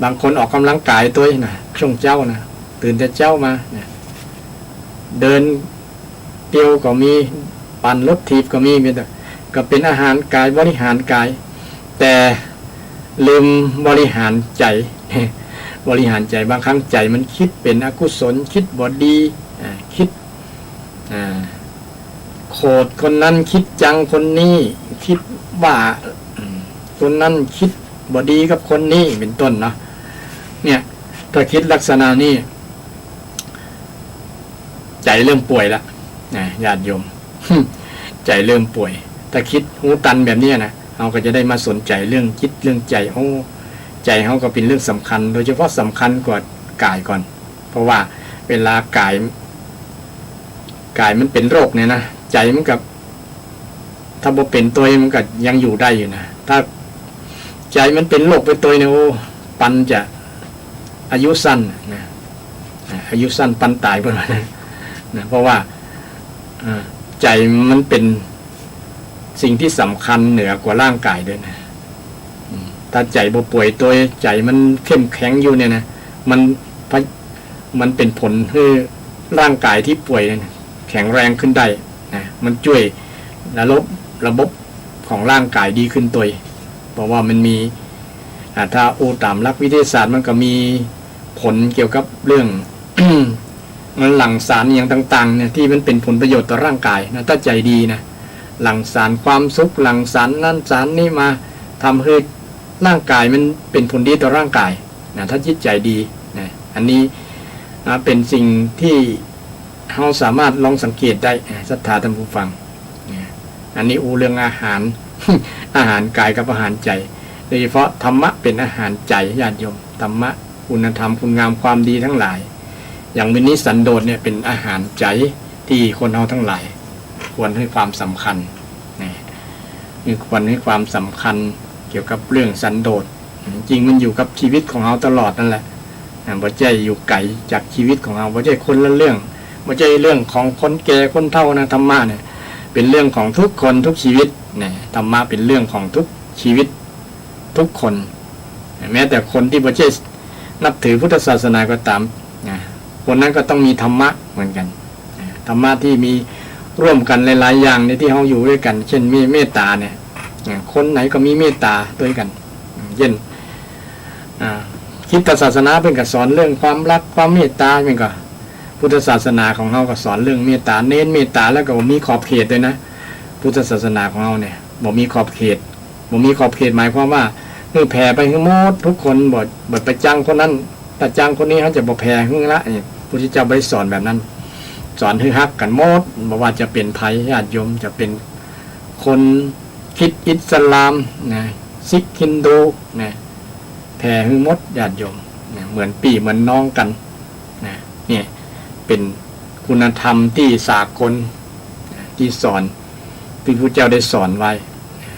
Speaker 1: บางคนออกกำลังกายตัวนะช่วงเจ้านะตื่นแต่เจ้ามานะเดินเตียวก็มีปั่นรถถีบก็มีแต่ก็เป็นอาหารกายบริหารกายแต่ลืมบริหารใจ บริหารใจบางครั้งใจมันคิดเป็นอกุศลคิดบ่ดีคิดโกรธคนนั้นคิดจังคนนี้คิดว่าคนนั้นคิดบ่ดีกับคนนี้เป็นต้นเนาะเนี่ยถ้าคิดลักษณะนี้ใจเริ่มป่วยแล้วญาติโยม ใจเริ่มป่วยถ้าคิดหูตันแบบนี้นะเราก็จะได้มาสนใจเรื่องคิดเรื่องใจโอ้ใจเขาก็เป็นเรื่องสำคัญโดยเฉพาะสำคัญกว่ากายก่อนเพราะว่าเวลากายมันเป็นโรคเนี่ยนะใจมันกับถ้าบ่เป็นตัวมันก็ยังอยู่ได้อยู่นะถ้าใจมันเป็นโรคไปตัวเนี่ยโอ้ปันจะอายุสั้นนะอายุสั้นปันตายประมาณนั้นนะเพราะว่าใจมันเป็นสิ่งที่สำคัญเหนือกว่าร่างกายด้วยนะถ้าใจบ่ป่วยตัวใจมันเข้มแข็งอยู่เนี่ยนะมันเป็นผลให้ร่างกายที่ป่วยเนี่ยแข็งแรงขึ้นได้นะมันช่วยระบบของร่างกายดีขึ้นตัวเพราะว่ามันมีถ้าตามหลักวิทยาศาสตร์มันก็มีผลเกี่ยวกับเรื่อง มันหลั่งสารอย่างต่างๆเนี่ยที่มันเป็นผลประโยชน์ต่อร่างกายนะถ้าใจดีนะหลั่งสารความสุขหลั่งสารนั่นสารนี่มาทำให้ร่างกายมันเป็นผลดีต่อร่างกายนะถ้าจิตใจดีนะอันนี้เป็นสิ่งที่เราสามารถลองสังเกตได้ศรัทธาท่านผู้ฟังอันนี้เรื่องอาหาร อาหารกายกับอาหารใจโดยเฉพาะธรรมะเป็นอาหารใจญาติโยมธรรมะคุณธรรมคุณงามความดีทั้งหลายอย่างวันนี้สันโดษเนี่ยเป็นอาหารใจที่คนเราทั้งหลายควรให้ความสำคัญนี่ควรให้ความสำคัญเกี่ยวกับเรื่องสันโดษจริงมันอยู่กับชีวิตของเราตลอดนั่นแหละบ่ใช่อยู่ไกลจากชีวิตของเราบ่ใช่คนละเรื่องบ่ใช่เรื่องของคนแก่คนเฒ่านะธรรมะเนี่ยเป็นเรื่องของทุกคนทุกชีวิตเนี่ยธรรมะเป็นเรื่องของทุกชีวิตทุกคนแม้แต่คนที่บ่ใช่นับถือพุทธศาสนาก็ตามคนนั้นก็ต้องมีธรรมะเหมือนกันธรรมะที่มีร่วมกันหลายๆอย่างในที่เราอยู่ด้วยกันเช่นมีเมตตาเนี่ยคนไหนก็มีเมตตาด้วยกันเช่นคริสตศาสนาเป็นก็สอนเรื่องความรักความเมตตาเป็นก็พุทธศาสนาของเราก็สอนเรื่องเมตตาเน้นเมตตาแล้วก็มีขอบเขตด้วยนะพุทธศาสนาของเราเนี่ยบ่มีขอบเขตหมายความว่าเมื่อแผ่ไปให้หมดทุกคนบ่ไปจ้างคนนั้นแต่จ้างคนนี้เขาจะบ่แผ่ให้ละพุทธเจ้าบ่ได้สอนแบบนั้นสอนให้ฮักกันหมดบ่ว่าจะเป็นไผญาติโยมจะเป็นคนคริสต์อิสลามนะซิกฮินดูนะแผ่ให้หมดญาติโยมนะเหมือนพี่เหมือนน้องกันนะนี่เป็นคุณธรรมที่สากลที่สอนพระพุทธเจ้าได้สอนไว้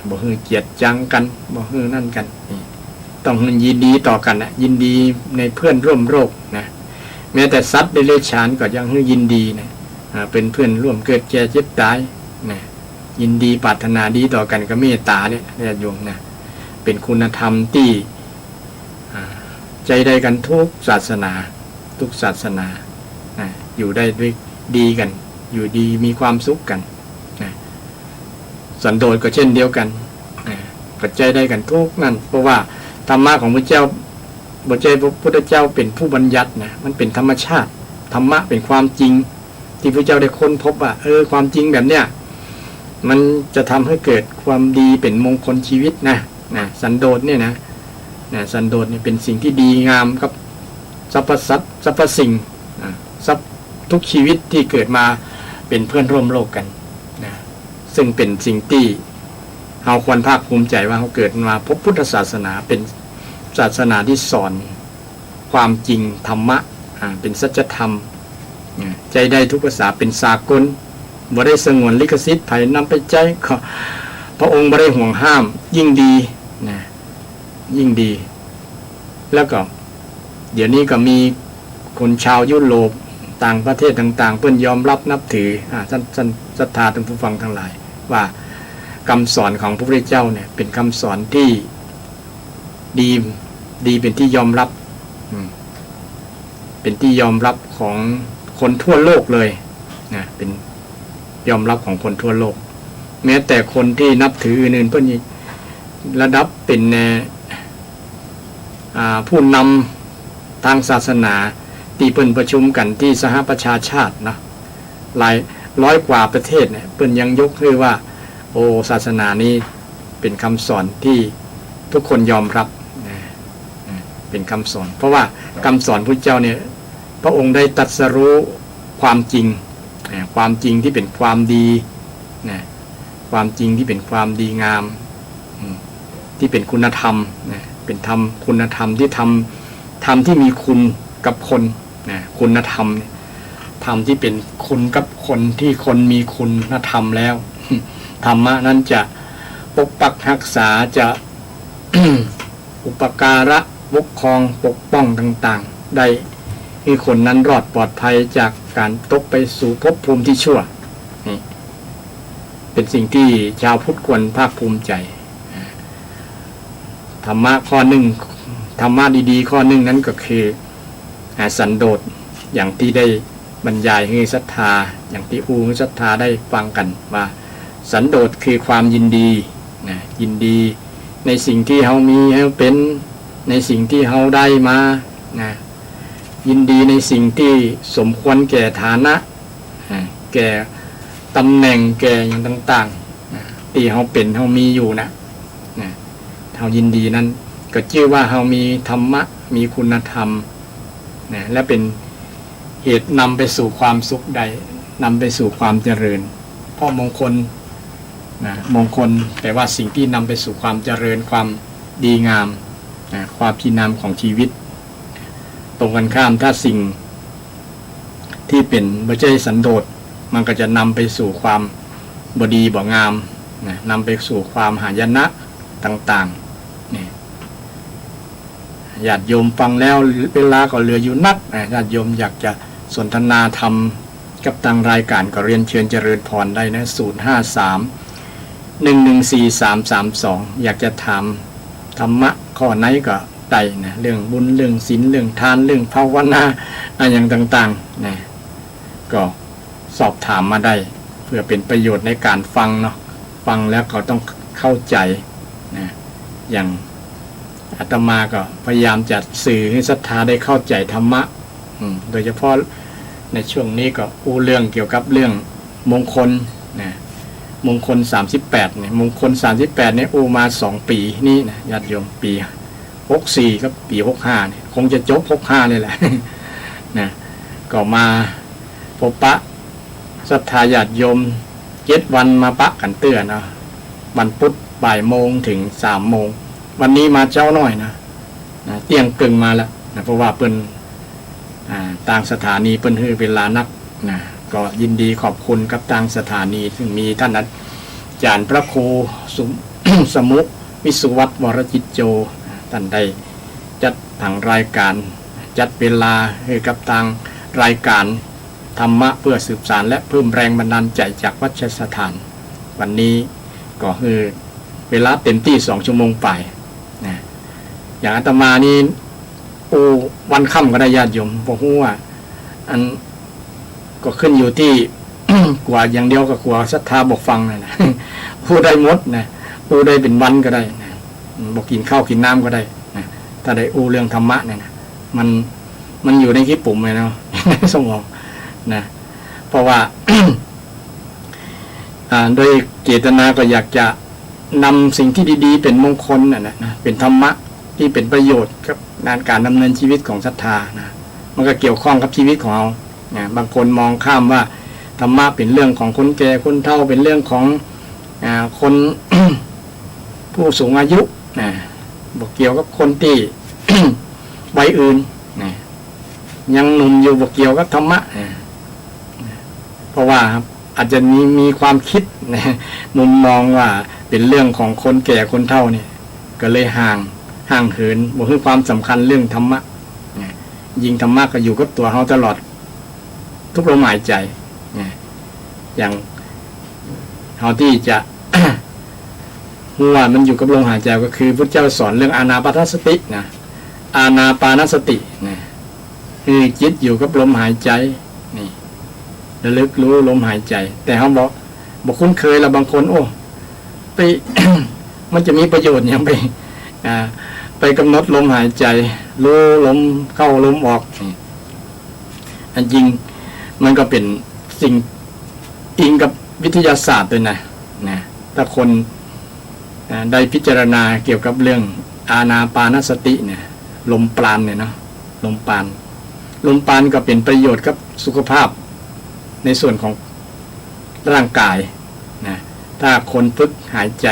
Speaker 1: บ่ฮือเกียรติจังกันบ่ฮือนั่นกันนี่ต้องยินดีต่อกันนะยินดีในเพื่อนร่วมโลกนะแม้แต่สัตว์เดรัจฉานก็ยังฮือยินดีนะเป็นเพื่อนร่วมเกิดแก่เจ็บตายนะ ยินดีปรารถนาดีต่อกันก็เมตตาเนี่ยญาติโยมนะเป็นคุณธรรมที่ใจใดกันทุกศาสนาทุกศาสนาอยู่ได้ด้วยดีกันอยู่ดีมีความสุขกันสันโดษก็เช่นเดียวกันปัจจัยได้กันทุกนั่นเพราะว่าธรรมะของพระเจ้าพระพุทธเจ้าเป็นผู้บัญญัตินะมันเป็นธรรมชาติธรรมะเป็นความจริงที่พระเจ้าได้ค้นพบว่าความจริงแบบเนี้ยมันจะทำให้เกิดความดีเป็นมงคลชีวิตนะสันโดษเนี่ยนะสันโดษเนี่ยเป็นสิ่งที่ดีงามกับสรรพสัตว์สรรพสิ่งทุกชีวิตที่เกิดมาเป็นเพื่อนร่วมโลกกันนะซึ่งเป็นสิ่งที่เราควรภาคภูมิใจว่าเขาเกิดมาพบพุทธศาสนาเป็นศาสนาที่สอนความจริงธรรมะเป็นสัจธรรมใจได้ทุกภาษาเป็นสากลบ่ได้สงวนลิขสิทธิ์ไผนำไปใจพระองค์บ่ได้ห่วงห้ามยิ่งดีนะยิ่งดีแล้วก็เดี๋ยวนี้ก็มีคนชาวยุโรปต่างประเทศต่างๆเพิ่นยอมรับนับถือท่านศรัทธาท่านผู้ฟังทั้งหลายว่าคำสอนของพระพุทธเจ้าเนี่ยเป็นคำสอนที่ดีเป็นที่ยอมรับเป็นที่ยอมรับของคนทั่วโลกเลยนะเป็นยอมรับของคนทั่วโลกแม้แต่คนที่นับถืออื่นๆเพิ่นระดับเป็นผู้นำทางศาสนาที่เพิ่นประชุมกันที่สหประชาชาตินะหลายร้อยกว่าประเทศเนี่ยเพิ่นยังยกให้ว่าศาสนานี้เป็นคำสอนที่ทุกคนยอมรับเป็นคำสอนเพราะว่าคำสอนพระเจ้าเนี่ยพระองค์ได้ตรัสรู้ความจริงความจริงที่เป็นความดีความจริงที่เป็นความดีงามที่เป็นคุณธรรมเป็นธรรมคุณธรรมที่ทำที่มีคุณกับคนคุณธรรมธรรมที่เป็นคุณกับคนที่คนมีคุณธรรมแล้วธรรมะนั้นจะปกปักรักษาจะ อุปการะปกครองปกป้องต่างๆได้ให้คนนั้นรอดปลอดภัยจากการตกไปสู่ภพภูมิที่ชั่วนี่เป็นสิ่งที่ชาวพุทธควรภาคภูมิใจธรรมะข้อหนึ่งธรรมะดีๆข้อหนึ่งนั้นก็คือสันโดษอย่างที่ได้บรรยายให้ศรัทธาอย่างที่ให้ศรัทธาได้ฟังกันว่าสันโดษคือความยินดียินดีในสิ่งที่เฮามีเฮาเป็นในสิ่งที่เฮาได้มายินดีในสิ่งที่สมควรแก่ฐานะแก่ตำแหน่งแก่อย่างต่างๆที่เฮาเป็นเฮามีอยู่นะเฮายินดีนั้นก็ชื่อว่าเฮามีธรรมะมีคุณธรรมและเป็นเหตุนำไปสู่ความสุขใดนำไปสู่ความเจริญเพราะมงคลมงคลแปลว่าสิ่งที่นำไปสู่ความเจริญความดีงามความพินามของชีวิตตรงกันข้ามถ้าสิ่งที่เป็นบ่ใช่สันโดษมันก็จะนำไปสู่ความบ่ดีบ่งามนำไปสู่ความหายนะต่างๆญาติโยมฟังแล้วเวลาก็เหลืออยู่นักญาติโยมอยากจะสนทนาธรรมกับทางรายการก็เรียนเชิญเจริญพรได้นะ053-114-332อยากจะถามธรรมะข้อไหนก็ได้นะเรื่องบุญเรื่องศีลเรื่องทานเรื่องภาวนาอย่างต่างๆนะก็สอบถามมาได้เพื่อเป็นประโยชน์ในการฟังเนาะฟังแล้วก็ต้องเข้าใจนะอย่างอาตมาก็พยายามจัดสื่อให้ศรัทธาได้เข้าใจธรรมะโดยเฉพาะในช่วงนี้ก็เรื่องเกี่ยวกับเรื่องมงคลนะมงคล38เนี่ยมงคล38เนี่ยมา2ปีนี่นะญาติโยมปี64กับปี65เนี่ยคงจะจบ65นี่แหละนะก็มาพบปะศรัทธาญาติโยม7วันมาปะกันเตื้อนะวันพุธบ่ายโมงถึง3โมงวันนี้มาเจ้าน้อยนะเตียงกึ่งมาแล้วนะเพราะว่าเปิ้นต่างสถานีเปิ้นให้เวลานักนะก็ยินดีขอบคุณกับทางสถานีซึ่งมีท่านอาจารย์พระครูสมุวิสุวัตรวรจิตโจท่านได้จัดทางรายการจัดเวลาให้กับทางรายการธรรมะเพื่อสืบสานและเพิ่มแรงบันดาลใจจากวัดสถาน วันนี้ก็คือเวลาเต็มที่2 ชั่วโมงไปนะอย่างอาตมานี่วันค่ำก็ได้ญาติโยมบอกว่าอันก็ขึ้นอยู่ที่ กว่าอย่างเดียวก็กว่าศรัทธาบอกฟังนะผู้ได้หมดนะผู้ได้เป็นวันก็ได้นะบอกกินข้าวกินน้ำก็ได้นะถ้าได้เรื่องธรรมะเนี่ยนะมันอยู่ในขี้ปุ่มเลยเนาะ ในสมองนะเพราะว่า โดยเจตนาก็อยากจะนำสิ่งที่ดีๆเป็นมงคลนะเป็นธรรมะที่เป็นประโยชน์กับการดำเนินชีวิตของศรัทธานะมันก็เกี่ยวข้องกับชีวิตของเราบางคนมองข้ามว่าธรรมะเป็นเรื่องของคนแก่คนเฒ่าเป็นเรื่องของคน ผู้สูงอายุบอกเกี่ยวกับคนที่ วัยอื่นยังหนุ่มอยู่บอกเกี่ยวกับธรรมะเพราะว่าอาจจะมีความคิดมุมมองว่าเป็นเรื่องของคนแก่คนเฒ่านี่ก็เลยห่างเหินบอกให้ความสำคัญเรื่องธรรมะยิ่งธรรมะก็อยู่กับตัวเขาตลอดทุกลมหายใจอย่างเขาที่จะ ว่ามันอยู่กับลมหายใจก็คือพระเจ้าสอนเรื่องอานาปานสตินะอานาปานสตินะคือจิตอยู่กับลมหายใจนี่ระลึกรู้ลมหายใจแต่เขาบอกคุ้นเคยแล้วบางคนไป มันจะมีประโยชน์อย่างไปกำหนดลมหายใจรู้ลมเข้าลมออกอันจริงมันก็เป็นสิ่งอิงกับวิทยาศาสตร์ด้วยนะถ้าคนได้พิจารณาเกี่ยวกับเรื่องอานาปานสติเนี่ยลมปราณเนี่ยเนาะลมปราณก็เป็นประโยชน์กับสุขภาพในส่วนของร่างกายนะถ้าคนฝึกหายใจ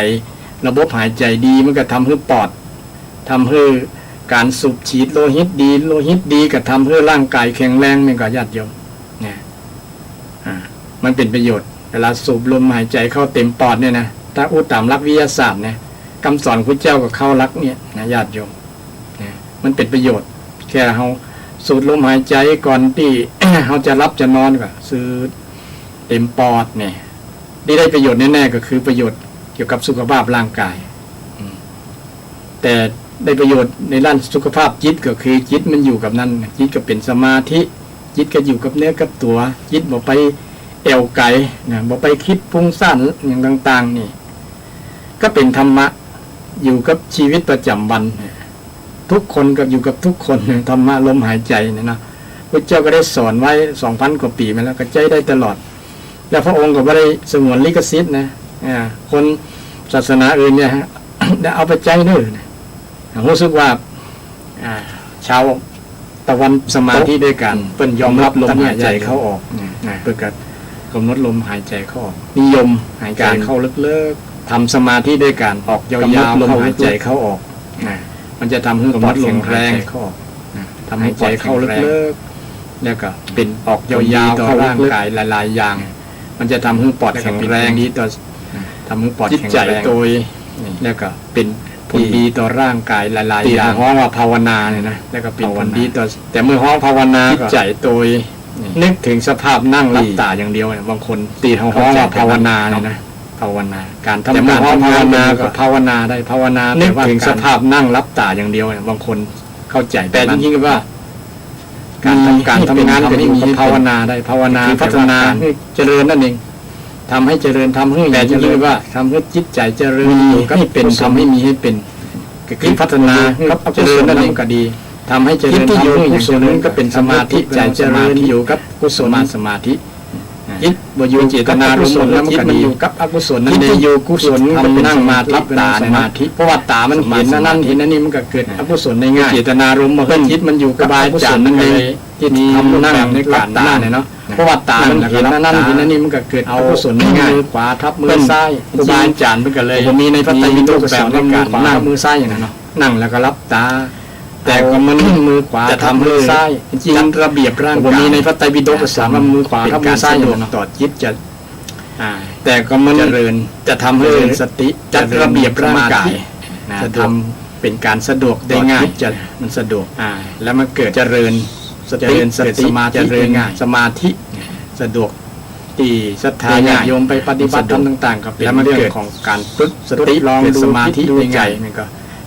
Speaker 1: ระบบหายใจดีมันก็ทำให้ปอดทำให้การสูบฉีดโลหิตดีก็ทำให้ร่างกายแข็งแรงนี่ก็ญาติโยมเนี่ยมันเป็นประโยชน์เวลาสูบลมหายใจเข้าเต็มปอดเนี่ยนะถ้าตามหลักวิทยาศาสตร์เนี่ยคำสอนพระเจ้าก็เข้าหลักเนี่ยนะญาติโยมเนี่ยมันเป็นประโยชน์แค่เราสูดลมหายใจก่อนที่ เราจะรับจะนอนก็สูดเต็มปอดเนี่ยได้ประโยชน์แน่ๆก็คือประโยชน์เกี่ยวกับสุขภาพร่างกายแต่ได้ประโยชน์ในด้านสุขภาพจิตก็คือจิตมันอยู่กับนั่นจิตก็เป็นสมาธิจิตก็อยู่กับเนื้อกับตัวจิตบ่ไปแอวไกลนะบ่ไปคิดฟุ้งซ่านอย่างต่างๆนี่ก็เป็นธรรมะอยู่กับชีวิตประจำวันทุกคนก็อยู่กับทุกคนธรรมะลมหายใจเนี่ยนะพระเจ้าก็ได้สอนไว้ 2,000 กว่าปีมาแล้วก็ใจได้ตลอดแล้วพระองค์ก็ไม่ได้สงวนลิขสิทธิ์นะคนศาสนาอื่นเนี่ยฮะ ได้เอาไปใจเนื้อนะรู้สึกว่าชาวตะวันสมาธิด้วยกันเปิ้นยอมรับลมหายใจเข้าออกเพื่อกำหนดลมหายใจเข้าออกนิยมหายใจเข้าลึกๆทำสมาธิด้วยกันออกยาวๆลมหายใจเข้าออกมันจะทำให้ปอดแข็งแรงเข้าออกทำให้ใจเข้าลึกๆแล้วก็เป็นออกยาวๆเข้าร่างกายหลายๆอย่างมันจะทำให้ปอดแข็งแรงดีต่อทำให้ปอดแข็งแรงโดยแล้วก็เป็นผลดีต่อร่างกายหลายๆอย่างเพราะว่าภาวนาเนี่ยนะแล้วก็เป็นผลดีต่อแต่เมื่อห้องภาวนาก็ใจโดยนึกถึงสภาพนั่งหลับตาอย่างเดียวบางคนตีห้องว่าภาวนาเนี่ยนะภาวนาการทำการภาวนาก็ภาวนาได้ภาวนานึกถึงสภาพนั่งหลับตาอย่างเดียวบางคนเข้าใจแต่จริงๆว่าการทำงานก็มีภาวนาได้ภาวนาพัฒนาให้เจริญนั่นเองทำให้เจริญทำให้แต่จริงๆว่าทำให้จิตใจเจริญให้เป็นทำให้มีให้เป็นคือพัฒนากับเจริญนั่นเองก็ดีทำให้เจริญทำให้กุศลนั้นก็เป็นสมาธิใจเจริญอยู่กับกุศลสมาธิจิตบ่อยู่เจตนารมณ์แล้วมันก็ดีอยู่กับอกุศลนั่นเองอยู่กุศลมันเป็นนั่งมาทับตาสมาธิเพราะว่าตามันเห็นนั่นเห็นนี่มันก็เกิดอกุศลได้ง่ายเจตนารมณ์มันจิตมันอยู่กับบายจานนั่นเองที่ทำนั่งในการตาเนี่ยเนาะเพราะว่าตามันเห็นนั่นเห็นนี่มันก็เกิดอกุศลได้ง่ายมือขวาทับมือซ้ายบายจานมันก็เลยมีในพระไตรปิฎกแบบในการนั่งมือซ้ายอย่างนั้นเนาะนั่งแล้วก็รับตาแต่ก็มันมือขวาจะทำมือซ้ายจริงระเบียบร่างกายมีในพระไตรปิฎกสามมือขวาทับมือซ้ายอย่างนั้นต่อจิตจะแต่ก็มันเจริญจะทำให้สติจัดระเบียบร่างกายจะทำเป็นการสะดวกได้ง่ายจะมันสะดวกแล้วมันเกิดเจริญสติสมาธิเจริญง่ายสมาธิสะดวก ตีศรัทธาญาติโยมไปปฏิบัติธรรมต่างๆก็เป็นเรื่องของการฝึกสติลองดูสมาธิดูใจนี่ก็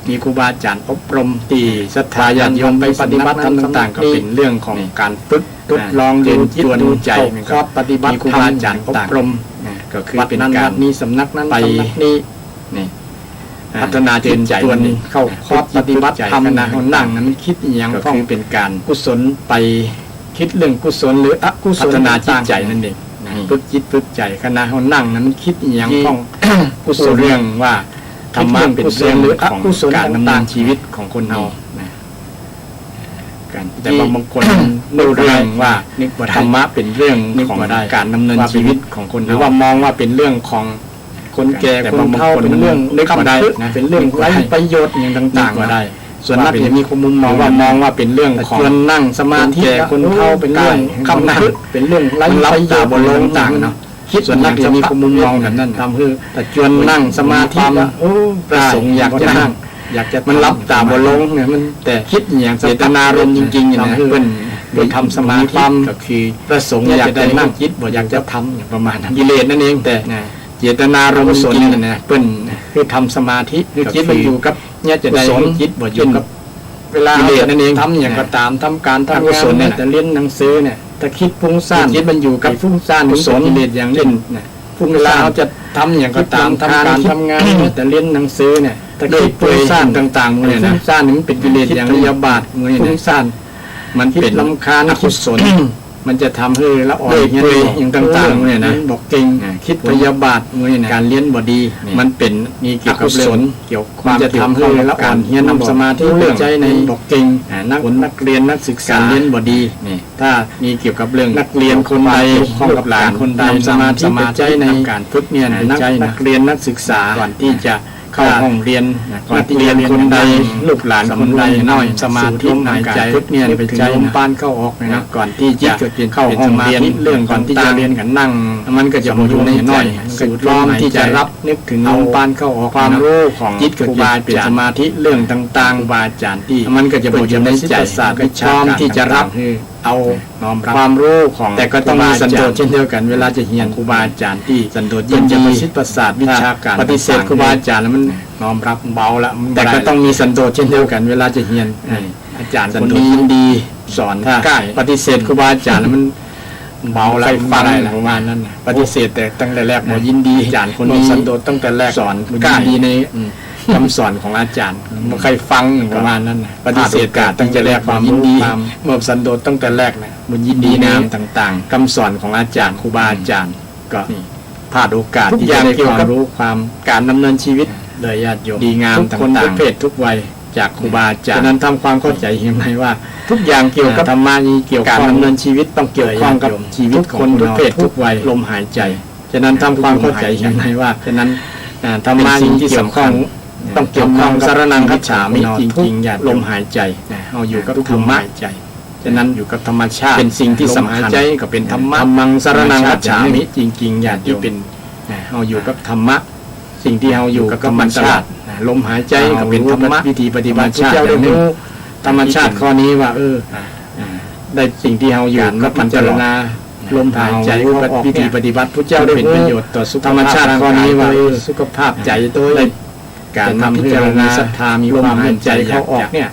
Speaker 1: มีครูบาอาจารย์อบรมตีศรัทธาญาติโยมไปปฏิบัติธรรมต่างๆก็เป็นเรื่องของการฝึกทดลองดูจิตดูใจนี่ก็ปฏิบัติมีครูบาอาจารย์อบรมก็คือเป็นการมีสำนักนั้นไปนี่พัฒนาจิตใจนี่เข้าคอร์สปฏิบัติธรรมนะนั่งนั้นคิดอย่างก็คือเป็นการกุศลไปคิดเรื่องกุศลหรืออกุศลพัฒนาจิตใจนั่นเองฝึกจิตฝึกใจขณะเขานั่งนั้นคิดอย่างต้องกุศลเรื่องว่าธรรมะเป็นเรื่องหรืออกุศลการดำเนินชีวิตของคนเราแต่บางคนดูเรื่องว่าธรรมะเป็นเรื่องของการดำเนินชีวิตของคนหรือว่ามองว่าเป็นเรื่องของคนแก่คนเฒ่าเป็นเรื่องเล็กก็ได้เป็นเรื่องไร้ประโยชน์อย่างต่างๆก็ได้ส่วนนักจะมีมุมมองว่าเป็นเรื่องของนั่งสมาธิคนเฒ่าเป็นเรื่องคำนั้นเป็นเรื่องไร้ประโยชน์บนโลกต่างๆเนาะคิดส่วนนักจะมีมุมมองแบบนั้นทำคือแต่จวนนั่งสมาธิประสงค์อยากจะนั่งอยากจะมันรับตาบนลงเนี่ยมันแต่คิดอย่างเจตนารมณ์จริงๆอย่างนั้นเป็นทำสมาธิก็คือประสงค์อยากจะนั่งคิดบ่อยากจะทำอย่างประมาณนั้นกิเลสนั่นเองแต่เจตนารมณ์ส่วนนี้นะเป็นคือทำสมาธิคือจิตมันอยู่กับเนี่ยจะได้จิตบ่อยู่กับเวลากิเลสนั่นเองทำอย่างก็ตามทำการทำงานเนี่ยแต่เรียนหนังสือเนี่ยถ้าคิดฟุ้งซ่านจิตมันอยู่กับฟุ้งซ่านกุศลกิเลสอย่างเล่นฟุ้งเวลาเราจะทำอย่างก็ตามทำการทำงานแต่เรียนหนังสือเนี่ยถ้าคิดฟุ้งซ่านต่างๆเนี่ยนะฟุ้งซ่านนี่มันเป็นกิเลสอย่างพยาบาทฟุ้งซ่านมันเป็นลำคาญอกุศลมันจะทำให้ละอ่อนเฮี้ยอย่างต่างๆเนี่ยนะบอกเก่งคิดพยาบาทเนี่ยการเลี้ยนบดีมันเป็นมีเกี่ยวกับเรื่องเกี่ยวความจะทำให้ละอ่อนเฮี้ยนสมาธิเรื่องใจในบอกเก่งนักเรียนนักศึกษาเลี้ยนบดีถ้ามีเกี่ยวกับเรื่องนักเรียนคนใดข้องกับหลานคนใดสมาธิใจในการฝึกเนี่ยนักเรียนนักศึกษาก่อนที่จะเข้าห้องเรียนนักเรียนคนใดลูกหลานคนใดน้อยสมาธิหายใจฝึกเนี่ยไปใจลมปานเข้าออกนะก่อนที่จะเข้าห้องเรียนเรื่องก่อนที่จะเรียนกันนั่งมันก็จะอยู่ในน้อยสูดลมที่จะรับนึกถึงลมปานเข้าออกความรู้ของจิตครูบาเป็นสมาธิเรื่องต่างๆครูบาอาจารย์ที่มันก็จะอยู่ในใจศาสตร์วิชาที่จะรับเอาน้อมรับความรู้ของแต่ก็ต้องมีสันโดษเช่นเดียวกันเวลาจะเรียนครูบาอาจารย์ที่สันโดษยิ่งจะประสิทธิ์ประสาทวิชาการปฏิเสธครูบาอาจารย์แล้วมันน้อมรับเบาละแต่ก็ต้องมีสันโดษเช่นเดียวกันเวลาจะเรียนอาจารย์สันโดษยินดีสอนถ้าปฏิเสธครูบาอาจารย์แล้วมันเบาละฟังประมาณนั้นปฏิเสธแต่ตั้งแต่แรกยินดีอาจารย์คนนี้สันโดษตั้งแต่แรกสอนยินดีในคำสอนของอาจารย์ไม่เคยฟังประมาณนั้นปฏิเสธการตั้งแต่แรกความยินดีเมื่อสันโดษตั้งแต่แรกนะมันยินดีนามต่างๆคำสอนของอาจารย์ครูบาอาจารย์ก็พลาดโอกาสที่จะได้ความรู้ความการดำเนินชีวิตเลยญาติโยมดีงามต่างๆทุกเพศทุกวัยจากครูบาอาจารย์ฉะนั้นทำความเข้าใจเห็นไหมว่าทุกอย่างเกี่ยวกับธรรมะนี้เกี่ยวกับการดำเนินชีวิตต้องเกี่ยวข้องกับชีวิตของคนทุกเพศทุกวัยลมหายใจฉะนั้นทำความเข้าใจเห็นไหมว่าฉะนั้นธรรมะนี้ที่สำคัญต้องเกี่ยวข้องสารนังคัจฉามิจริงๆอย่าลมหายใจเอาอยู่กับธรรมะฉะนั้นอยู่กับธรรมชาติเป็นสิ่งที่สำคัญใจก็เป็นธรรมะธรรมังสารนังคัจฉามิจริงๆอย่าที่เป็นเอาอยู่กับธรรมะสิ่งที่เอาอยู่กับธรรมชาติลมหายใจก็เป็นธรรมะวิธีปฏิบัติชาติอย่างหนึ่งธรรมชาติข้อนี้ว่าได้สิ่งที่เอาอยู่กับมันเจรณาลมหายใจกับวิธีปฏิบัติพระเจ้าได้เป็นประโยชน์ต่อสุขภาพธรรมชาติข้อนี้ว่าสุขภาพใจตัวการทำให้เรามีศรัทธามีความหายใจเข้าออกเนี่ย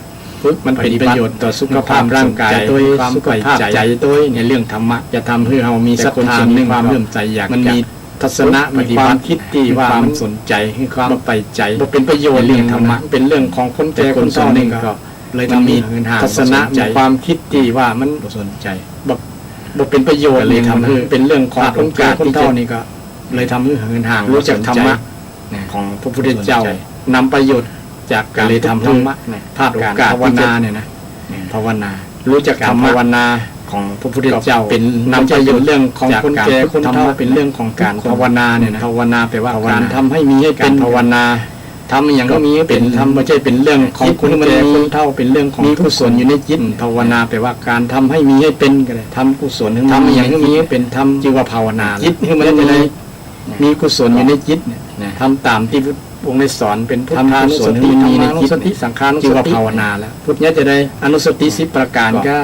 Speaker 1: มันเป็นประโยชน์ต่อสุขภาพร่างกายตัวความสุขภาพใจตัวในเรื่องธรรมะจะทำให้เรามีศรัทธามีความเลื่อมใสอยากมันมีทัศนะมีความคิดที่ว่ามันสนใจให้ความไปใจเป็นประโยชน์เรื่องธรรมะเป็นเรื่องของคนแก่คนเฒ่านึงก็เลยมันมีทัศนะมีความคิดที่ว่ามันสนใจบ่เป็นประโยชน์เลยทำให้เป็นเรื่องของคนแก่คนเฒ่านี่ก็เลยทำให้ห่างรู้จักธรรมะของพระพุทธเจ้านำประโยชน์จากการเลยทำธรรมะภาพการภาวนาเนี่ยนะภาวนารู้จักธรรมภาวนาของพระพุทธเจ้าเป็นนำประโยชน์เรื่องของคนแก่คนเฒ่าเป็นเรื่องของการภาวนาเนี่ยนะภาวนาแปลว่าการทำให้มีให้เป็นภาวนาทำอย่างก็มีเป็นทำไม่ใช่เป็นเรื่องของคนแก่คนเฒ่าเป็นเรื่องของมีกุศลอยู่ในจิตภาวนาแปลว่าการทำให้มีให้เป็นก็ได้ทำกุศลทำอย่างก็มีเป็นทำชื่อว่าภาวนาจิตให้มันอะไรมีกุศลอยู่ในจิตทำตามที่วงในสอนเป็นพุทธานุสติมีในจิตสังขานุสติชื่อว่าภาวนาแล้วพุทธเนี้ยจะได้อนุสติ10 ประการก็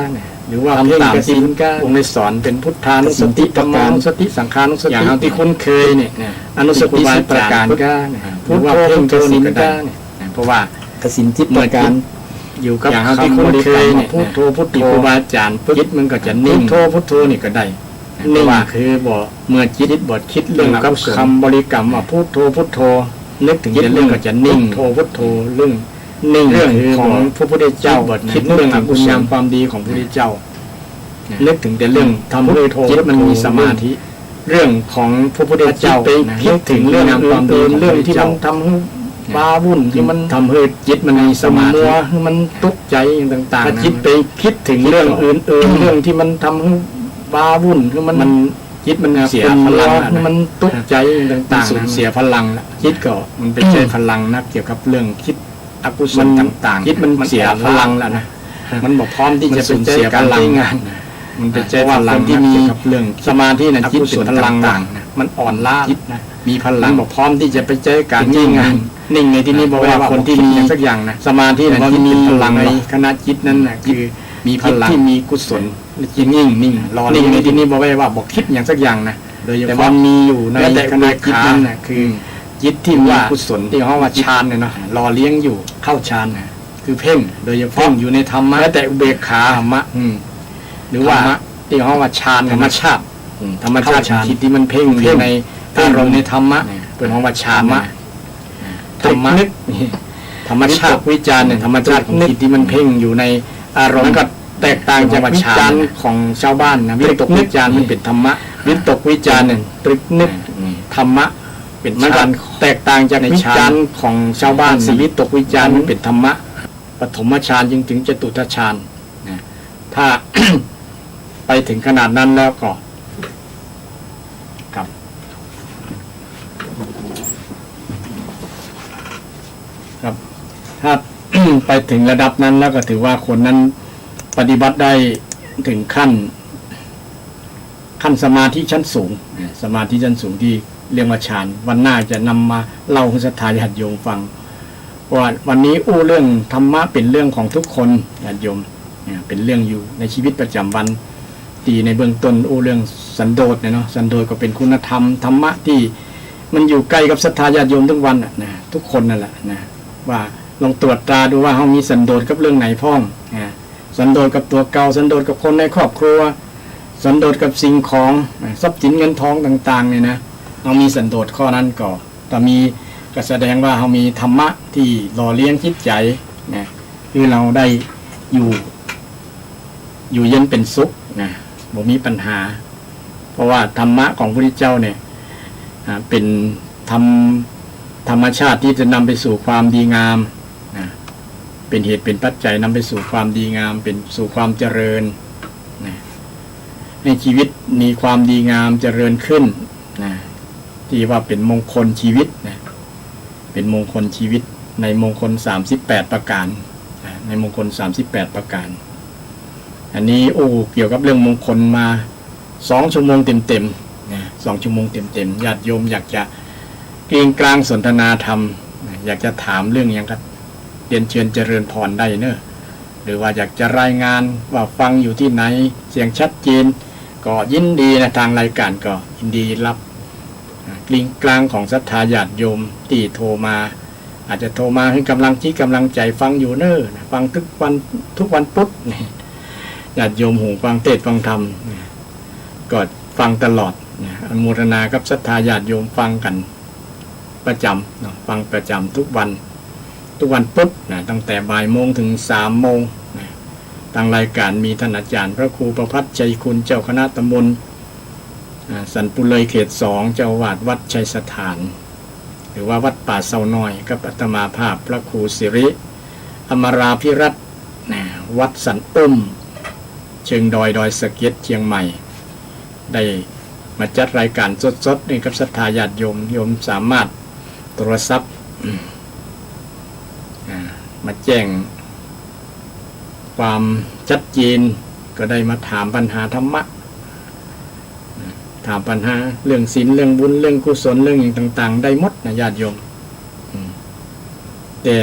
Speaker 1: หรือว่าเพ่งตามที่องค์ในสอนเป็นพุทธานุสติธรรมานุสติสังขานุสติอย่างที่คุ้นเคยเนี่ยอนุสติ10ประการก็พุทโธเพ่งโทนินก็เพราะว่ากสินจิตประการอยู่กับอย่างที่คุ้นเคยเนี่ยพุทโธพุทโธครูบาอาจารย์จิตมันก็จะนิ่งพุทโธพุทโธนี่ก็ได้นิ่งคือบ่เมื่อจิตบ่คิดเรื่องกับคำบริกรรมว่าพุทโธพุทโธนึกถึงเรื่องก็จะนิ่งพุทโธพุทโธเรื่องนิ่งเรื่องของพระพุทธเจ้าบทคิดเรื่องคุณงามความดีของพระพุทธเจ้านึกถึงแต่เรื่องทำให้จิตมันมีสมาธิเรื่องของพระพุทธเจ้าไปคิดถึงเรื่องงามความดีเรื่องที่มันทำให้บ้าวุ่นที่มันทำให้จิตมันมีสมาธิมันตกใจต่างๆถ้าจิตไปคิดถึงเรื่องอื่นๆเรื่องที่มันทำให้บ้าวุ่นคือมันจิตมันเสียพลังมันตกใจต่างๆสูญเสียพลังจิตก็มันไปใช้พลังนักเกี่ยวกับเรื่องคิดอกุศลต่างๆคิดมันเสียพลังแล้วนะมันบอกพร้อมที่จะสูญเสียพลังงานมันไปใช้พลังที่มีเรื่องสมาธินั้นจิตเป็นพลังต่างๆมันอ่อนล้ามีพลังบอกพร้อมที่จะไปใช้การที่งานนิ่งในที่นี้บอกว่าคนที่มีสักอย่างนะสมาธินั้นที่มีพลังในคณะจิตนั้นนะคือมีพลังที่มีกุศลจิตนิ่งรอนิ่งในที่นี้บอกว่าบอกคิดอย่างสักอย่างนะแต่มันมีอยู่ในคณะจิตนั้นนะคือจิตที่มีกุศลที่เขาว่าฌานเนี่ยเนาะรอเลี้ยงอยู่เข้าฌานคือเพ่งโดยเฉพาะอยู่ในธรรมะแต่อุเบกขาธรรมะหรือว่าที่เขาว่าฌานธรรมชาติธรรมชาติจิตที่มันเพ่งอยู่ในอารมณ์ในธรรมะเป็นของว่าฌานมะธรรมะธรรมชาติวิจารณ์เนี่ยธรรมชาติของจิตที่มันเพ่งอยู่ในอารมณ์ก็แตกต่างจากวิจารณ์ของชาวบ้านนะวิตกวิจารณ์มันเป็นธรรมะวิตกวิจารณ์เนี่ยตรึกนึกธรรมะเป็นฌานแตกต่างจากวิจารณ์ของชาวบ้านวิตกวิจารณ์มันเป็นธรรมะปฐมฌานจึงถึงจตุตฌานถ้า ไปถึงขนาดนั้นแล้วก็ครับครับถ้า ไปถึงระดับนั้นแล้วก็ถือว่าคนนั้นปฏิบัติได้ถึงขั้นสมาธิชั้นสูงสมาธิชั้นสูงที่เรียกว่าฌานวันหน้าจะนำมาเล่าให้ศรัทธาญาติโยมฟังว่าวันนี้เรื่องธรรมะเป็นเรื่องของทุกคนญาติโยมเป็นเรื่องอยู่ในชีวิตประจำวันที่ในเบื้องต้นเรื่องสันโดษเนาะสันโดษก็เป็นคุณธรรมธรรมะที่มันอยู่ใกล้กับศรัทธาญาติโยมทุกวันนะทุกคนนั่นแหละนะว่าลองตรวจตราดูว่าเขามีสันโดษกับเรื่องไหนพ้องสันโดษกับตัวเก่าสันโดษกับคนในครอบครัวสันโดษกับสิ่งของทรัพย์สินเงินทองต่างๆเนี่ยนะเรามีสันโดษข้อนั้นก็แต่มีก็แสดงว่าเรามีธรรมะที่หล่อเลี้ยงจิตใจนะคือเราได้อยู่เย็นเป็นสุขนะบ่มีปัญหาเพราะว่าธรรมะของพระพุทธเจ้าเนี่ยเป็นธรรมชาติที่จะนำไปสู่ความดีงามนะเป็นเหตุเป็นปัจจัยนำไปสู่ความดีงามเป็นสู่ความเจริญนะในชีวิตมีความดีงามเจริญขึ้นนะที่ว่าเป็นมงคลชีวิตนะเป็นมงคลชีวิตในมงคล38ประการในมงคล38ประการอันนี้เกี่ยวกับเรื่องมงคลมา2 ชั่วโมงเต็มๆนะ2 ชั่วโมงเต็มๆญาติโยมอยากจะเกรงกลางสนทนาธรรมอยากจะถามเรื่องอย่างครับเรียนเชิญเจริญพรได้เนอะหรือว่าอยากจะรายงานว่าฟังอยู่ที่ไหนเสียงชัดเจนก็ยินดีนะทางรายการก็ยินดีรับกลางกลางของศรัทธาญาติโยมที่โทรมาอาจจะโทรมาให้กำลังใจฟังอยู่เนอะฟังทุกวันพุธญาติโยมหูฟังเทศน์ฟังธรรมก็ฟังตลอดอนุโมทนากับศรัทธาญาติโยมฟังกันประจำฟังประจำทุกวันพุธตั้งแต่บ่ายโมงถึง3 โมงทางรายการมีท่านอาจารย์พระครูประภัสชัยคุณเจ้าคณะตำบลสันปุเลยเขต 2เจ้าวาดวัดชัยสถานหรือว่าวัดป่าเสาน้อยกับอาตมาภาพพระครูสิริอมราภิรัตน์วัดสันอุ้มเชิงดอยสะเก็ดเชียงใหม่ได้มาจัดรายการสดๆนี่กับศรัทธาญาติโยมสามารถโทรศัพท์มาแจ้งความชัดเจนก็ได้มาถามปัญหาธรรมะถามปัญหาเรื่องศีลเรื่องบุญเรื่องกุศลเรื่องอย่างต่างๆได้หมดนะญาติโยมแต่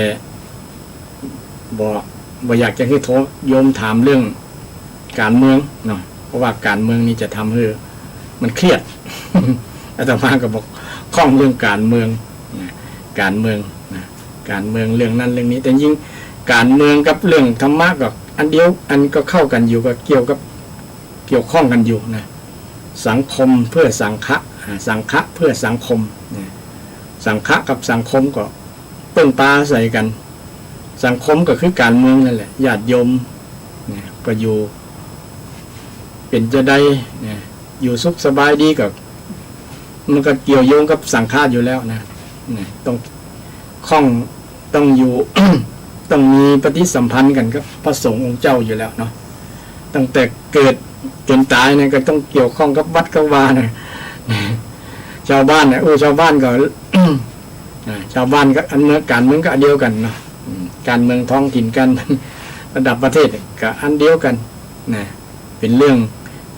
Speaker 1: บ่อยากจะให้โยมถามเรื่อง การเมืองเนาะเพราะว่าการเมืองนี่จะทำให้มันเครียด อาตมาก็บอกข้องเรื่องการเมืองนะการเมืองนะการเมืองเรื่องนั้นเรื่องนี้แต่ยิ่งการเมืองกับเรื่องธรรมะก็อันเดียวอันก็เข้ากันอยู่ก็เกี่ยวข้องกันอยู่นะสังคมเพื่อสังฆะสังฆะเพื่อสังคมนะสังฆะกับสังคมก็ต้นตาใส่กันสังคมก็คือการเมืองนั่นแหละญาติโยมนะก็อยู่เป็นจะได้นะอยู่สุขสบายดีกับมันก็เกี่ยวโยงกับสังฆะอยู่แล้วนะต้องข้องต้องอยู่ ต้องมีปฏิสัมพันธ์กันกับพระสงฆ์องค์เจ้าอยู่แล้วเนาะตั้งแต่เกิดจนตายเนี่ยก็ต้องเกี่ยวข้องกับวัดกับวาเนี่ยชาวบ้านเนี่ยชาวบ้านก็ ชาวบ้านก็อันเมื่อการเมืองก็อันเดียวกันเนาะการเมืองท้องถิ่นกันระดับประเทศก็อันเดียวกันนะเป็นเรื่อง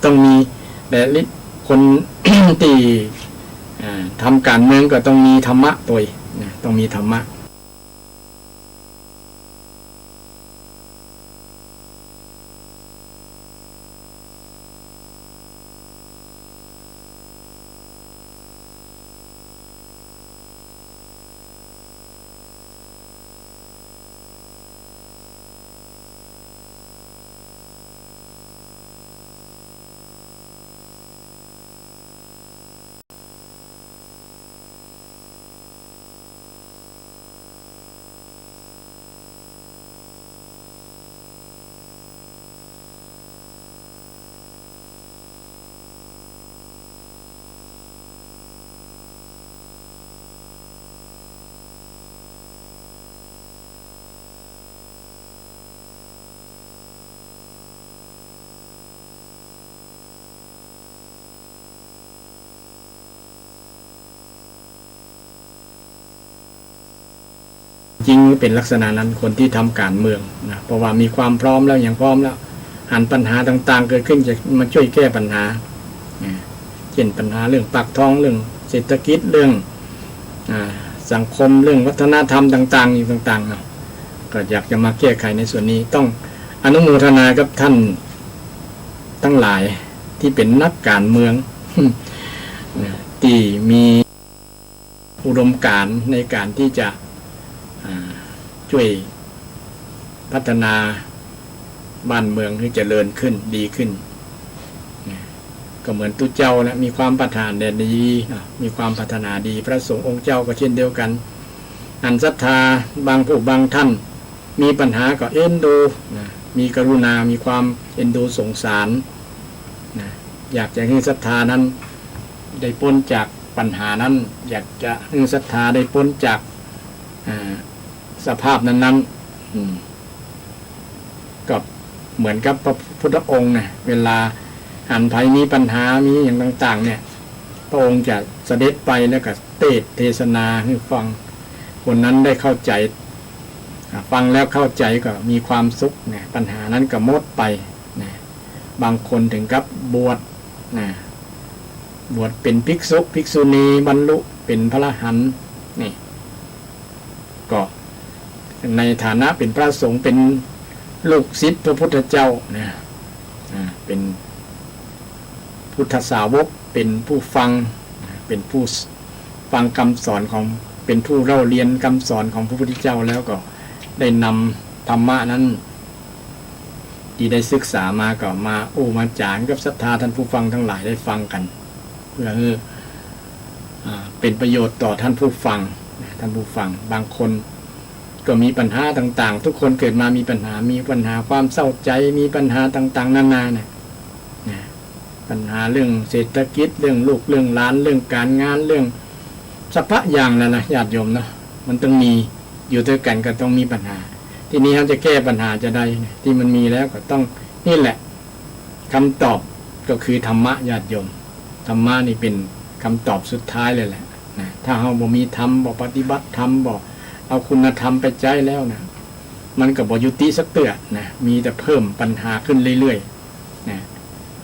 Speaker 1: ต้องมีแต่คน ที่ทำการเมืองก็ต้องมีธรรมะตัวนะต้องมีธรรมะจริงเป็นลักษณะนั้นคนที่ทำการเมืองนะเพราะว่ามีความพร้อมแล้วอย่างพร้อมแล้วหันปัญหาต่างๆเกิดขึ้นจะมาช่วยแก้ปัญหาเช่นปัญหาเรื่องปากท้องเรื่องเศรษฐกิจเรื่องสังคมเรื่องวัฒนธรรมต่างๆอยู่ต่างๆเนาะก็อยากจะมาแก้ไขในส่วนนี้ต้องอนุโมทนากับท่านทั้งหลายที่เป็นนักการเมือง ที่มีอุดมการณ์ในการที่จะช่วยพัฒนาบ้านเมืองให้เจริญขึ้นดีขึ้นก็เหมือนตุเจ้านะมีความพัฒนาดีมีความพัฒนาดีพระสงฆ์องค์เจ้าก็เช่นเดียวกันอันศรัทธาบางผู้บางท่านมีปัญหาก็เอ็นดูมีกรุณามีความเอ็นดูสงสารอยากจะให้ศรัทธานั้นได้พ้นจากปัญหานั้นอยากจะให้ศรัทธาได้พ้นจากสภาพนั้นก็เหมือนกับพระพุทธองค์เนี่ยเวลาหันภัยมีปัญหามีอย่างต่างๆเนี่ยพระองค์จะเสด็จไปแล้วก็เทศนาให้ฟังคนนั้นได้เข้าใจฟังแล้วเข้าใจก็มีความสุขเนี่ยปัญหานั้นก็หมดไปนะบางคนถึงกับบวชนะบวชเป็นภิกษุณีบรรลุเป็นพระอรหันต์นี่ก็ในฐานะเป็นพระสงฆ์เป็นลูกศิษย์พระพุทธเจ้านะเป็นพุทธสาวกเป็นผู้ฟังเป็นผู้ฟังคำสอนของเป็นผู้เล่าเรียนคำสอนของพระพุทธเจ้าแล้วก็ได้นำธรรมะนั้นที่ได้ศึกษามาก็มามาจารกับศรัทธาท่านผู้ฟังทั้งหลายได้ฟังกันเพื่อเป็นประโยชน์ต่อท่านผู้ฟังบางคนก็มีปัญหาต่างๆทุกคนเกิดมามีปัญหาความเศร้าใจมีปัญหาต่างๆนานาเนี่ยปัญหาเรื่องเศรษฐกิจเรื่องลูกเรื่องหลานเรื่องการงานเรื่องสภาพอย่างนั้นนะญาติโยมเนาะมันต้องมีอยู่ด้วยกันก็ต้องมีปัญหาทีนี้เขาจะแก้ปัญหาจะได้ที่มันมีแล้วก็ต้องนี่แหละคำตอบก็คือธรรมะญาติโยมธรรมะนี่เป็นคำตอบสุดท้ายเลยแหละนะถ้าเราบ่มีธรรมบ่ปฏิบัติธรรมบ่เอาคุณธรรมไปใจแล้วนะมันก็บ่ยุติสักเตื้อนะมีแต่เพิ่มปัญหาขึ้นเรื่อยๆนะ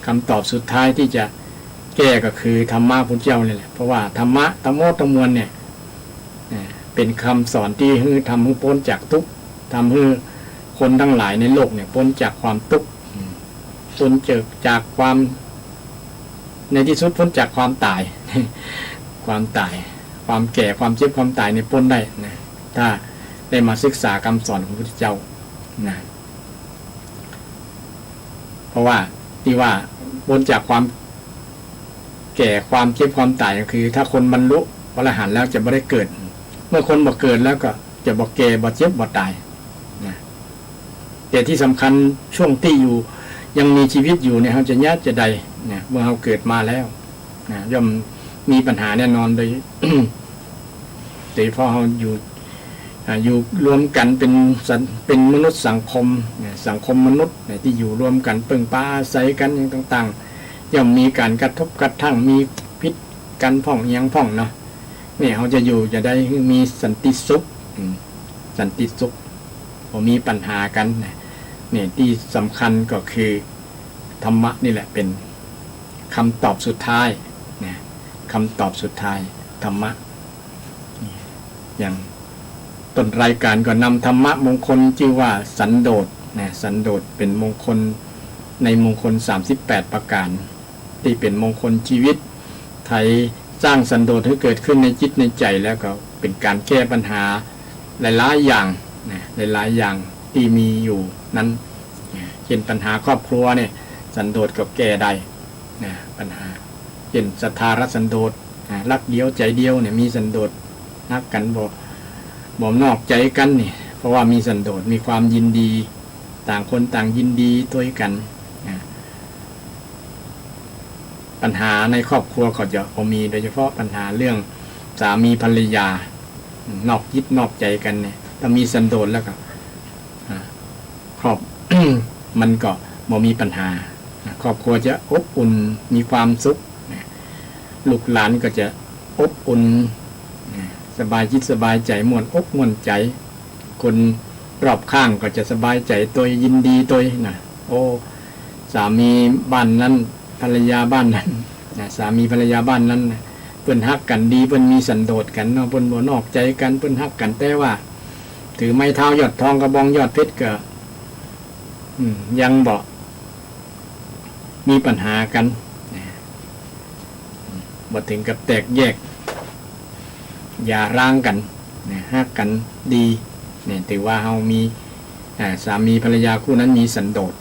Speaker 1: คำตอบสุดท้ายที่จะแก้ก็คือธรรมะพุทธเจ้านี่แหละเพราะว่าธรรมะทั้งหมดทั้งมวลเนี่ยเป็นคำสอนที่ทำให้พ้นจากทุกข์ทำให้คนทั้งหลายในโลกเนี่ยพ้นจากความทุกข์ พ้นจากความในที่สุดพ้นจากความตาย ความตายความแก่ความเจ็บความตายในพ้นได้นะถ้าได้มาศึกษาคำสอนของพระพุทธเจ้านะเพราะว่าที่ว่าพ้นจากความแก่ความเจ็บความตายก็คือถ้าคนบรรลุพระอรหันต์แล้วจะไม่ได้เกิดเมื่อคนบ่เกิดแล้วก็จะบ่แก่บ่เจ็บบ่ตายนะแต่ที่สำคัญช่วงที่อยู่ยังมีชีวิตอยู่เนี่ยเขาจะยากจะใดนะเมื่อเขาเกิดมาแล้วนะย่อมมีปัญหาแน่นอนโดย แต่พอเขาอยู่รวมกันเป็นมนุษย์สังคมสังคมมนุษย์ที่อยู่รวมกันเปิ่งป้าอาศัยกันอย่างต่างๆย่อมมีการกระทบกระทั่งมีพิษกันพ่องยังพ่องเนาะเนี่ยเขาจะอยู่จะได้มีสันติสุขสันติสุขพอมีปัญหากันเนี่ยที่สำคัญก็คือธรรมะนี่แหละเป็นคำตอบสุดท้ายนะคำตอบสุดท้ายธรรมะอย่างต้นรายการก็นำธรรมะมงคลชื่อว่าสันโดษนะสันโดษเป็นมงคลในมงคล38ประการที่เป็นมงคลชีวิตไทยสร้างสันโดษให้เกิดขึ้นในจิตในใจแล้วก็เป็นการแก้ปัญหาหลายๆอย่างนะหลายๆอย่างที่มีอยู่นั้นเช่นปัญหาครอบครัวเนี่ยสันโดษก็แก้ได้นะปัญหาเช่นศรัทธารักสันโดษรักเดียวใจเดียวเนี่ยมีสันโดษรักกันบ่นอกใจกันนี่เพราะว่ามีสันโดษมีความยินดีต่างคนต่างยินดีด้วยกันปัญหาในครอบครัวก็จะมีโดยเฉพาะปัญหาเรื่องสามีภรรยานอกยิดนอกใจกันเนี่ยถ้ามีสันโดษแล้วก็ครอบ มันก็บ่มีปัญหาครอบครัวจะอบอุ่นมีความสุขลูกหลานก็จะอบอุ่นสบายจิตสบายใจม่วนอกม่วนใจคนรอบข้างก็จะสบายใจตัวยินดีตัวนะโอ้สามีบ้านนั้นภรรยาบ้านนั้นสามีภรรยาบ้านนั้นเพิ่นฮักกันดีเพิ่นมีสันโดษกันเนาะเพิ่นบ่นอกใจกันเพิ่นฮักกันแต่ว่าถือไม้เท้ายอดทองกระบองยอดเพชรก็ยังบ่มีปัญหากันบ่ถึงกับแตกแยกอย่าร้างกันฮักกันดีเนี่ยถือว่าเรามีสามีภรรยาคู่นั้นมีสันโดษ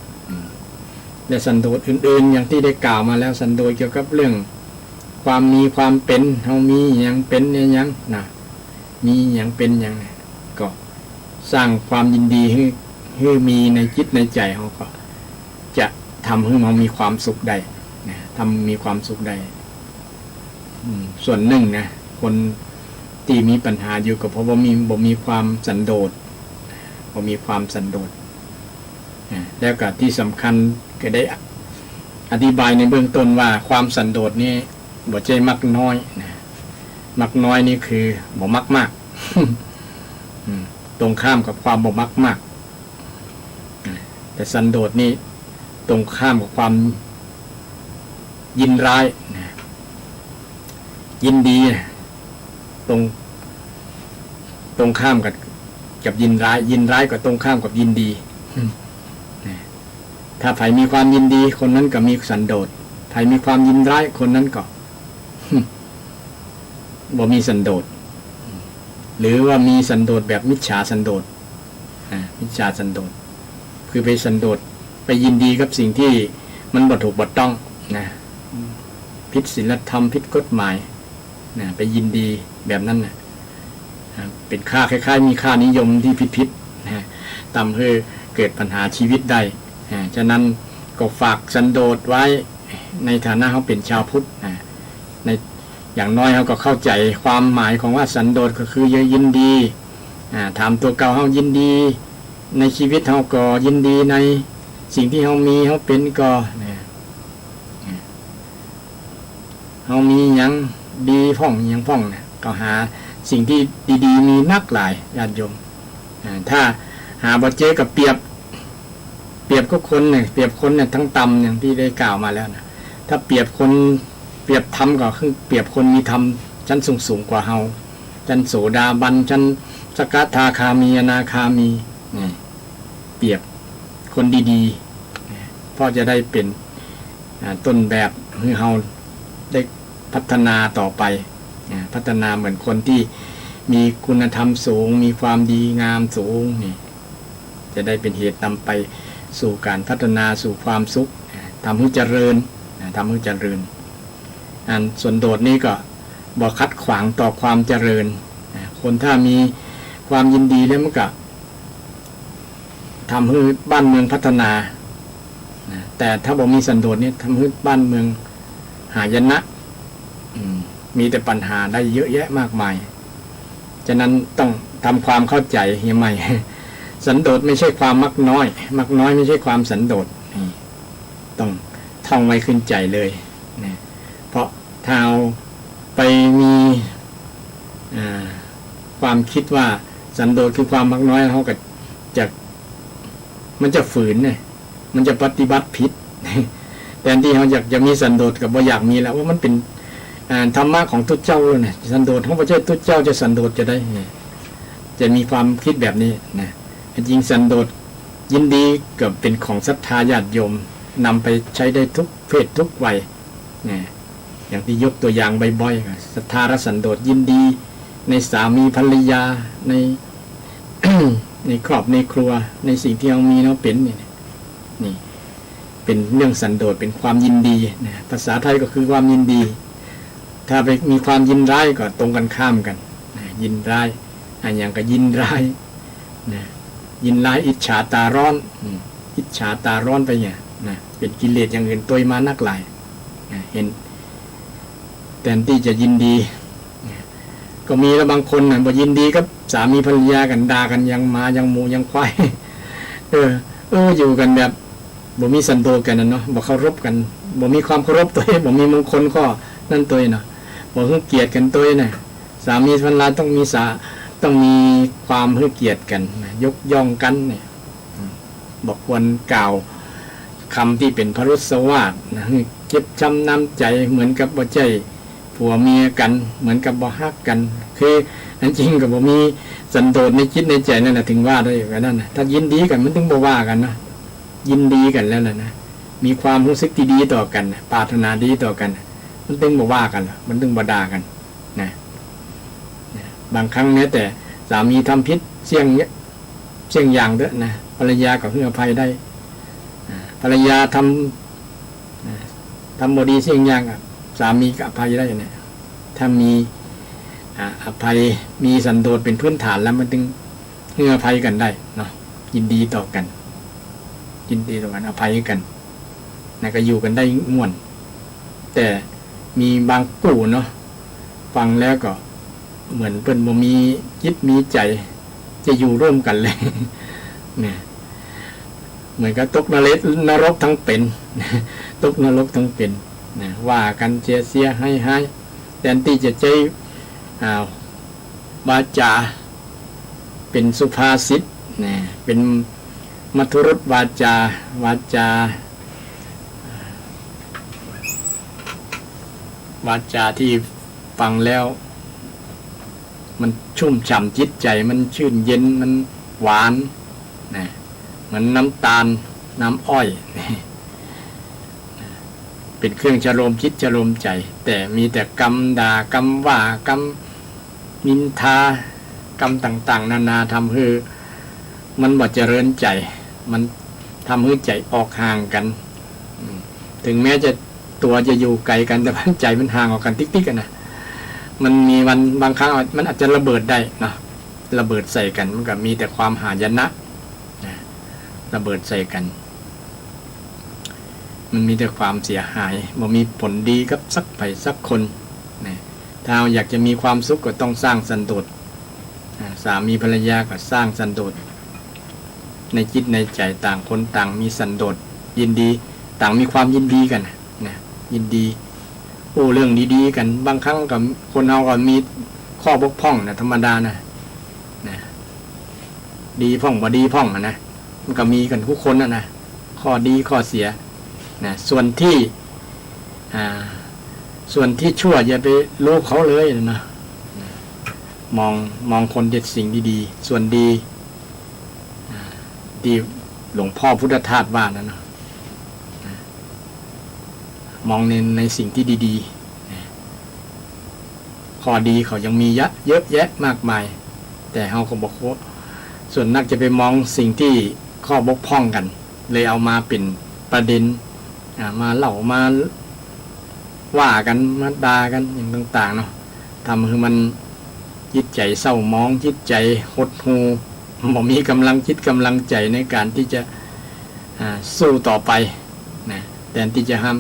Speaker 1: และสันโดษอื่นๆอย่างที่ได้กล่าวมาแล้วสันโดษเกี่ยวกับเรื่องความมีความเป็นเรามีอย่างเป็นอย่างนะมีอย่างเป็นอย่างก็สร้างความยินดีให้มีในจิตในใจเราก็จะทำให้เรามีความสุขได้ทำมีความสุขได้ส่วนหนึ่งนะคนที่มีปัญหาอยู่ก็เพราะว่าบ่มีความสันโดษบ่มีความสันโดษแล้วก็ที่สำคัญก็ได้อธิบายในเบื้องต้นว่าความสันโดษนี่บ่ใช่มักน้อยมักน้อยนี่คือบ่มักมาก ตรงข้ามกับความบ่มักมากแต่สันโดษนี่ตรงข้ามกับความยินร้ายยินดีตรงข้ามกับยินร้ายกับตรงข้ามกับยินดีถ้าใครมีความยินดีคนนั้นก็มีสันโดษใครมีความยินร้ายคนนั้นก็ บ่มีสันโดษหรือว่ามีสันโดษแบบมิจฉาสันโดษมิจฉาสันโดษคือไปสันโดษไปยินดีกับสิ่งที่มันบ่ถูกบ่ต้องนะผิดศีลธรรมผิดกฎหมายนะไปยินดีแบบนั้นนะเป็นค่าคล้ายๆมีค่านิยมที่ผิดๆนะทำให้เกิดปัญหาชีวิตได้ฉะนั้นก็ฝากสันโดษไว้ในฐานะเขาเป็นชาวพุทธในอย่างน้อยเขาก็เข้าใจความหมายของว่าสันโดษก็คือยินดีถามตัวเก่าเขายินดีในชีวิตเขาก็ยินดีในสิ่งที่เขามีเขาเป็นก็เขามีอย่างดีพ่องอย่างพ่องก็หาสิ่งที่ดีๆมีนักหลายญาติโยมถ้าหาบ่เจอกับเปรียบก็คนเนี่ยเปรียบคนเนี่ยทั้งต่ำอย่างที่ได้กล่าวมาแล้วนะถ้าเปรียบธรรมก็คือเปรียบคนมีธรรมชั้นสูงกว่าเฮาชั้นโสดาบันชั้นสกทาคามีอนาคามีเปรียบคนดีๆ เพราะจะได้เป็นต้นแบบให้เราได้พัฒนาต่อไปพัฒนาเหมือนคนที่มีคุณธรรมสูงมีความดีงามสูงนี่จะได้เป็นเหตุนำไปสู่การพัฒนาสู่ความสุขทำให้เจริญทำให้เจริญส่วนโดดนี้ก็บ่คัดขวางต่อความเจริญคนถ้ามีความยินดีแล้วมันก็ทำให้บ้านเมืองพัฒนาแต่ถ้าบ่มีสันโดษนี่ทำให้บ้านเมืองหายนะมีแต่ปัญหาได้เยอะแยะมากมายฉะนั้นต้องทำความเข้าใจยังไงสันโดษไม่ใช่ความมักน้อยมักน้อยไม่ใช่ความสันโดษต้องท่องไว้ขึ้นใจเลยเพราะถ้าเอาไปมีความคิดว่าสันโดษคือความมักน้อยเขาก็จะมันจะฝืนเนี่ยมันจะปฏิบัติผิดแต่ที่เขาอยากจะมีสันโดษกับบ่อยากมีแล้วว่ามันเป็นธรรมะของทุตเจ้าเลยนะสันโดษของพระเจ้าทุตเจ้าจะสันโดษจะได้จะมีความคิดแบบนี้นะจริงสันโดษยินดีกับเป็นของศรัทธาญาติโยมนำไปใช้ได้ทุกเพศทุกวัยนะอย่างที่ยกตัวอย่างบ่อยๆศรัทธาและสันโดษยินดีในสามีภรรยาใน ในครอบในครัวในสิ่งที่เรามีเราเป็นนี่เป็นเรื่องสันโดษเป็นความยินดีนะภาษาไทยก็คือความยินดีถ้าไปมีความยินร้ายก็ตรงกันข้ามกันนะยินร้ายอย่างก็ยินร้ายนะยินร้ายอิจฉาตาร้อนอิจฉาตาร้อนไปเนี่ยนะเป็นกิเลสอย่างอื่นตัวมานักหลายนะเห็นแทนที่จะยินดีนะก็มีแล้วบางคนนะบ่ยินดีกับสามีภรรยากันด่ากันยังมายังหมูยังควายอยู่กันแบบบ่มีสันโดษกันนะเนาะบ่เคารพกันบ่มีความเคารพตัวเองบ่มีมงคลข้อนั่นตัวเนาะบ่ฮึเกียรติกันตัวน่ะสามีภรรยาต้องมีความฮึเกียรติกันยกย่องกันเนี่ยบอกควรกล่าวคำที่เป็นพรุษวาทนะเจ็บช้ำน้ำใจเหมือนกับบ่ใจผัวเมียกันเหมือนกับบ่ฮักกันคืออันจริงก็บ่มีสันโดษในจิตในใจนั่นน่ะถึงว่าได้อย่างนั้นน่ะถ้ายินดีกันมันถึงบ่ว่ากันเนาะยินดีกันแล้วล่ะนะมีความรู้สึกที่ดีต่อกันปรารถนาดีต่อกันมันถึงบ่ว่ากันมันถึงบ่ด่ากันนะบางครั้งแม้แต่สามีทำผิดเสี่ยงอย่างเด้อนะภรรยาก็ให้อภัยได้ภรรยาทำบ่ดีเสี่ยงอย่างสามีก็อภัยได้เนี่ยถ้ามีอภัยมีสันโดษเป็นพื้นฐานแล้วมันถึงให้อภัยกันได้เนาะยินดีต่อกันยินดีต่อกันอภัยกันนะก็อยู่กันได้ม่วนแต่มีบางกู้เนาะฟังแล้วก็เหมือนเพิ่นบ่มีจิตมีใจจะอยู่ร่วมกันเลยเนี่ยเหมือนกับตกนรกทั้งเป็นตกนรกทั้งเป็นนะว่ากันเสียให้แทนที่จะใช้วาจาเป็นสุภาษิตนะเป็นมัทุรสวาจาที่ฟังแล้วมันชุ่มฉ่ำจิตใจมันชื่นเย็นมันหวานนะเหมือนน้ำตาลน้ำอ้อยเป็นเครื่องชโลมจิตชโลมใจแต่มีแต่กรรมด่ากรรมว่ากรรมนินทากรรมต่างๆนานาทำให้มันบ่เจริญใจมันทำให้ใจออกห่างกันถึงแม้จะตัวจะอยู่ไกลกันแต่ใจมันห่างออกกันติ๊กๆกันนะมันมีวันบางครั้งมันอาจจะระเบิดได้นะระเบิดใส่กันมันก็มีแต่ความหายนะระเบิดใส่กันมันมีแต่ความเสียหายบ่มีผลดีกับสักคนนะถ้าเราอยากจะมีความสุขก็ต้องสร้างสันโดษสามีภรรยาก็สร้างสันโดษในจิตในใจต่างคนต่างมีสันโดษยินดีต่างมีความยินดีกันนะยินดีเรื่องดีๆกันบางครั้งกับคนเราก็มีข้อบกพร่องนะธรรมดานะดีพ่องบ่ดีพ่องนะมันก็มีกันทุกคนนะข้อดีข้อเสียนะส่วนที่ชั่วอย่าไปโลภเขาเลยนะมองคนเด็ดสิ่งดีๆส่วนดีหลวงพ่อพุทธทาสว่านะ มองในสิ่งที่ดีๆข้อดีเขายังมีเยอะแยะมากมายแต่เฮาก็บอกว่าส่วนนักจะไปมองสิ่งที่ข้อบกพร่องกันเลยเอามาเป็นประเด็นมาเล่ามาว่ากันมาด่ากันอย่างต่างๆเนาะทำให้มันจิตใจเศร้ามองจิตใจหดหู่บ่มีกำลังจิตกำลังใจในการที่จะสู้ต่อไปนะแต่ที่จะห้าม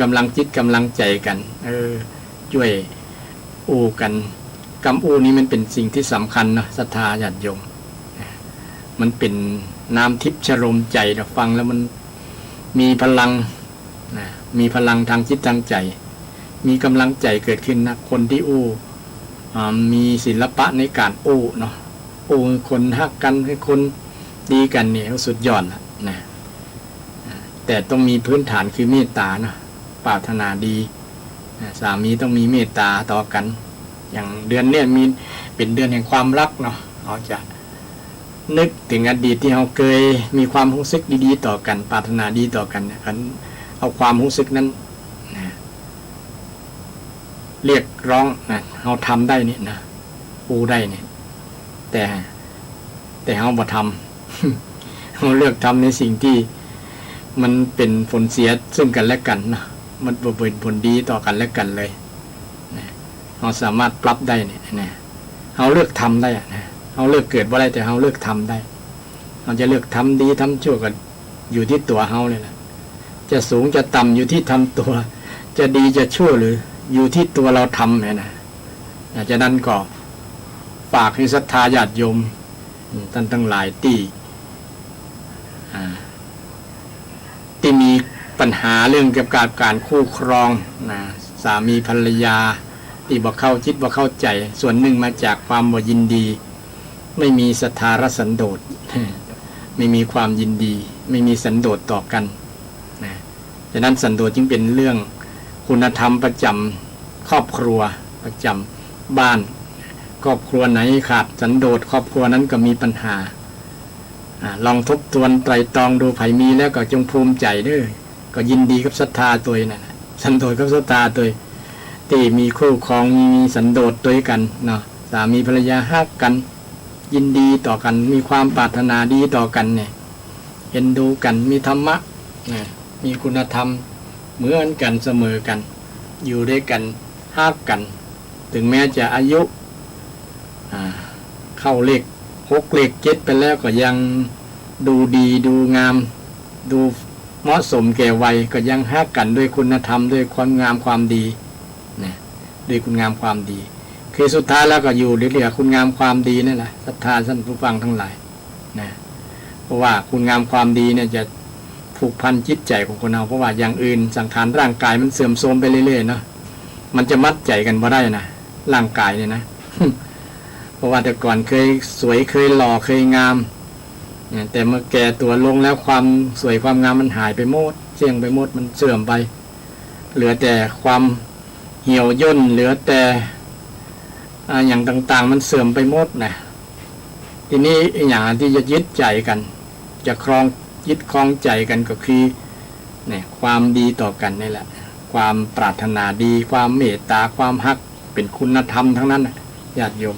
Speaker 1: กำลังจิตกำลังใจกันช่วยอู้กันกำอู้นี้มันเป็นสิ่งที่สำคัญนะศรัทธาญาติโยมมันเป็นน้ำทิพย์ชโลมใจเราฟังแล้วมันมีพลังนะมีพลังทางจิตทางใจมีกำลังใจเกิดขึ้นนะคนที่อู้มีศิลปะในการอู้เนาะอู้คนฮักกันให้คนดีกันเนี่ยสุดยอดละนะแต่ต้องมีพื้นฐานคือเมตตาเนาะปรารถนาดีสามีต้องมีเมตตาต่อกันอย่างเดือนเนี่ยมีเป็นเดือนแห่งความรักเนาะเราจะนึกถึงอดีตที่เราเคยมีความรู้สึกดีๆต่อกันปรารถนาดีต่อกันเนี่ยเอาความรู้สึกนั้นนะเรียกร้องนะเราทำได้นี่นะปูได้เนี่ยแต่เราบ่ทำ เราเลือกทำในสิ่งที่มันเป็นผลเสียซึ่งกันและกันนะมันบ่เป็นผลดีต่อกันและกันเลยนะเราสามารถปรับได้เนี่ยนะเราเลือกทำได้นะเราเลือกเกิดบ่ได้แต่เราเลือกทำได้เราจะเลือกทำดีทำชั่วก็อยู่ที่ตัวเราเลยแหละจะสูงจะต่ำอยู่ที่ทำตัวจะดีจะชั่วหรืออยู่ที่ตัวเราทำเนี่ยนะจากนั้นก็ฝากให้ศรัทธาญาติโยมท่านทั้งหลายที่มีปัญหาเรื่องเกี่ยวกับการคู่ครองนะสามีภรรยาที่บ่เข้าจิตบ่เข้าใจส่วนหนึ่งมาจากความบ่ยินดีไม่มีศรัทธาสันโดษไม่มีความยินดีไม่มีสันโดษต่อกันนะฉะนั้นสันโดษจึงเป็นเรื่องคุณธรรมประจำครอบครัวประจำบ้านครอบครัวไหนขาดสันโดษครอบครัวนั้นก็มีปัญหาลองทบทวนไตรตรองดูไผมีแล้วก็จงภูมิใจเด้อก็ยินดีกับศรัทธาตัวนั่นสันโดษกับศรัทธาตัวที่มีคู่ครองมีสันโดษด้วยกันเนาะสามีภรรยาฮักกันยินดีต่อกันมีความปรารถนาดีต่อกันเนี่ยเห็นดูกันมีธรรมะมีคุณธรรมเหมือนกันเสมอกันอยู่ด้วยกันฮักกันถึงแม้จะอายุเข้าเลข6เลข7ไปแล้วก็ยังดูดีดูงามดูเหมาะสมแก่วัยก็ยังฮักกันด้วยคุณธรรมด้วยความงามความดีนะด้วยคุณงามความดีคือสุดท้ายแล้วก็อยู่เรื่อยๆคุณงามความดีนั่นแหละศรัทธาท่านผู้ฟังทั้งหลายนะเพราะว่าคุณงามความดีเนี่ยจะผูกพันจิตใจของคนเราเพราะว่าอย่างอื่นสังขารร่างกายมันเสื่อมโทรมไปเรื่อยๆเนาะมันจะมัดใจกันบ่ได้นะร่างกายเนี่ยนะ เพราะว่าแต่ก่อนเคยสวยเคยหล่อเคยงามแต่เมื่อแก่ตัวลงแล้วความสวยความงามมันหายไปหมดเสี่ยงไปหมดมันเสื่อมไปเหลือแต่ความเหี่ยวย่นเหลือแต่อย่างต่างๆมันเสื่อมไปหมดนะทีนี้อย่างที่จะยึดใจกันจะครองยึดครองใจกันก็คือเนี่ยความดีต่อกันนี่แหละความปรารถนาดีความเมตตาความฮักเป็นคุณธรรมทั้งนั้นญาติโยม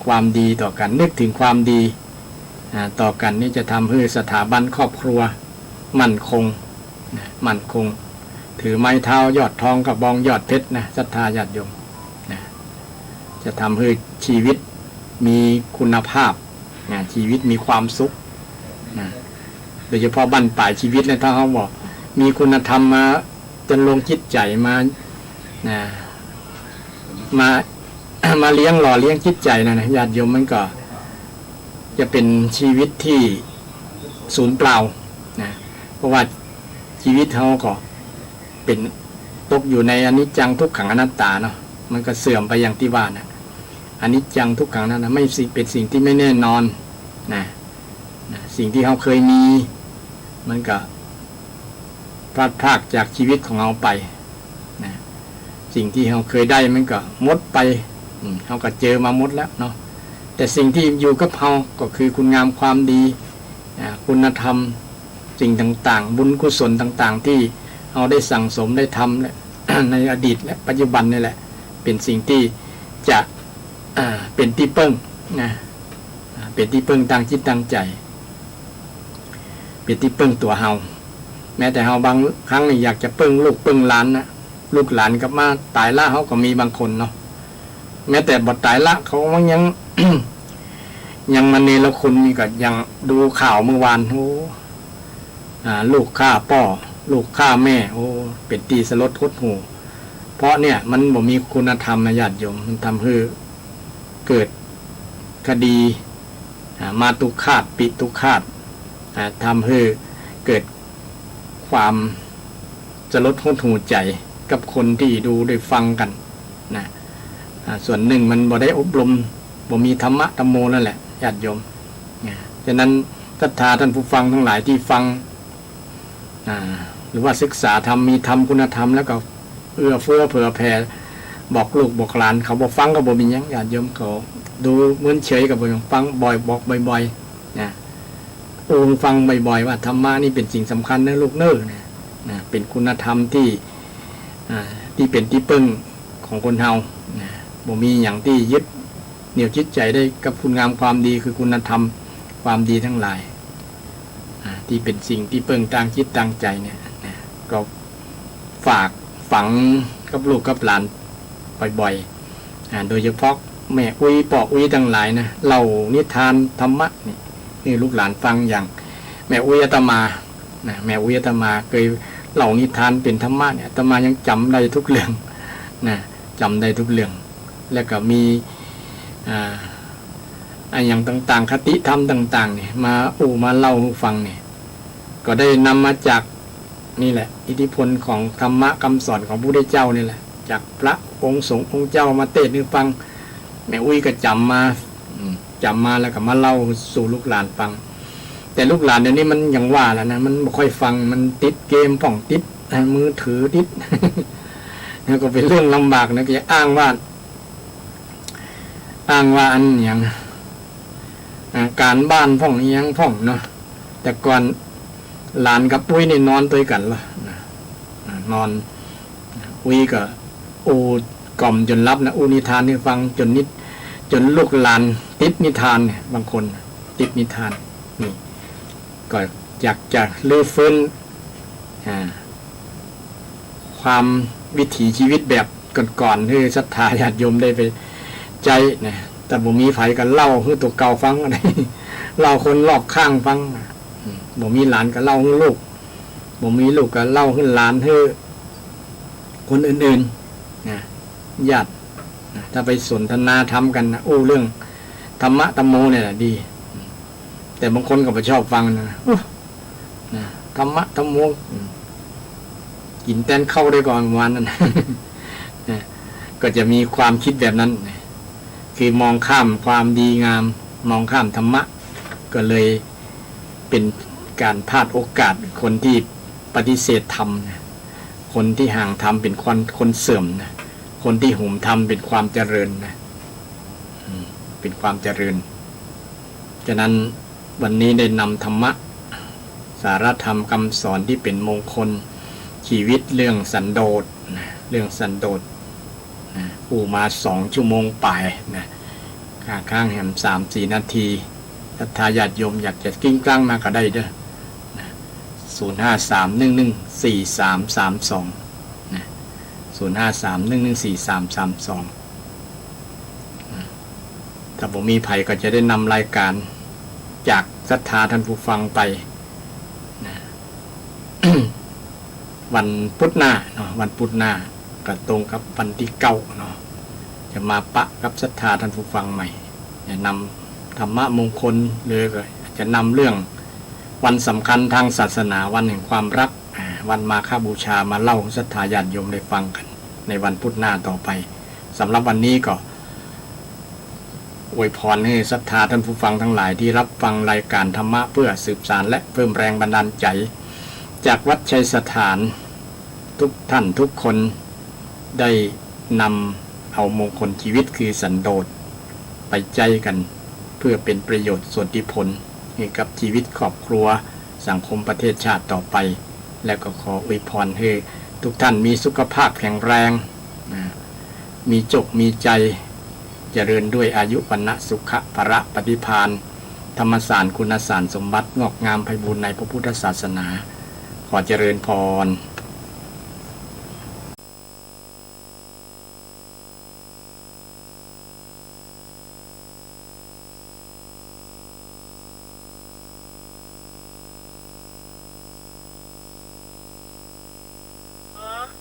Speaker 1: ความดีต่อกันนึกถึงความดีต่อกันนี่จะทำให้สถาบันครอบครัวมั่นคงถือไม้เท้ายอดทองกับบองยอดเพชรนะศรัทธาญาติโยมนะจะทำให้ชีวิตมีคุณภาพนะชีวิตมีความสุขนะโดยเฉพาะบั้นปลายชีวิตเลยถ้าเขาบอกมีคุณธรรมมาจนลงจิตใจมานะมาเลี้ยงหล่อเลี้ยงจิตใจนะญาติโยมมันก็จะเป็นชีวิตที่สูญเปล่านะเพราะว่าชีวิตเขาก็เป็นตกอยู่ในอนิจจังทุกขังอนัตตาเนาะมันก็เสื่อมไปอย่างที่ว่านะอนิจจังทุกขังนั้นนะไม่เป็นสิ่งที่ไม่แน่นอนนะสิ่งที่เขาเคยมีมันก็พลาดพลาดจากชีวิตของเราไปนะสิ่งที่เขาเคยได้มันก็หมดไปเขาก็เจอมาหมดแล้วเนาะแต่สิ่งที่อยู่กับเขาก็คือคุณงามความดีคุณธรรมสิ่งต่างๆบุญกุศลต่างๆที่เ เราได้สั่งสมได้ทำและ ในอดีตและปัจจุบันนี่แหละเป็นสิ่งที่จะเป็นที่พึ่งนะเป็นที่พึ่งตั้งจิตตั้งใจเป็นที่พึ่งตัวเฮาแม้แต่เฮาบางครั้งนี่อยากจะพึ่งลูกพึ่งหลานนะลูกหลานกับมาตายละเขาก็มีบางคนเนาะแม้แต่บทตายละเขายัง ยังมันเนรคุณนี่ก็ยังดูข่าวเมื่อวานโอ้ลูกฆ่าพ่อลูกฆ่าแม่โอ้เป็นตีสลดหดหูเพราะเนี่ยมันบ่มีคุณธรรมนะญาติโยมมันทำให้เกิดคดีมาตุคาตปิตุคาตทำให้เกิดความสลดหดหูใจกับคนที่ดูได้ฟังกันนะส่วนหนึ่งมันบ่ได้อบรมบ่มีธรรมะธรรมโมนั่นแหละญาติโยมฉะนั้นศรัทธาท่านผู้ฟังทั้งหลายที่ฟังหรือว่าศึกษาธรรมมีธรรมคุณธรรมแล้วก็เอื้อเฟื้อเผื่อแผ่บอกลูกบอกหลานเขาบอกฟังก็บอกมียังญาติโยมเขาดูเหมือนเฉยกับบอกฟังบ่อยบอกบ่อยๆนะฟังบ่อยๆว่าธรรมะนี่เป็นสิ่งสำคัญนะลูกเน้อนะเป็นคุณธรรมที่เป็นที่พึ่งของคนเฮาบ่มีอย่างที่ยึดเหนี่ยวจิตใจได้กับคุณงามความดีคือคุณธรรมความดีทั้งหลายที่เป็นสิ่งที่เพิ่งตั้งจิตตั้งใจเนี่ยก็ฝากฝังกับลูกกับหลานบ่อยๆโดยเฉพาะแม่อุ้ยปออุ้ยทั้งหลายนะเล่านิทานธรรมะนี่ลูกหลานฟังอย่างแม่อุ้ยอาตมาแม่อุ้ยอาตมาเคยเล่านิทานเป็นธรรมะเนี่ยอาตมายังจำได้ทุกเรื่องนะจำได้ทุกเรื่องแล้วก็มีอย่างต่างๆคติธรรมต่างๆเนี่ยมาเล่าให้ฟังเนี่ยก็ได้นำมาจากนี่แหละอิทธิพลของธรรมะคำสอนของพระพุทธเจ้านี่แหละจากพระองค์สงฆ์องค์เจ้ามาเทศน์ให้ฟังแม่อุ้ยก็จำมาแล้วก็มาเล่าสู่ลูกหลานฟังแต่ลูกหลานเดี๋ยวนี้มันยังว่าแล้วนะมันไม่ค่อยฟังมันติดเกมผ่องติดมือถือติด แล้วก็เป็นเรื่องลำบากนะก็จะอ้างว่าอันอย่างการบ้านพ่องนี้ยังพ่องเนาะแต่ก่อนหลานกับปุ้ยนี่นอนตัวกันละนอนปุ้ยก็กล่อมจนรับนะนิทานให้ฟังจนลูกหลานติดนิทานเนี่ยบางคนติดนิทานนี่ก็อยากจะลื้อฟื้นความวิถีชีวิตแบบก่อนๆที่ศรัทธาญาติโยมได้ไปใจนะแต่บ่มีไผก็เล่าให้ตัวเก่าฟังอะไรเล่าคนรอบข้างฟังบ่มีหลานก็เล่าให้ลูกบ่มีลูกก็เล่าให้หลานให้คนอื่นๆนะญาติถ้าไปสนทนาธรรมกันนะเรื่องธรรมะธรรมโมเนี่ยแหละดีแต่บางคนก็ไม่ชอบฟังนะธรรมะธรรมโมกินแตนเข้าได้ก่อนวันนั้น ก็จะมีความคิดแบบนั้นคือมองข้ามความดีงามมองข้ามธรรมะก็เลยเป็นการพลาดโอกาสคนที่ปฏิเสธธรรมนะคนที่ห่างธรรมเป็นคนเสื่อมนะคนที่ห่มธรรมเป็นความเจริญนะเป็นความเจริญฉะนั้นวันนี้ได้นำธรรมะสารธรรมคำสอนที่เป็นมงคลชีวิตเรื่องสันโดษเรื่องสันโดษมา2 ชั่วโมงป่ายนะข้างแหม3-4 นาทีถ้าญาติโยมอยากจะกิ้งกลางมาก็ได้เด้อ053114332นะ053114332ถ้าผมมีภัยก็จะได้นำรายการจากศรัทธาท่านผู้ฟังไปนะ วันพุธหน้าเนาะวันพุธหน้าก็ตรงกับวันที่9เนาะจะมาปะกับศรัทธาท่านผู้ฟังใหม่จะนำธรรมะมงคลหรือจะนำเรื่องวันสำคัญทางศาสนาวันแห่งความรักวันมาฆบูชามาเล่าศรัทธาญาติโยมได้ฟังกันในวันพุธหน้าต่อไปสำหรับวันนี้ก็อวยพรให้ศรัทธาท่านผู้ฟังทั้งหลายที่รับฟังรายการธรรมะเพื่อสืบสานและเพิ่มแรงบันดาลใจจากวัดชัยสถานทุกท่านทุกคนได้นำเอามงคลชีวิตคือสันโดษไปใจกันเพื่อเป็นประโยชน์ส่วนที่ผลให้กับชีวิตครอบครัวสังคมประเทศชาติต่อไป แล้วก็ขออวยพรให้ทุกท่านมีสุขภาพแข็งแรงนะมีจบมีใจเจริญด้วยอายุวันนะสุขะภระปฏิภาณธรรมสารคุณสารสมบัติงอกงามไพบูลย์ในพระพุทธศาสนาขอเจริญพร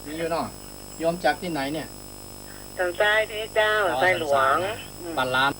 Speaker 1: มีอยู่เนาะโยมจากที่ไหนเนี่ย
Speaker 2: ทางใต้ที่เจ้าทางใต้หลวง
Speaker 1: ปลาลาม